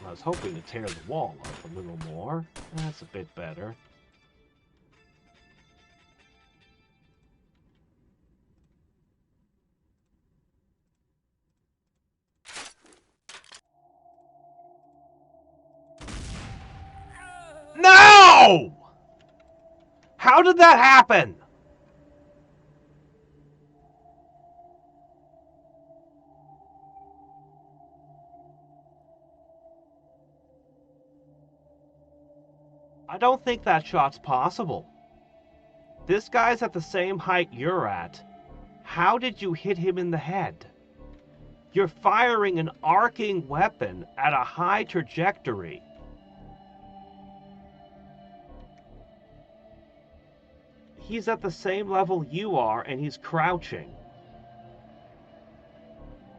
I was hoping to tear the wall up a little more. That's a bit better. No! How did that happen? I don't think that shot's possible. This guy's at the same height you're at. How did you hit him in the head? You're firing an arcing weapon at a high trajectory. He's at the same level you are, and he's crouching.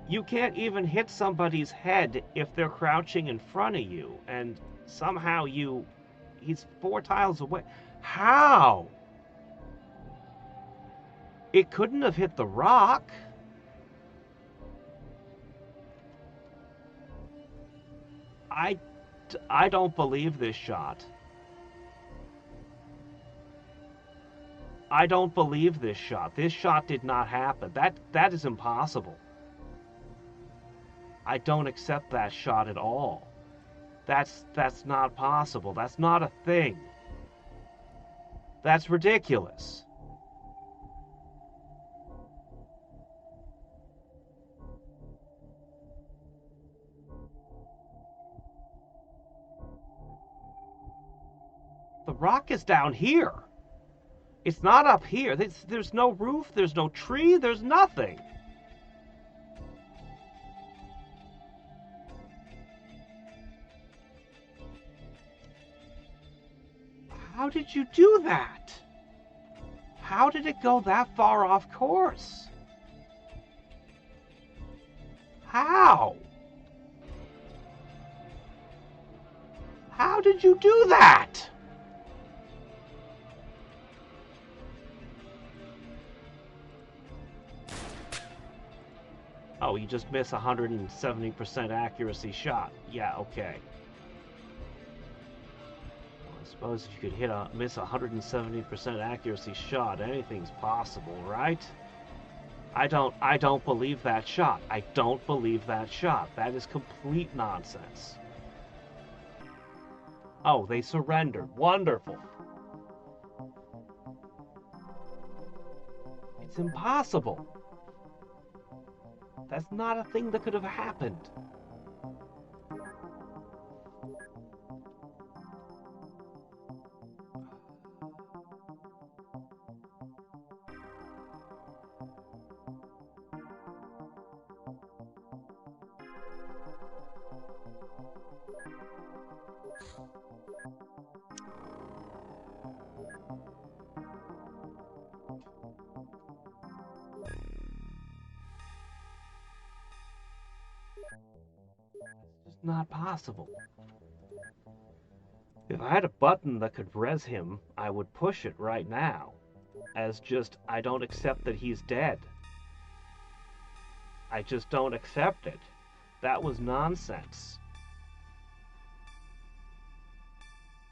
You can't even hit somebody's head if they're crouching in front of you, and somehow he's 4 tiles away. How? It couldn't have hit the rock. I don't believe this shot. I don't believe this shot. This shot did not happen. That is impossible. I don't accept that shot at all. That's not possible. That's not a thing. That's ridiculous. The rock is down here. It's not up here. There's no roof, there's no tree, there's nothing. How did you do that? How did it go that far off course? How? How did you do that? Oh, you just miss 170% accuracy shot. Yeah, okay. Well, I suppose if you could miss 170% accuracy shot, anything's possible, right? I don't believe that shot. I don't believe that shot. That is complete nonsense. Oh, they surrendered. Wonderful. It's impossible. That's not a thing that could have happened. It's just not possible. If I had a button that could res him, I would push it right now. As just, I don't accept that he's dead. I just don't accept it. That was nonsense.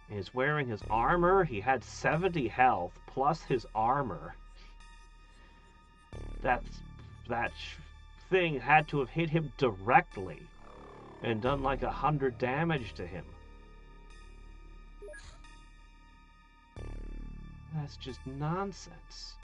He's wearing his armor. He had 70 health plus his armor. That thing had to have hit him directly and done like 100 damage to him. That's just nonsense.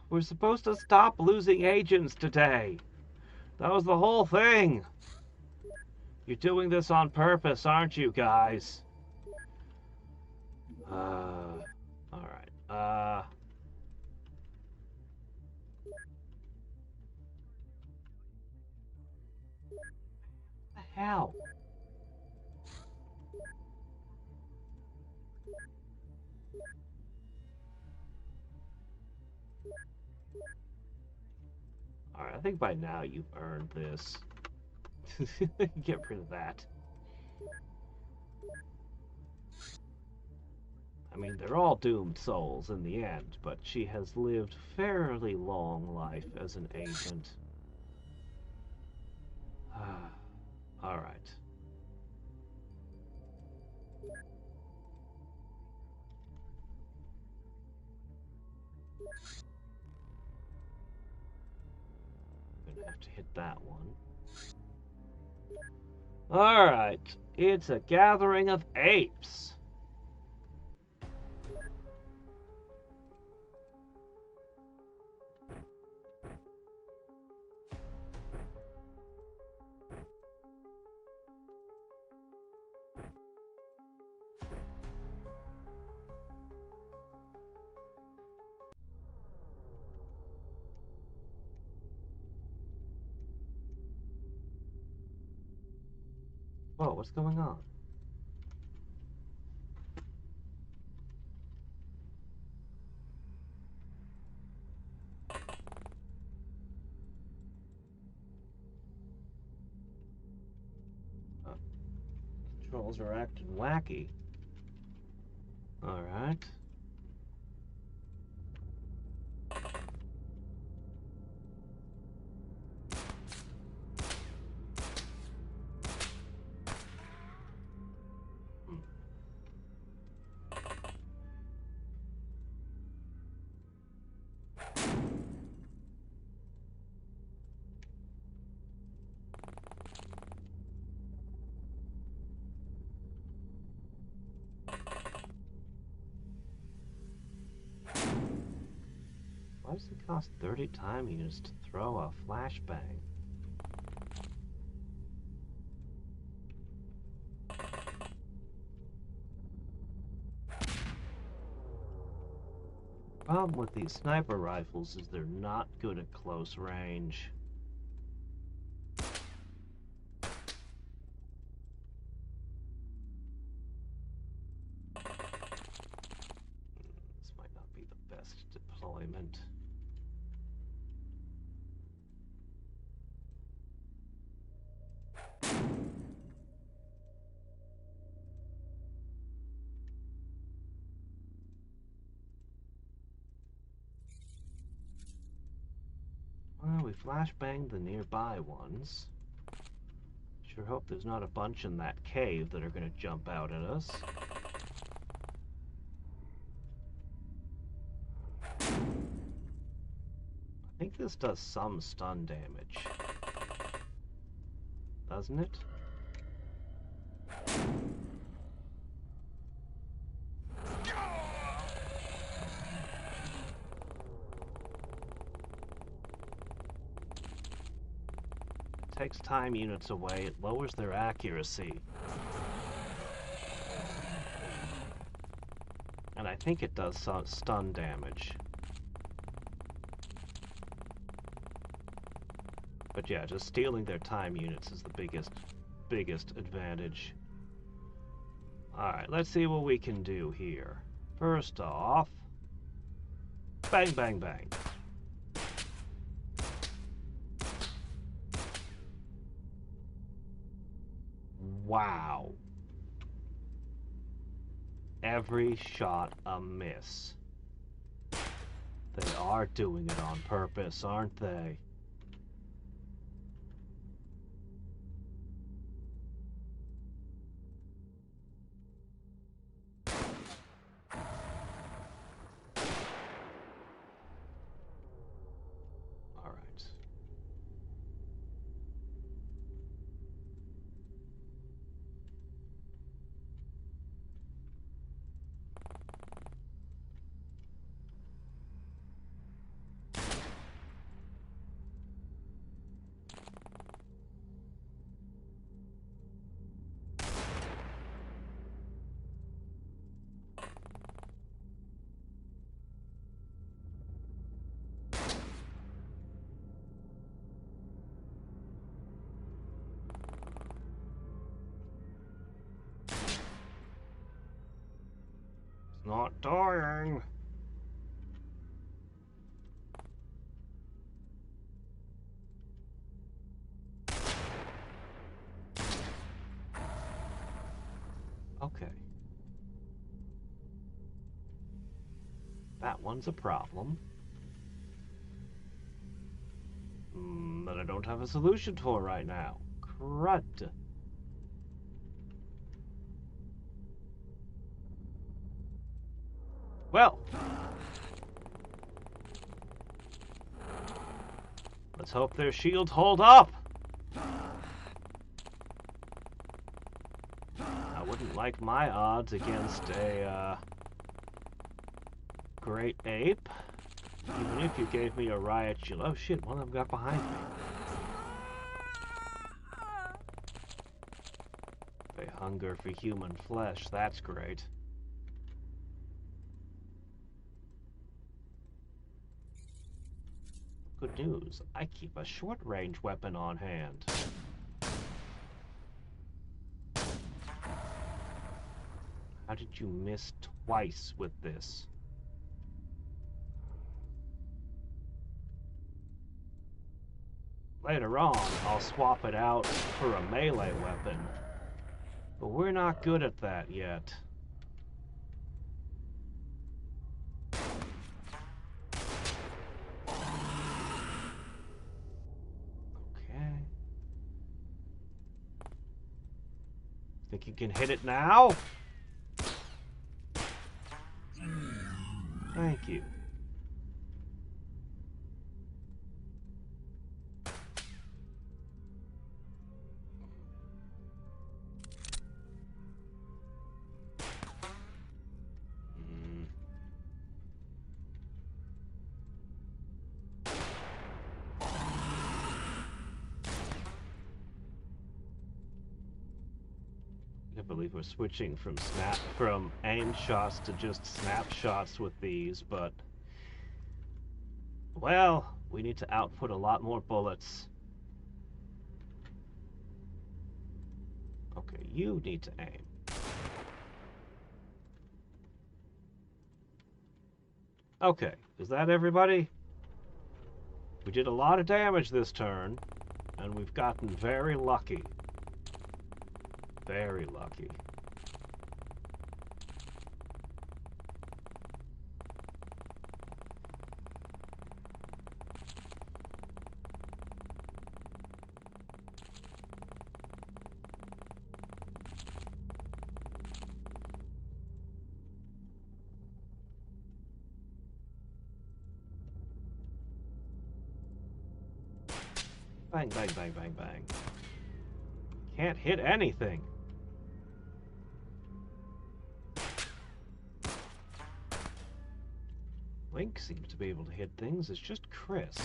We're supposed to stop losing agents today. That was the whole thing. You're doing this on purpose, aren't you, guys? Alright. What the hell? Alright, I think by now you've earned this. Get rid of that. I mean, they're all doomed souls in the end, but she has lived fairly long life as an agent. Alright. Gonna have to hit that one. Alright. It's a gathering of apes. Whoa, what's going on? Controls are acting wacky. Alright. Why does it cost 30 time units to throw a flashbang? Problem with these sniper rifles is they're not good at close range. This might not be the best deployment. Well, we flashbanged the nearby ones. Sure hope there's not a bunch in that cave that are gonna jump out at us. I think this does some stun damage. Doesn't it? Takes time units away, it lowers their accuracy. And I think it does some stun damage. But yeah, just stealing their time units is the biggest advantage. Alright, let's see what we can do here. First off, bang, bang, bang. Wow. Every shot a miss. They are doing it on purpose, aren't they? Not dying. Okay. That one's a problem. That I don't have a solution for right now. Crud. Well, let's hope their shields hold up. like my odds against a great ape. Even if you gave me a riot shield. Oh shit, one of them got behind me. They hunger for human flesh, that's great. Good news, I keep a short-range weapon on hand. How did you miss twice with this? Later on, I'll swap it out for a melee weapon. But we're not good at that yet. Okay. Think you can hit it now? Thank you. I believe we're switching from aim shots to just snapshots with these, but well, we need to output a lot more bullets. Okay, you need to aim. Okay, is that everybody? We did a lot of damage this turn, and we've gotten very lucky. Very lucky. Bang, bang, bang, bang, bang. Can't hit anything. Link seems to be able to hit things. It's just Chris.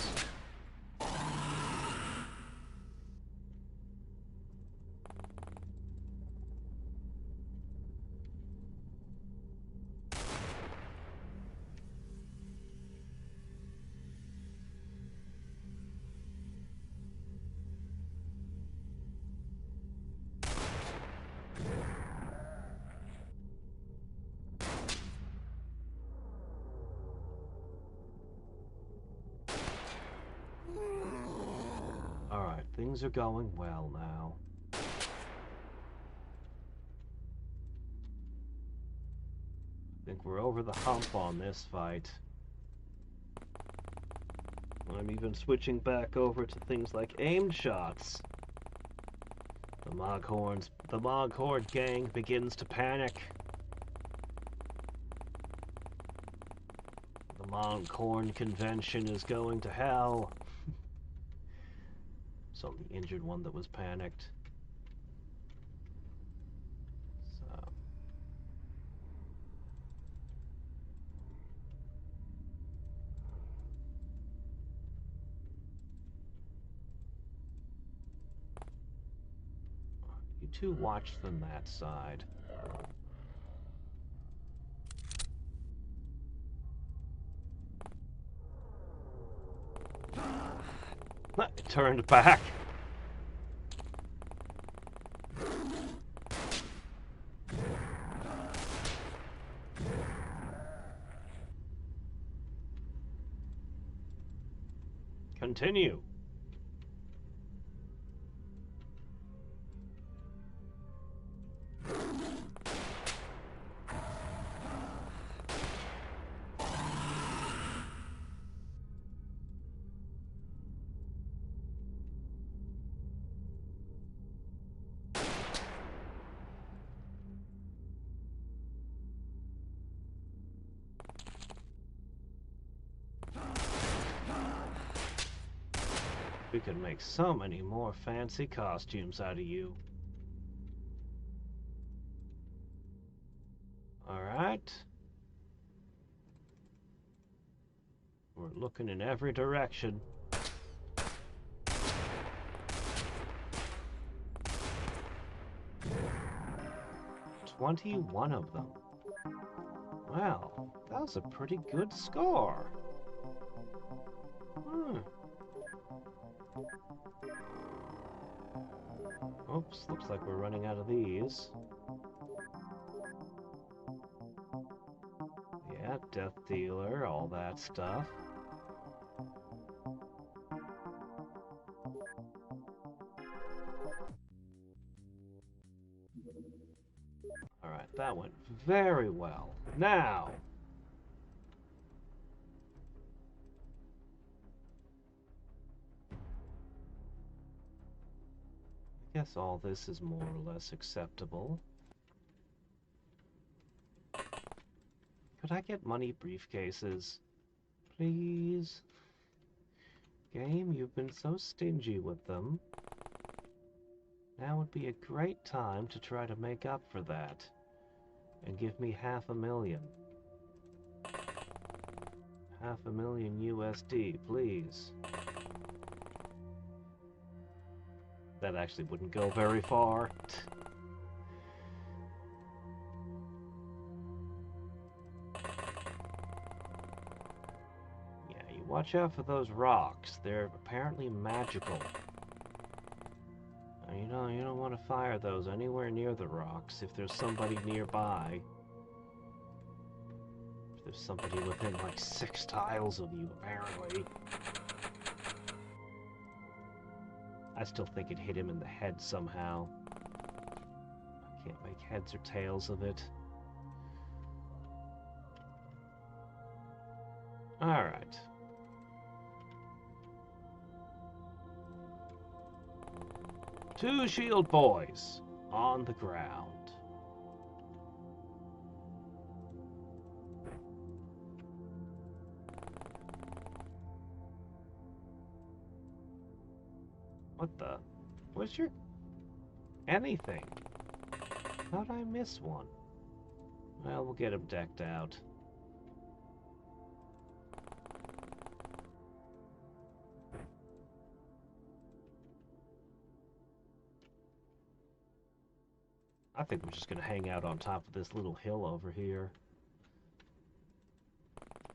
Alright, things are going well now. I think we're over the hump on this fight. I'm even switching back over to things like aimed shots. The Moghorn gang begins to panic. The Moghorn convention is going to hell. So the injured one that was panicked. So. You two watch from that side. It turned back. Continue. We could make so many more fancy costumes out of you. Alright. We're looking in every direction. "21 of them. Well, that was a pretty good score. Oops, looks like we're running out of these. Yeah, Death Dealer, all that stuff. Alright, that went very well. Now, I guess all this is more or less acceptable. Could I get money briefcases? Please? Game, you've been so stingy with them. Now would be a great time to try to make up for that. And give me $500,000. $500,000 USD, please. That actually wouldn't go very far. Yeah, you watch out for those rocks. They're apparently magical. You don't want to fire those anywhere near the rocks if there's somebody nearby. If there's somebody within like 6 tiles of you, apparently. I still think it hit him in the head somehow. I can't make heads or tails of it. Alright. Two shield boys on the ground. What the? Where's your... anything? How'd I miss one? Well, we'll get him decked out. I think we're just gonna hang out on top of this little hill over here.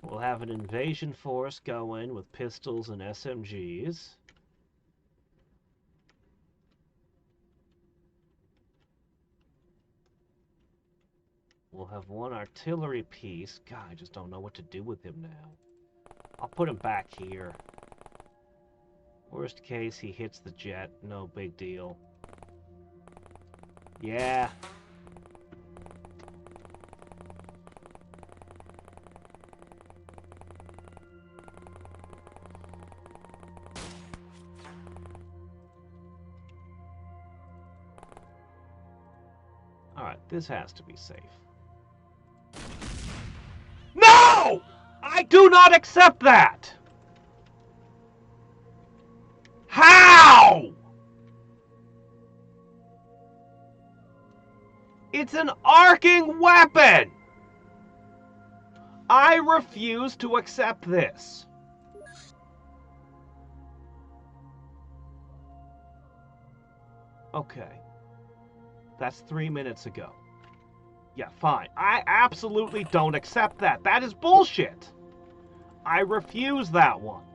We'll have an invasion force go in with pistols and SMGs. We'll have one artillery piece. God, I just don't know what to do with him now. I'll put him back here. Worst case, he hits the jet. No big deal. Yeah. Alright, this has to be safe. No! I do not accept that! How? It's an arcing weapon! I refuse to accept this. Okay. That's 3 minutes ago. Yeah, fine. I absolutely don't accept that. That is bullshit. I refuse that one.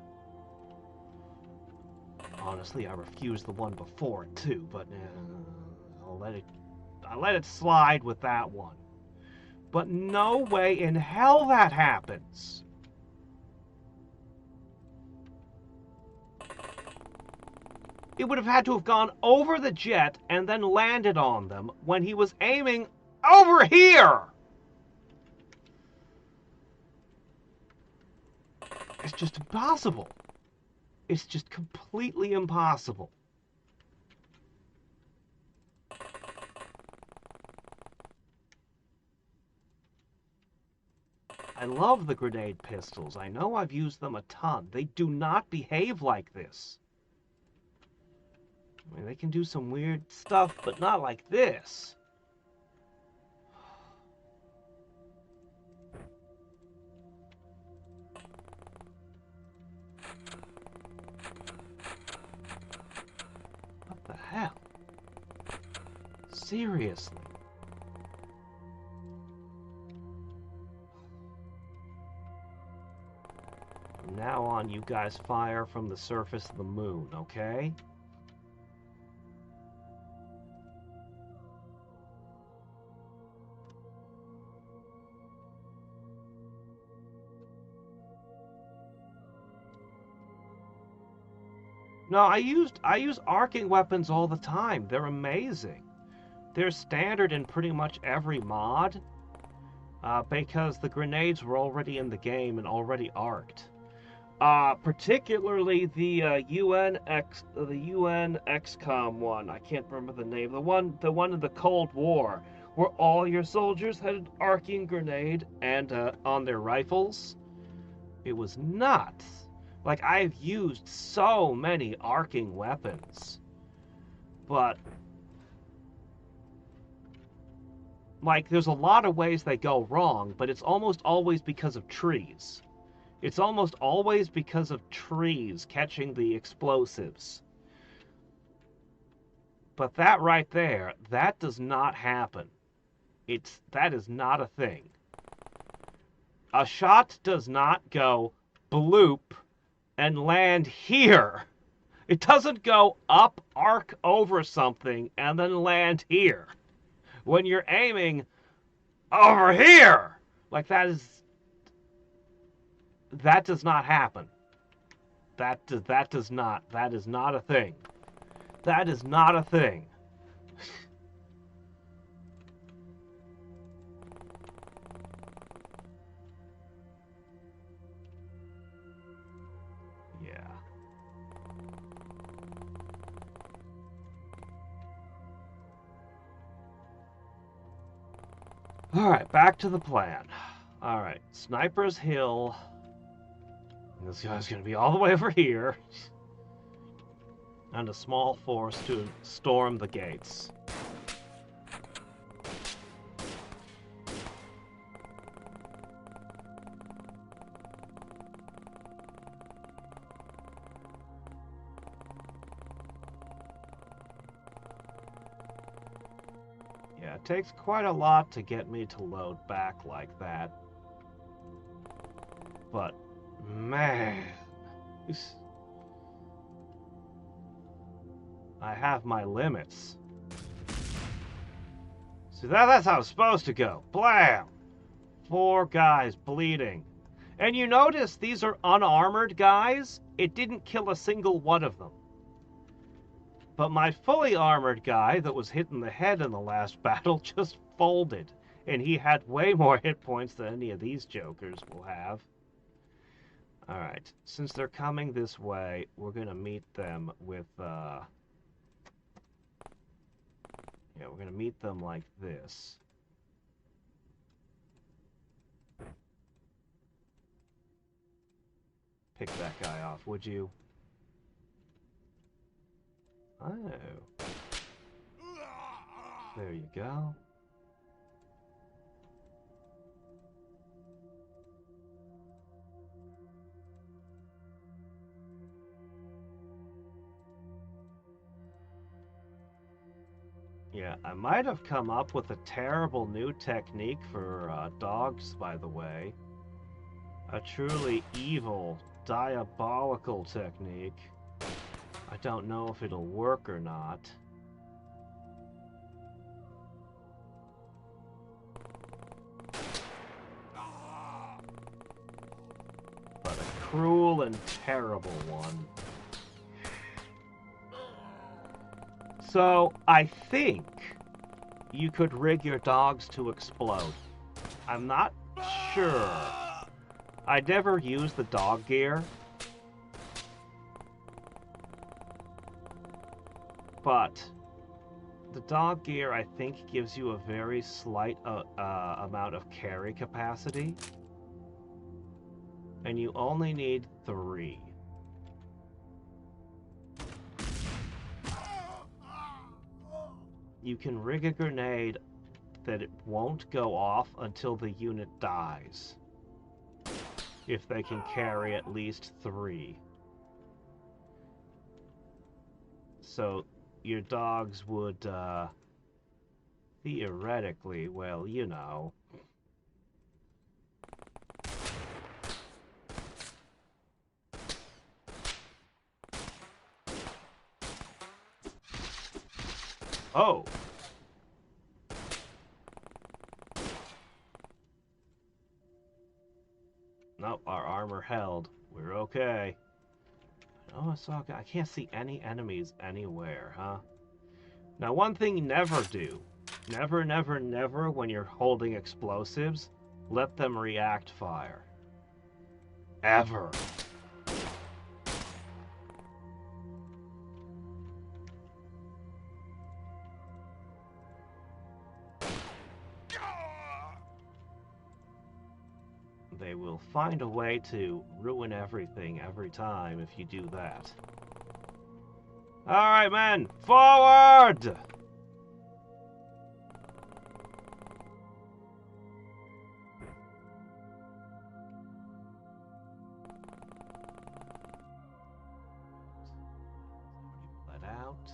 Honestly, I refused the one before it too, but I'll let it slide with that one. But no way in hell that happens. It would have had to have gone over the jet and then landed on them when he was aiming over here. It's just impossible. It's just completely impossible. I love the grenade pistols. I know I've used them a ton. They do not behave like this. I mean, they can do some weird stuff, but not like this. Seriously. From now on, you guys fire from the surface of the moon, okay? No, I use arcing weapons all the time. They're amazing. They're standard in pretty much every mod, because the grenades were already in the game and already arced. Particularly the UN Xcom one. I can't remember the name. The one in the Cold War, where all your soldiers had an arcing grenade and on their rifles. It was nuts. Like, I've used so many arcing weapons, but like, there's a lot of ways they go wrong, but it's almost always because of trees. It's almost always because of trees catching the explosives. But that right there, that does not happen. That is not a thing. A shot does not go bloop and land here. It doesn't go up, arc over something, and then land here. When you're aiming over here, like that does not happen. That is not a thing. That is not a thing. Yeah. Alright, back to the plan. Alright, Sniper's Hill. This guy's gonna be all the way over here. And a small force to storm the gates. Yeah, it takes quite a lot to get me to load back like that. But, man... I have my limits. See, that's how it's supposed to go. Blam! 4 guys bleeding. And you notice these are unarmored guys? It didn't kill a single one of them. But my fully armored guy that was hit in the head in the last battle just folded. And he had way more hit points than any of these jokers will have. Alright, since they're coming this way, we're gonna meet them with, yeah, we're gonna meet them like this. Pick that guy off, would you? Oh. There you go. Yeah, I might have come up with a terrible new technique for dogs, by the way. A truly evil, diabolical technique. I don't know if it'll work or not. But a cruel and terrible one. So, I think you could rig your dogs to explode. I'm not sure. I never used the dog gear. But the dog gear, I think, gives you a very slight amount of carry capacity. And you only need 3. You can rig a grenade that it won't go off until the unit dies. If they can carry at least 3. So your dogs would Theoretically, well, you know. Oh! Nope, our armor held. We're okay. Oh, I can't see any enemies anywhere, huh? Now, one thing you never do. Never, never, never, when you're holding explosives, let them react fire. Ever. They will find a way to ruin everything every time if you do that. Alright, men! Forward! Let out.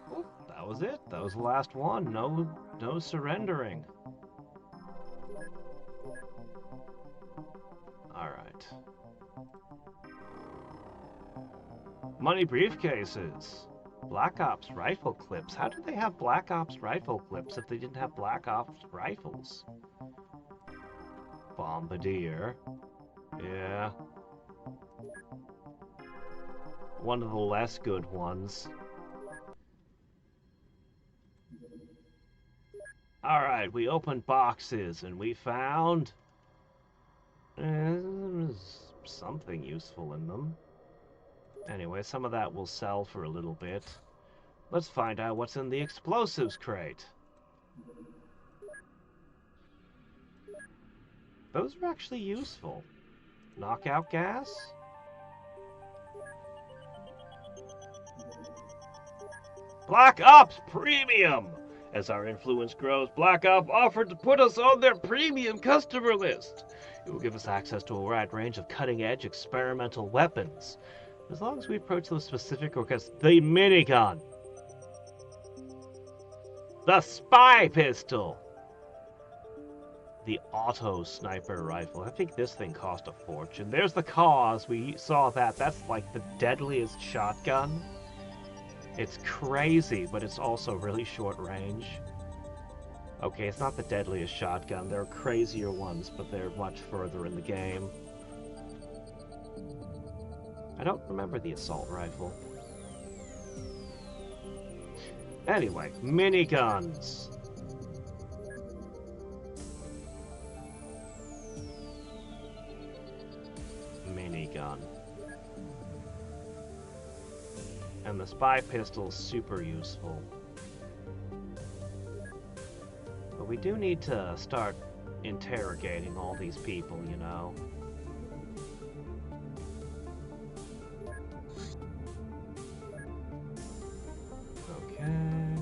Oh, that was it. That was the last one. No surrendering. Alright. Money briefcases. Black Ops rifle clips. How did they have Black Ops rifle clips if they didn't have Black Ops rifles? Bombardier. Yeah. One of the less good ones. Alright, we opened boxes and we found something useful in them. Anyway, some of that will sell for a little bit. Let's find out what's in the explosives crate. Those are actually useful. Knockout gas? Black Ops Premium! As our influence grows, Black Ops offered to put us on their premium customer list. It will give us access to a wide range of cutting-edge experimental weapons. As long as we approach those specific requests, the minigun, the spy pistol, the auto sniper rifle. I think this thing cost a fortune. There's the cause. We saw that. That's like the deadliest shotgun. It's crazy, but it's also really short range. Okay, it's not the deadliest shotgun. There are crazier ones, but they're much further in the game. I don't remember the assault rifle. Anyway, miniguns. Minigun. And the spy pistol's super useful. But we do need to start interrogating all these people, you know. Okay.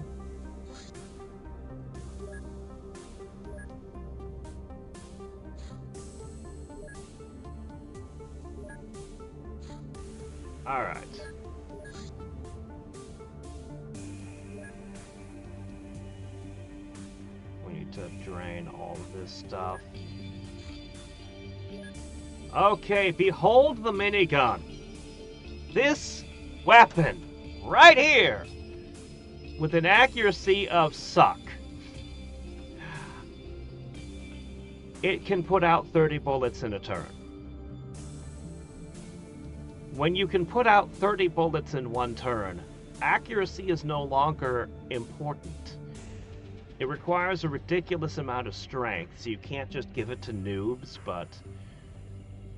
All right. We need to drain all of this stuff. Okay, behold the minigun. This weapon right here with an accuracy of suck. It can put out 30 bullets in a turn. When you can put out 30 bullets in one turn, accuracy is no longer important. It requires a ridiculous amount of strength, so you can't just give it to noobs, but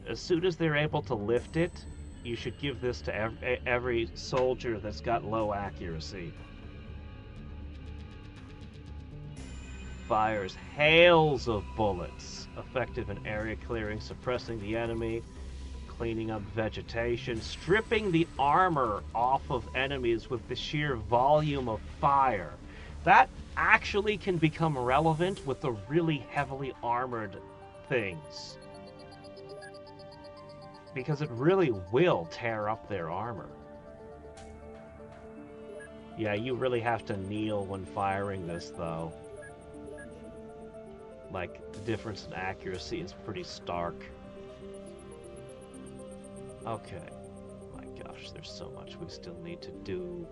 as soon as they're able to lift it, you should give this to every soldier that's got low accuracy. Fires hails of bullets, effective in area clearing, suppressing the enemy, cleaning up vegetation, stripping the armor off of enemies with the sheer volume of fire. That actually can become relevant with the really heavily armored things. Because it really will tear up their armor. Yeah, you really have to kneel when firing this, though. Like, the difference in accuracy is pretty stark. Okay. My gosh, there's so much we still need to do.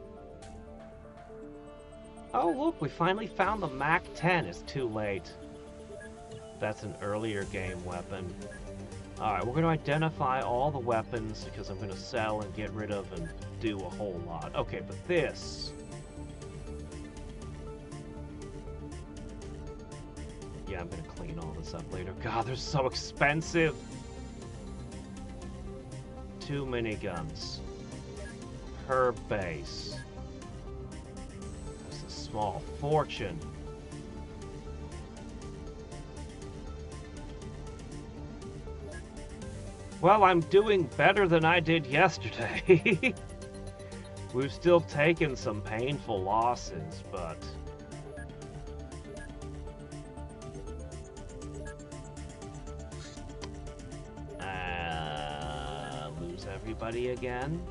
Oh, look, we finally found the MAC-10. It's too late. That's an earlier game weapon. Alright, we're going to identify all the weapons because I'm going to sell and get rid of and do a whole lot. Okay, but this... Yeah, I'm going to clean all this up later. God, they're so expensive! 2 miniguns. Per base. That's a small fortune. Well, I'm doing better than I did yesterday. We've still taken some painful losses, but... lose everybody again?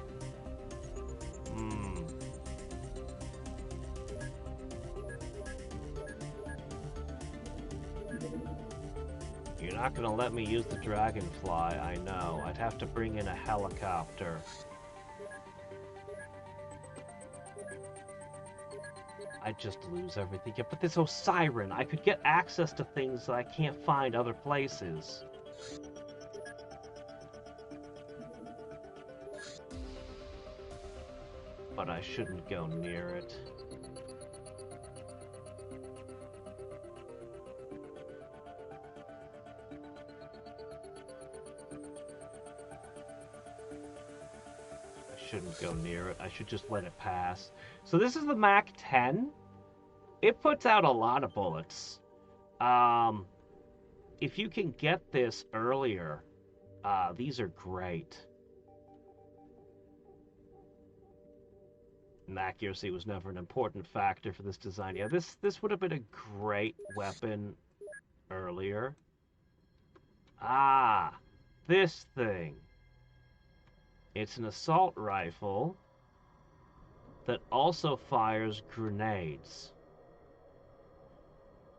You're not gonna let me use the dragonfly, I know. I'd have to bring in a helicopter. I'd just lose everything. Yeah, but this Osiren, I could get access to things that I can't find other places. But I shouldn't go near it. Shouldn't go near it. I should just let it pass. So this is the MAC-10. It puts out a lot of bullets. If you can get this earlier, these are great. And accuracy was never an important factor for this design. Yeah, this would have been a great weapon earlier. Ah, this thing. It's an assault rifle that also fires grenades.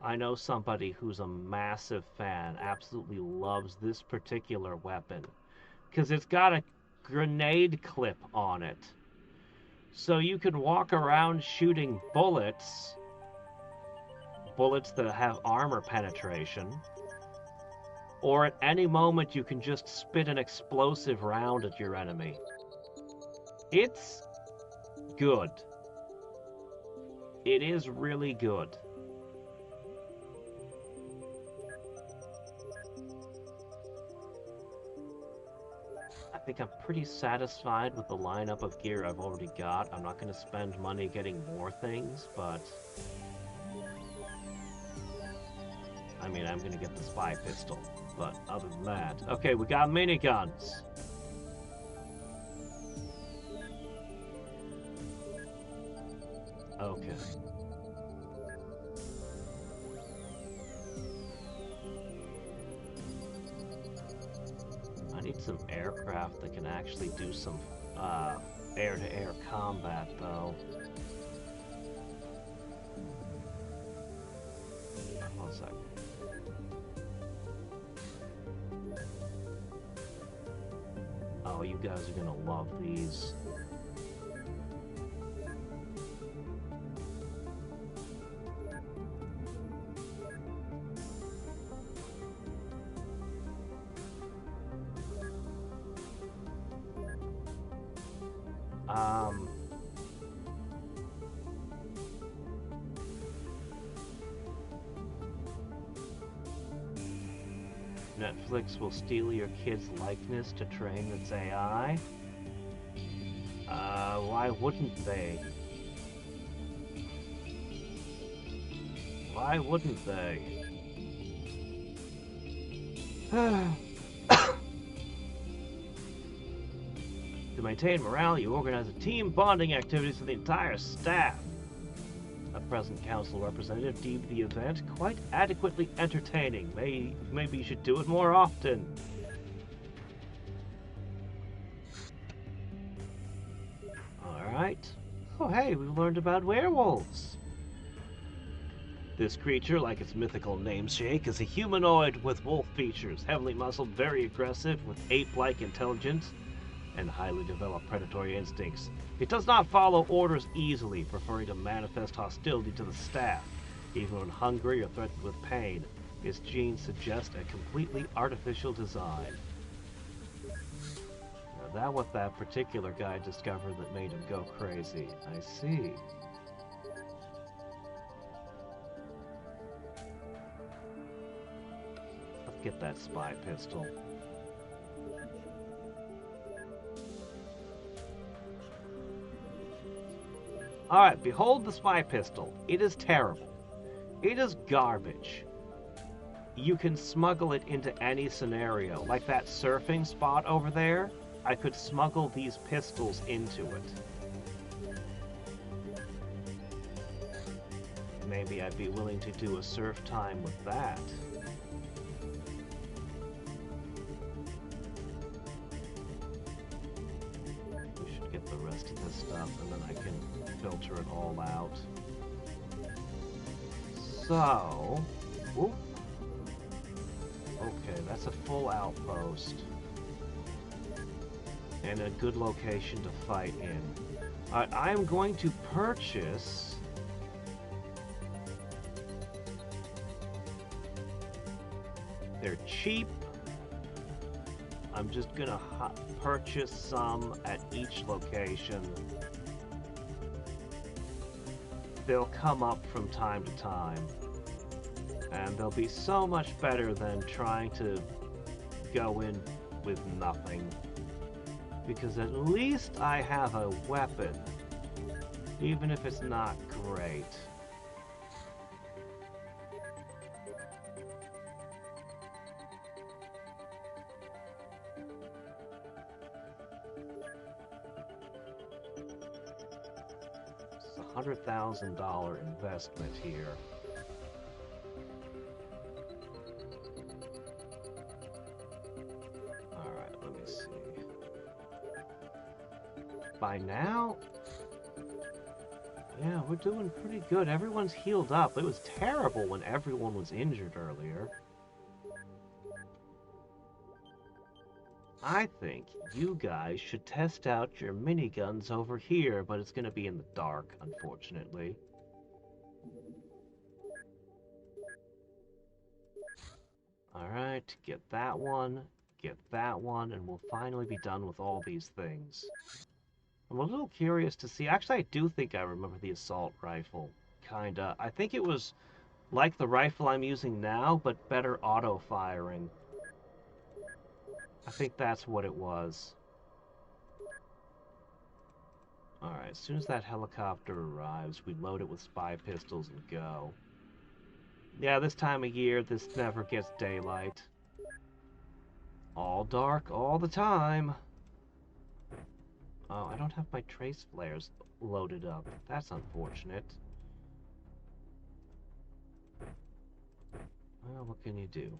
I know somebody who's a massive fan, absolutely loves this particular weapon, because it's got a grenade clip on it. So you can walk around shooting bullets that have armor penetration, or at any moment you can just spit an explosive round at your enemy. It's good. It is really good. I think I'm pretty satisfied with the lineup of gear I've already got. I'm not going to spend money getting more things, but... I mean, I'm going to get the spy pistol. But other than that... Okay, we got miniguns. Okay. I need some aircraft that can actually do some air-to-air combat, though. One second. Oh, you guys are gonna love these. Netflix will steal your kid's likeness to train its AI? Why wouldn't they? Why wouldn't they? To maintain morale, you organize a team bonding activities for the entire staff. A present council representative deemed the event quite adequately entertaining. Maybe you should do it more often. right. Oh hey, we've learned about werewolves. This creature, like its mythical namesake, is a humanoid with wolf features, heavily muscled, very aggressive, with ape-like intelligence, and highly developed predatory instincts. It does not follow orders easily, preferring to manifest hostility to the staff, even when hungry or threatened with pain. Its genes suggest a completely artificial design. Now, that what that particular guy discovered that made him go crazy. I see. Let's get that spy pistol. Alright, behold the spy pistol. It is terrible. It is garbage. You can smuggle it into any scenario. Like that surfing spot over there, I could smuggle these pistols into it. Maybe I'd be willing to do a surf time with that. We should get the rest of this stuff and then I can filter it all out. So, whoop. Okay, that's a full outpost. And a good location to fight in. I'm going to purchase... They're cheap. I'm just gonna purchase some at each location. They'll come up from time to time. And they'll be so much better than trying to go in with nothing. Because at least I have a weapon. Even if it's not great. It's a $100,000 investment here. By now, yeah, we're doing pretty good. Everyone's healed up. It was terrible when everyone was injured earlier. I think you guys should test out your miniguns over here, but it's going to be in the dark, unfortunately. Alright, get that one, and we'll finally be done with all these things. I'm a little curious to see. Actually, I do think I remember the assault rifle. Kinda. I think it was like the rifle I'm using now, but better auto-firing. I think that's what it was. Alright, as soon as that helicopter arrives, we load it with spy pistols and go. Yeah, this time of year, this never gets daylight. All dark all the time. Oh, I don't have my trace flares loaded up. That's unfortunate. Well, what can you do?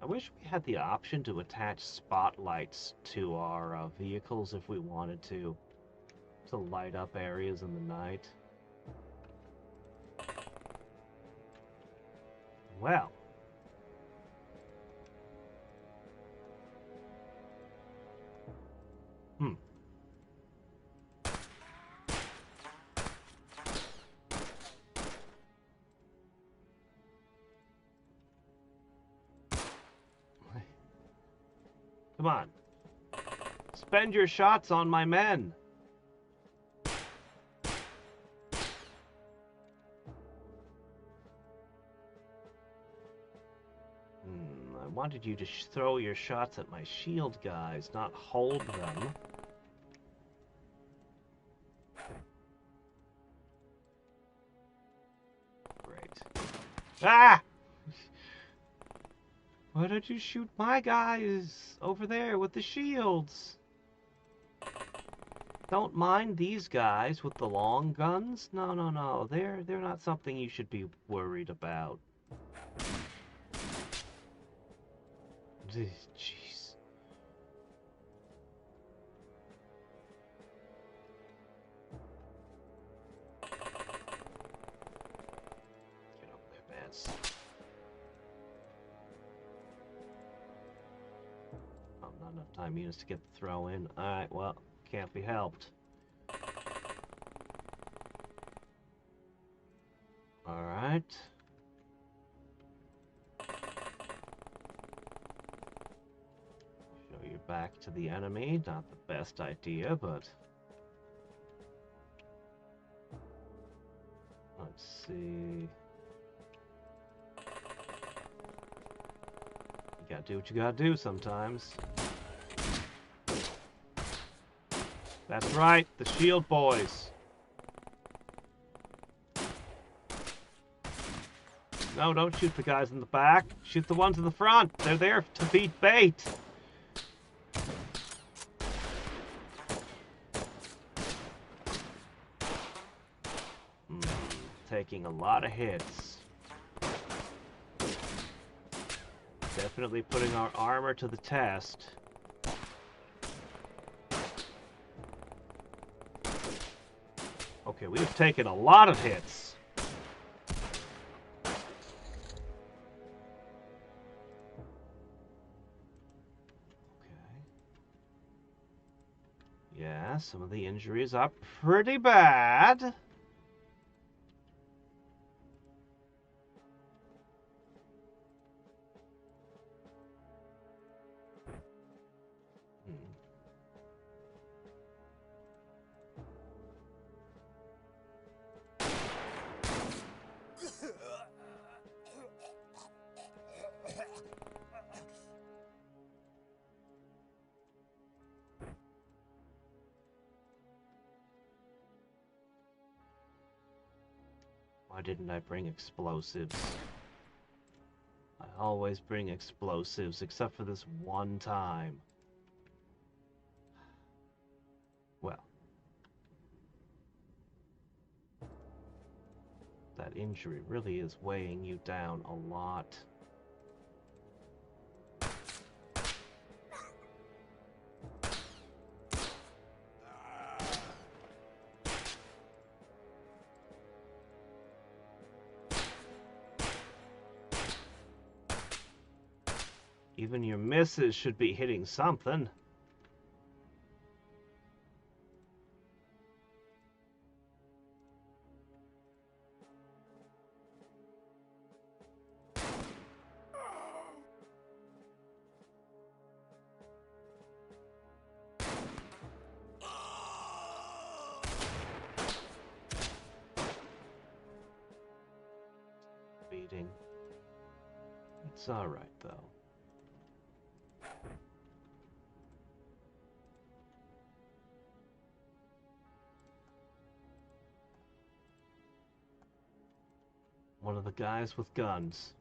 I wish we had the option to attach spotlights to our vehicles if we wanted to light up areas in the night. Well. Come on. Spend your shots on my men. I wanted you to throw your shots at my shield guys, not hold them. Great. Ah! Why don't you shoot my guys over there with the shields? Don't mind these guys with the long guns. No, no, no. They're not something you should be worried about. Jeez. Get over there, Baz. Oh, not enough time units to get the throw in. Alright, well, can't be helped. Alright. Show your back to the enemy. Not the best idea, but... Let's see... You gotta do what you gotta do sometimes. That's right, the shield boys. No, don't shoot the guys in the back. Shoot the ones in the front. They're there to beat bait. Taking a lot of hits. Definitely putting our armor to the test. Okay, we've taken a lot of hits. Yeah, some of the injuries are pretty bad. Why didn't I bring explosives? I always bring explosives, except for this one time. Well. That injury really is weighing you down a lot. Even your misses should be hitting something. Beating. It's alright, though. One of the guys with guns.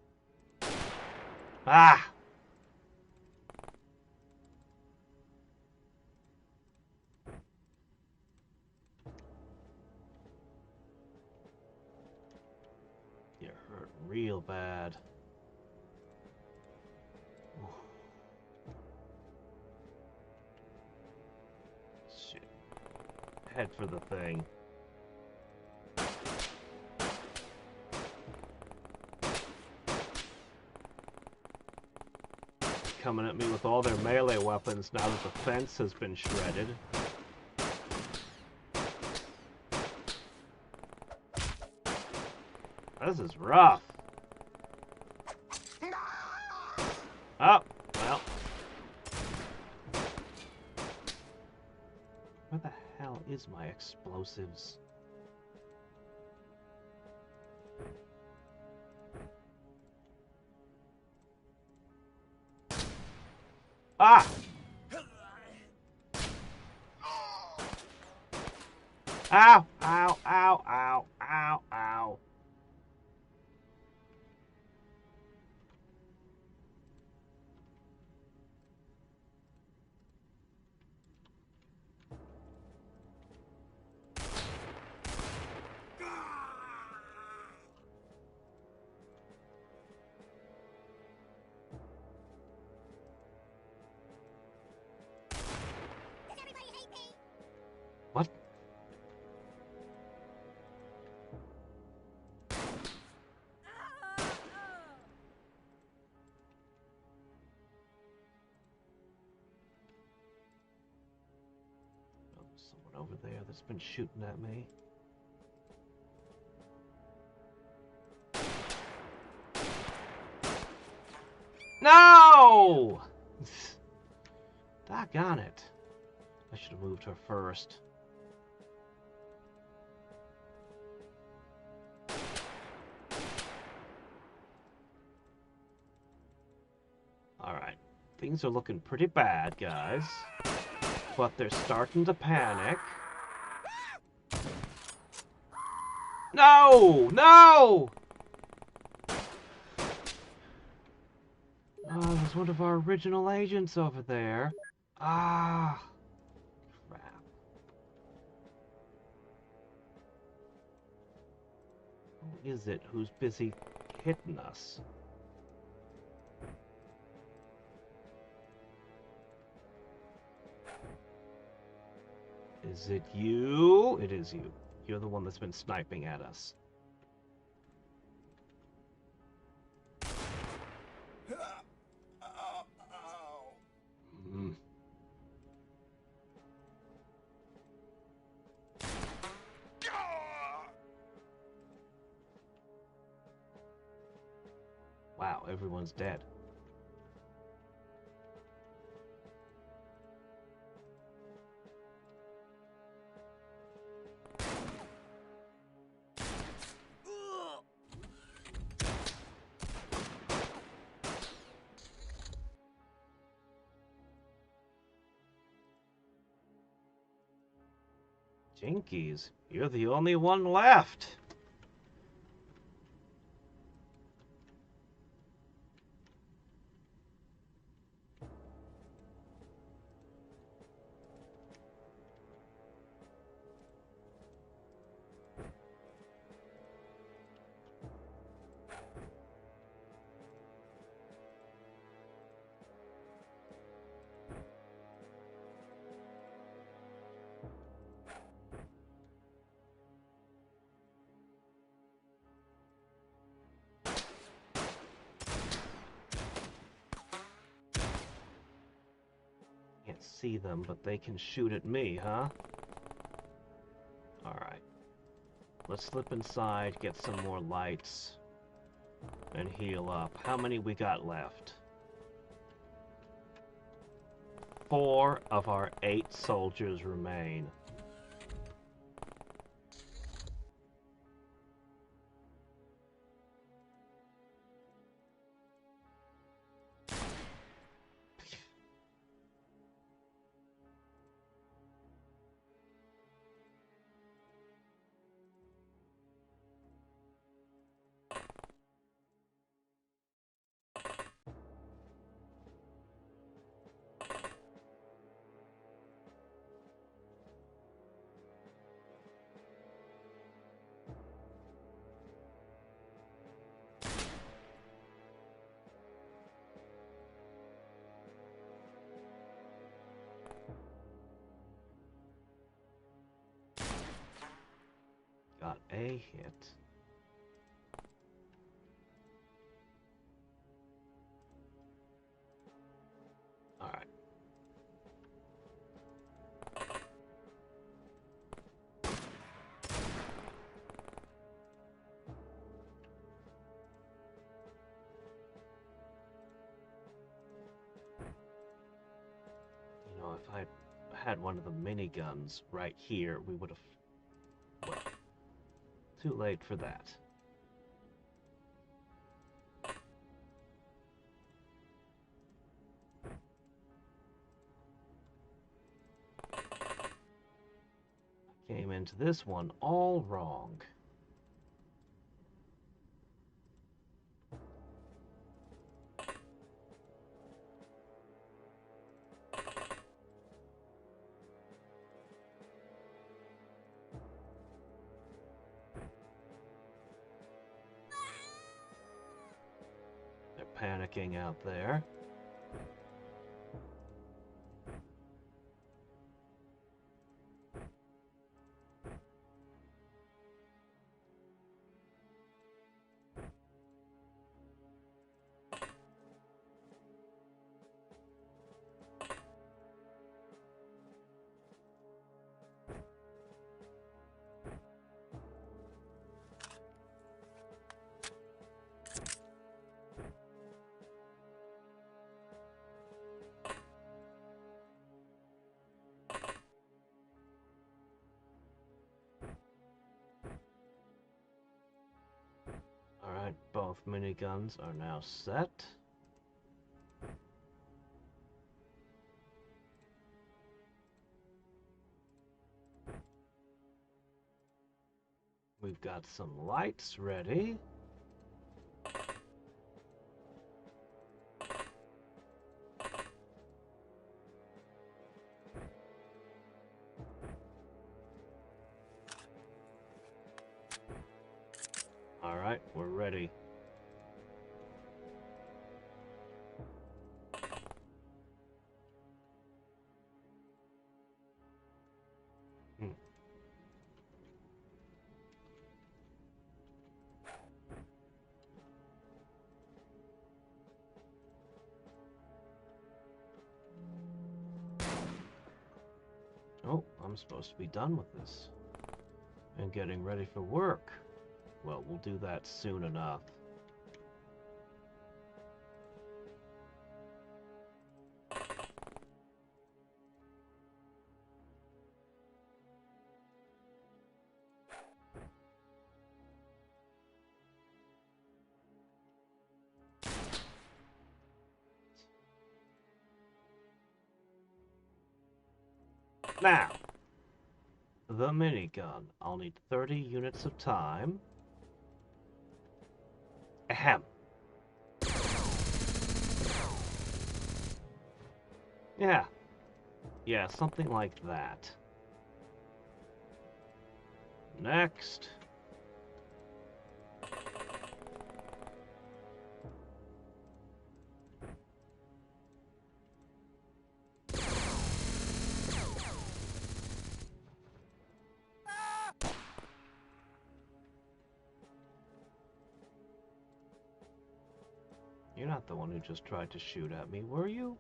Ah! You're hurt real bad. Oof. Shit. Head for the thing. Coming at me with all their melee weapons now that the fence has been shredded. This is rough. Oh, well. Where the hell is my explosives? Ah! Ow! Ow! Ow! Ow! Ow! Ow! over there that's been shooting at me. No! Doggone it. I should have moved her first. Alright. Things are looking pretty bad, guys. But they're starting to panic. No! No! Oh, there's one of our original agents over there. Ah, crap. Who is it who's busy hitting us? Is it you? It is you. You're the one that's been sniping at us. Wow, everyone's dead. Jinkies, you're the only one left. Can't see them, but they can shoot at me, huh? Alright. Let's slip inside, get some more lights, and heal up. How many we got left? 4 of our 8 soldiers remain. Got a hit. Alright. You know, if I had one of the miniguns right here, we would have... Well, too late for that. Came into this one all wrong. They're panicking out there. miniguns are now set. We've got some lights ready. All right, we're ready. Oh, I'm supposed to be done with this and getting ready for work. Well, we'll do that soon enough. Now, the minigun. I'll need 30 units of time. Ahem. Yeah. Yeah, something like that. Next. You're not the one who just tried to shoot at me, were you?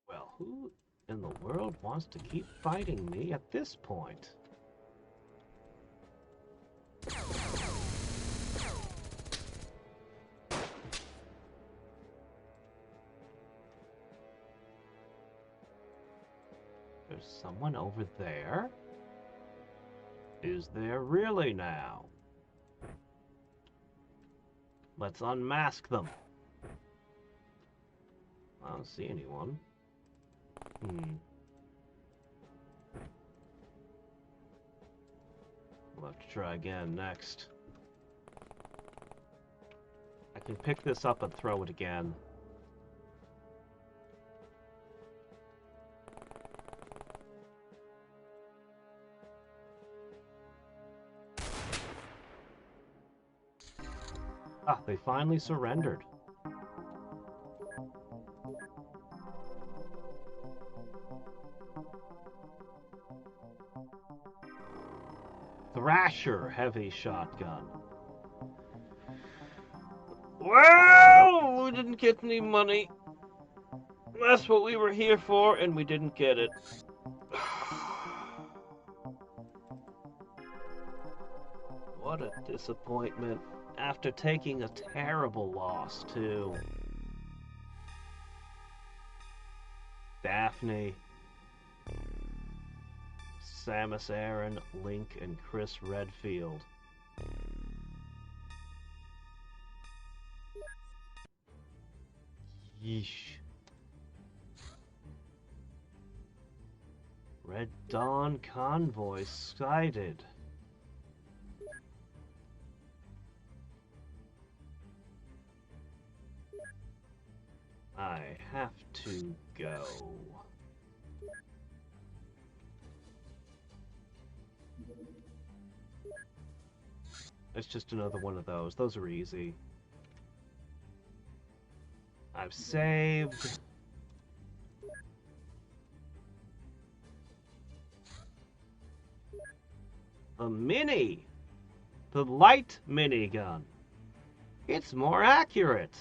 Well, who in the world wants to keep fighting me at this point? There's someone over there? Is there really now? Let's unmask them. I don't see anyone. We'll have to try again next. I can pick this up and throw it again. Ah, they finally surrendered. Thrasher heavy shotgun. Well, we didn't get any money. That's what we were here for, and we didn't get it. What a disappointment. After taking a terrible loss, too. Daphne, Samus Aran, Link, and Chris Redfield. Yeesh. Red Dawn convoy sighted. I have to go. It's just another one of those. Those are easy. I've saved. A mini! The light minigun. It's more accurate.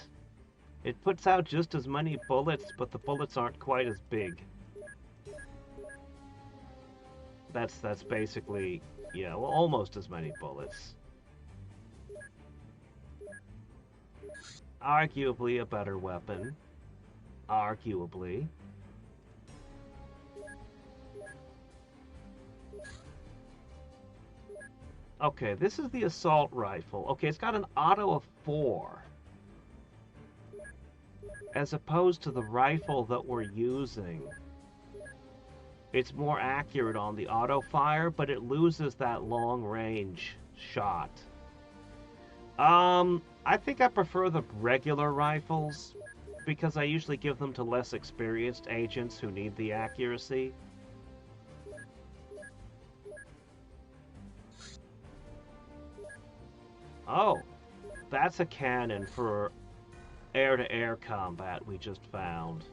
It puts out just as many bullets, but the bullets aren't quite as big. That's basically, yeah, well, almost as many bullets. Arguably a better weapon. Arguably. Okay, this is the assault rifle. Okay, it's got an auto of 4. As opposed to the rifle that we're using. It's more accurate on the auto fire, but it loses that long range shot. I think I prefer the regular rifles because I usually give them to less experienced agents who need the accuracy. Oh, that's a cannon for air-to-air combat we just found.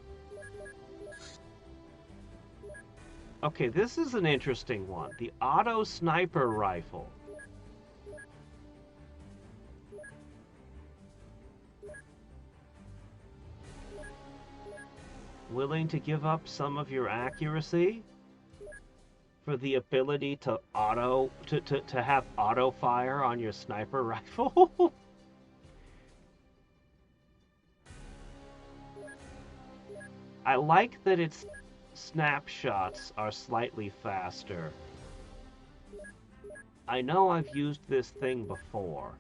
Okay, this is an interesting one. The auto sniper rifle. Willing to give up some of your accuracy for the ability to have auto fire on your sniper rifle? I like that its snapshots are slightly faster. I know I've used this thing before,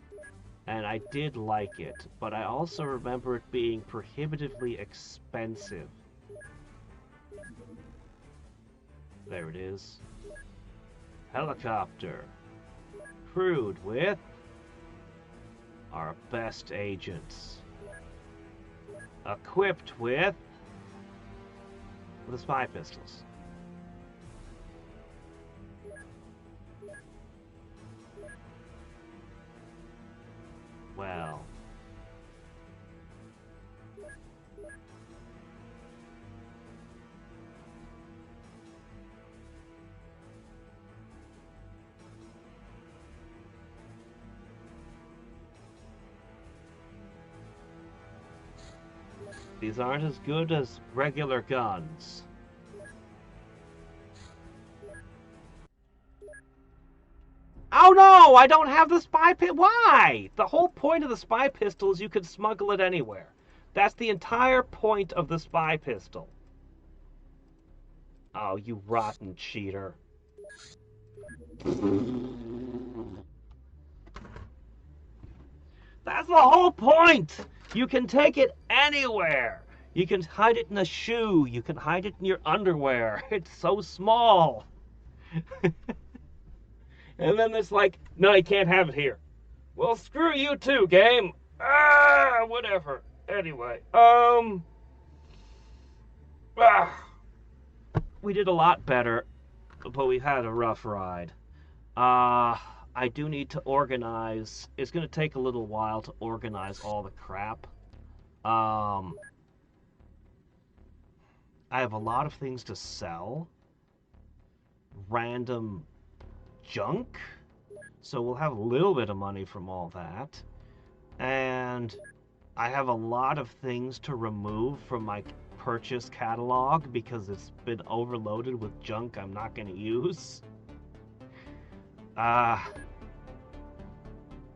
and I did like it, but I also remember it being prohibitively expensive. There it is. Helicopter. Crewed with our best agents. Equipped with the spy pistols. Well. These aren't as good as regular guns. Oh no! I don't have the spy pistol. Why? The whole point of the spy pistol is you can smuggle it anywhere. That's the entire point of the spy pistol. Oh, you rotten cheater. That's the whole point! You can take it anywhere. You can hide it in a shoe. You can hide it in your underwear. It's so small. And then it's like, no, you can't have it here. Well, screw you too, game. Whatever. Anyway, we did a lot better, but we had a rough ride. I do need to organize. It's going to take a little while to organize all the crap. I have a lot of things to sell. Random junk. So we'll have a little bit of money from all that. And I have a lot of things to remove from my purchase catalog because it's been overloaded with junk I'm not going to use.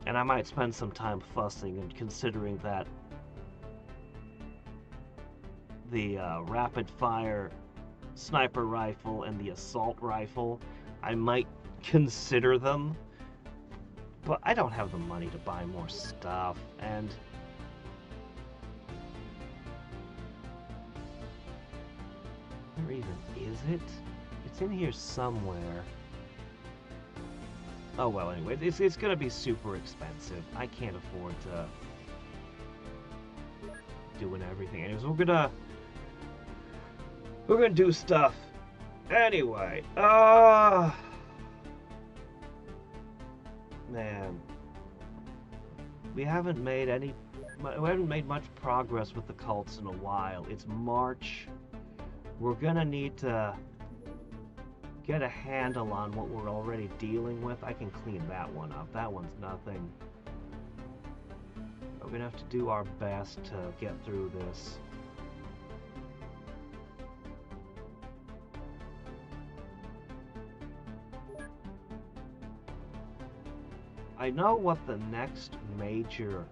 And I might spend some time fussing and considering that the rapid fire sniper rifle and the assault rifle, I might consider them, but I don't have the money to buy more stuff, and where even is it? It's in here somewhere. Oh well, anyway, it's gonna be super expensive. I can't afford to doing everything. Anyways, we're gonna do stuff. Anyway, man, we haven't made much progress with the cults in a while. It's March. We're gonna need to get a handle on what we're already dealing with, I can clean that one up. That one's nothing. We're gonna have to do our best to get through this. I know what the next major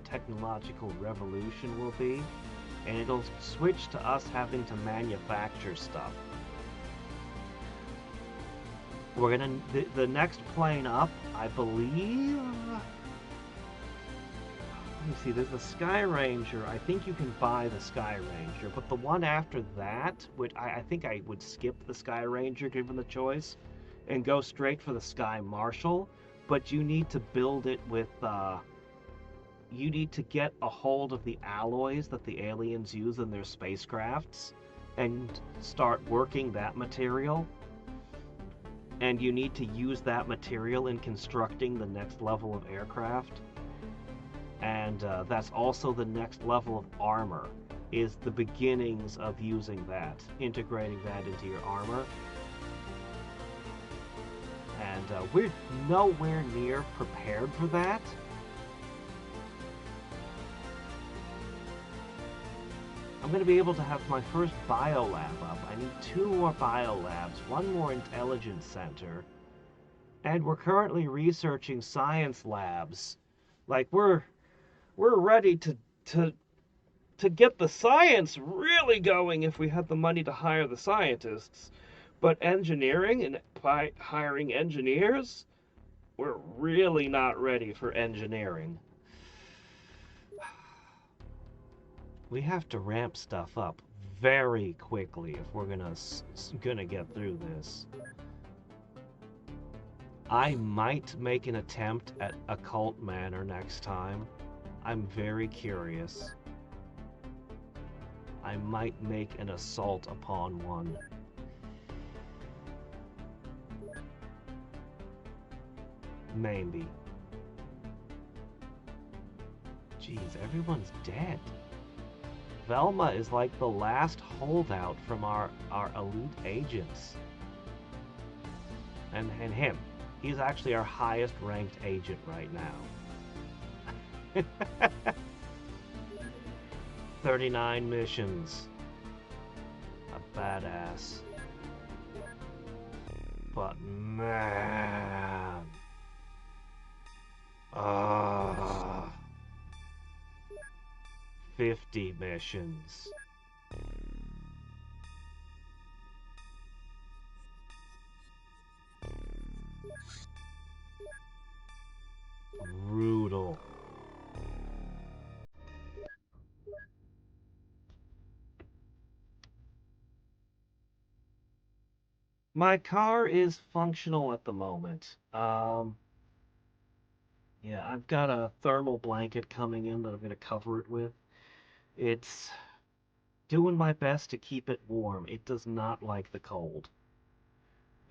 technological revolution will be, and it'll switch to us having to manufacture stuff. We're gonna the next plane up, I believe. Let me see. There's the Sky Ranger. I think you can buy the Sky Ranger, but the one after that, which I think I would skip the Sky Ranger given the choice, and go straight for the Sky Marshal. But you need to build it with. You need to get a hold of the alloys that the aliens use in their spacecrafts, and start working that material. And you need to use that material in constructing the next level of aircraft. And that's also the next level of armor, is the beginnings of using that, integrating that into your armor. And we're nowhere near prepared for that. I'm going to be able to have my first biolab up. I need 2 more biolabs, 1 more intelligence center, and we're currently researching science labs. Like we're ready to get the science really going if we had the money to hire the scientists. But engineering and by hiring engineers, we're really not ready for engineering. We have to ramp stuff up very quickly if we're gonna get through this. I might make an attempt at Occult Manor next time. I'm very curious. I might make an assault upon one. Maybe. Jeez, everyone's dead. Velma is like the last holdout from our elite agents. And him. He's actually our highest ranked agent right now. 39 missions. A badass. But man. 50 missions. Brutal. My car is functional at the moment. Yeah, I've got a thermal blanket coming in that I'm going to cover it with. It's doing my best to keep it warm. It does not like the cold.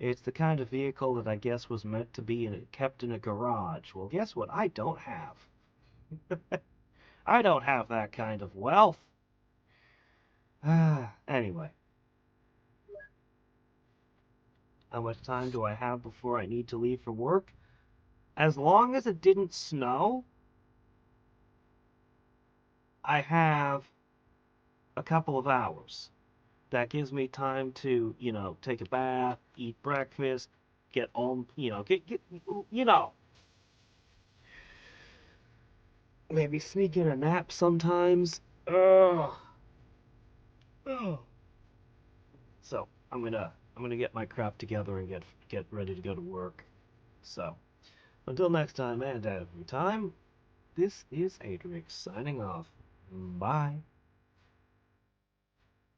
It's the kind of vehicle that I guess was meant to be kept in a garage. Well, guess what? I don't have. I don't have that kind of wealth. Anyway. How much time do I have before I need to leave for work? As long as it didn't snow, I have a couple of hours. That gives me time to, take a bath, eat breakfast, get home, maybe sneak in a nap sometimes. Ugh. Ugh. So I'm gonna get my crap together and get ready to go to work. So until next time and every time, this is Hadriex signing off. Bye.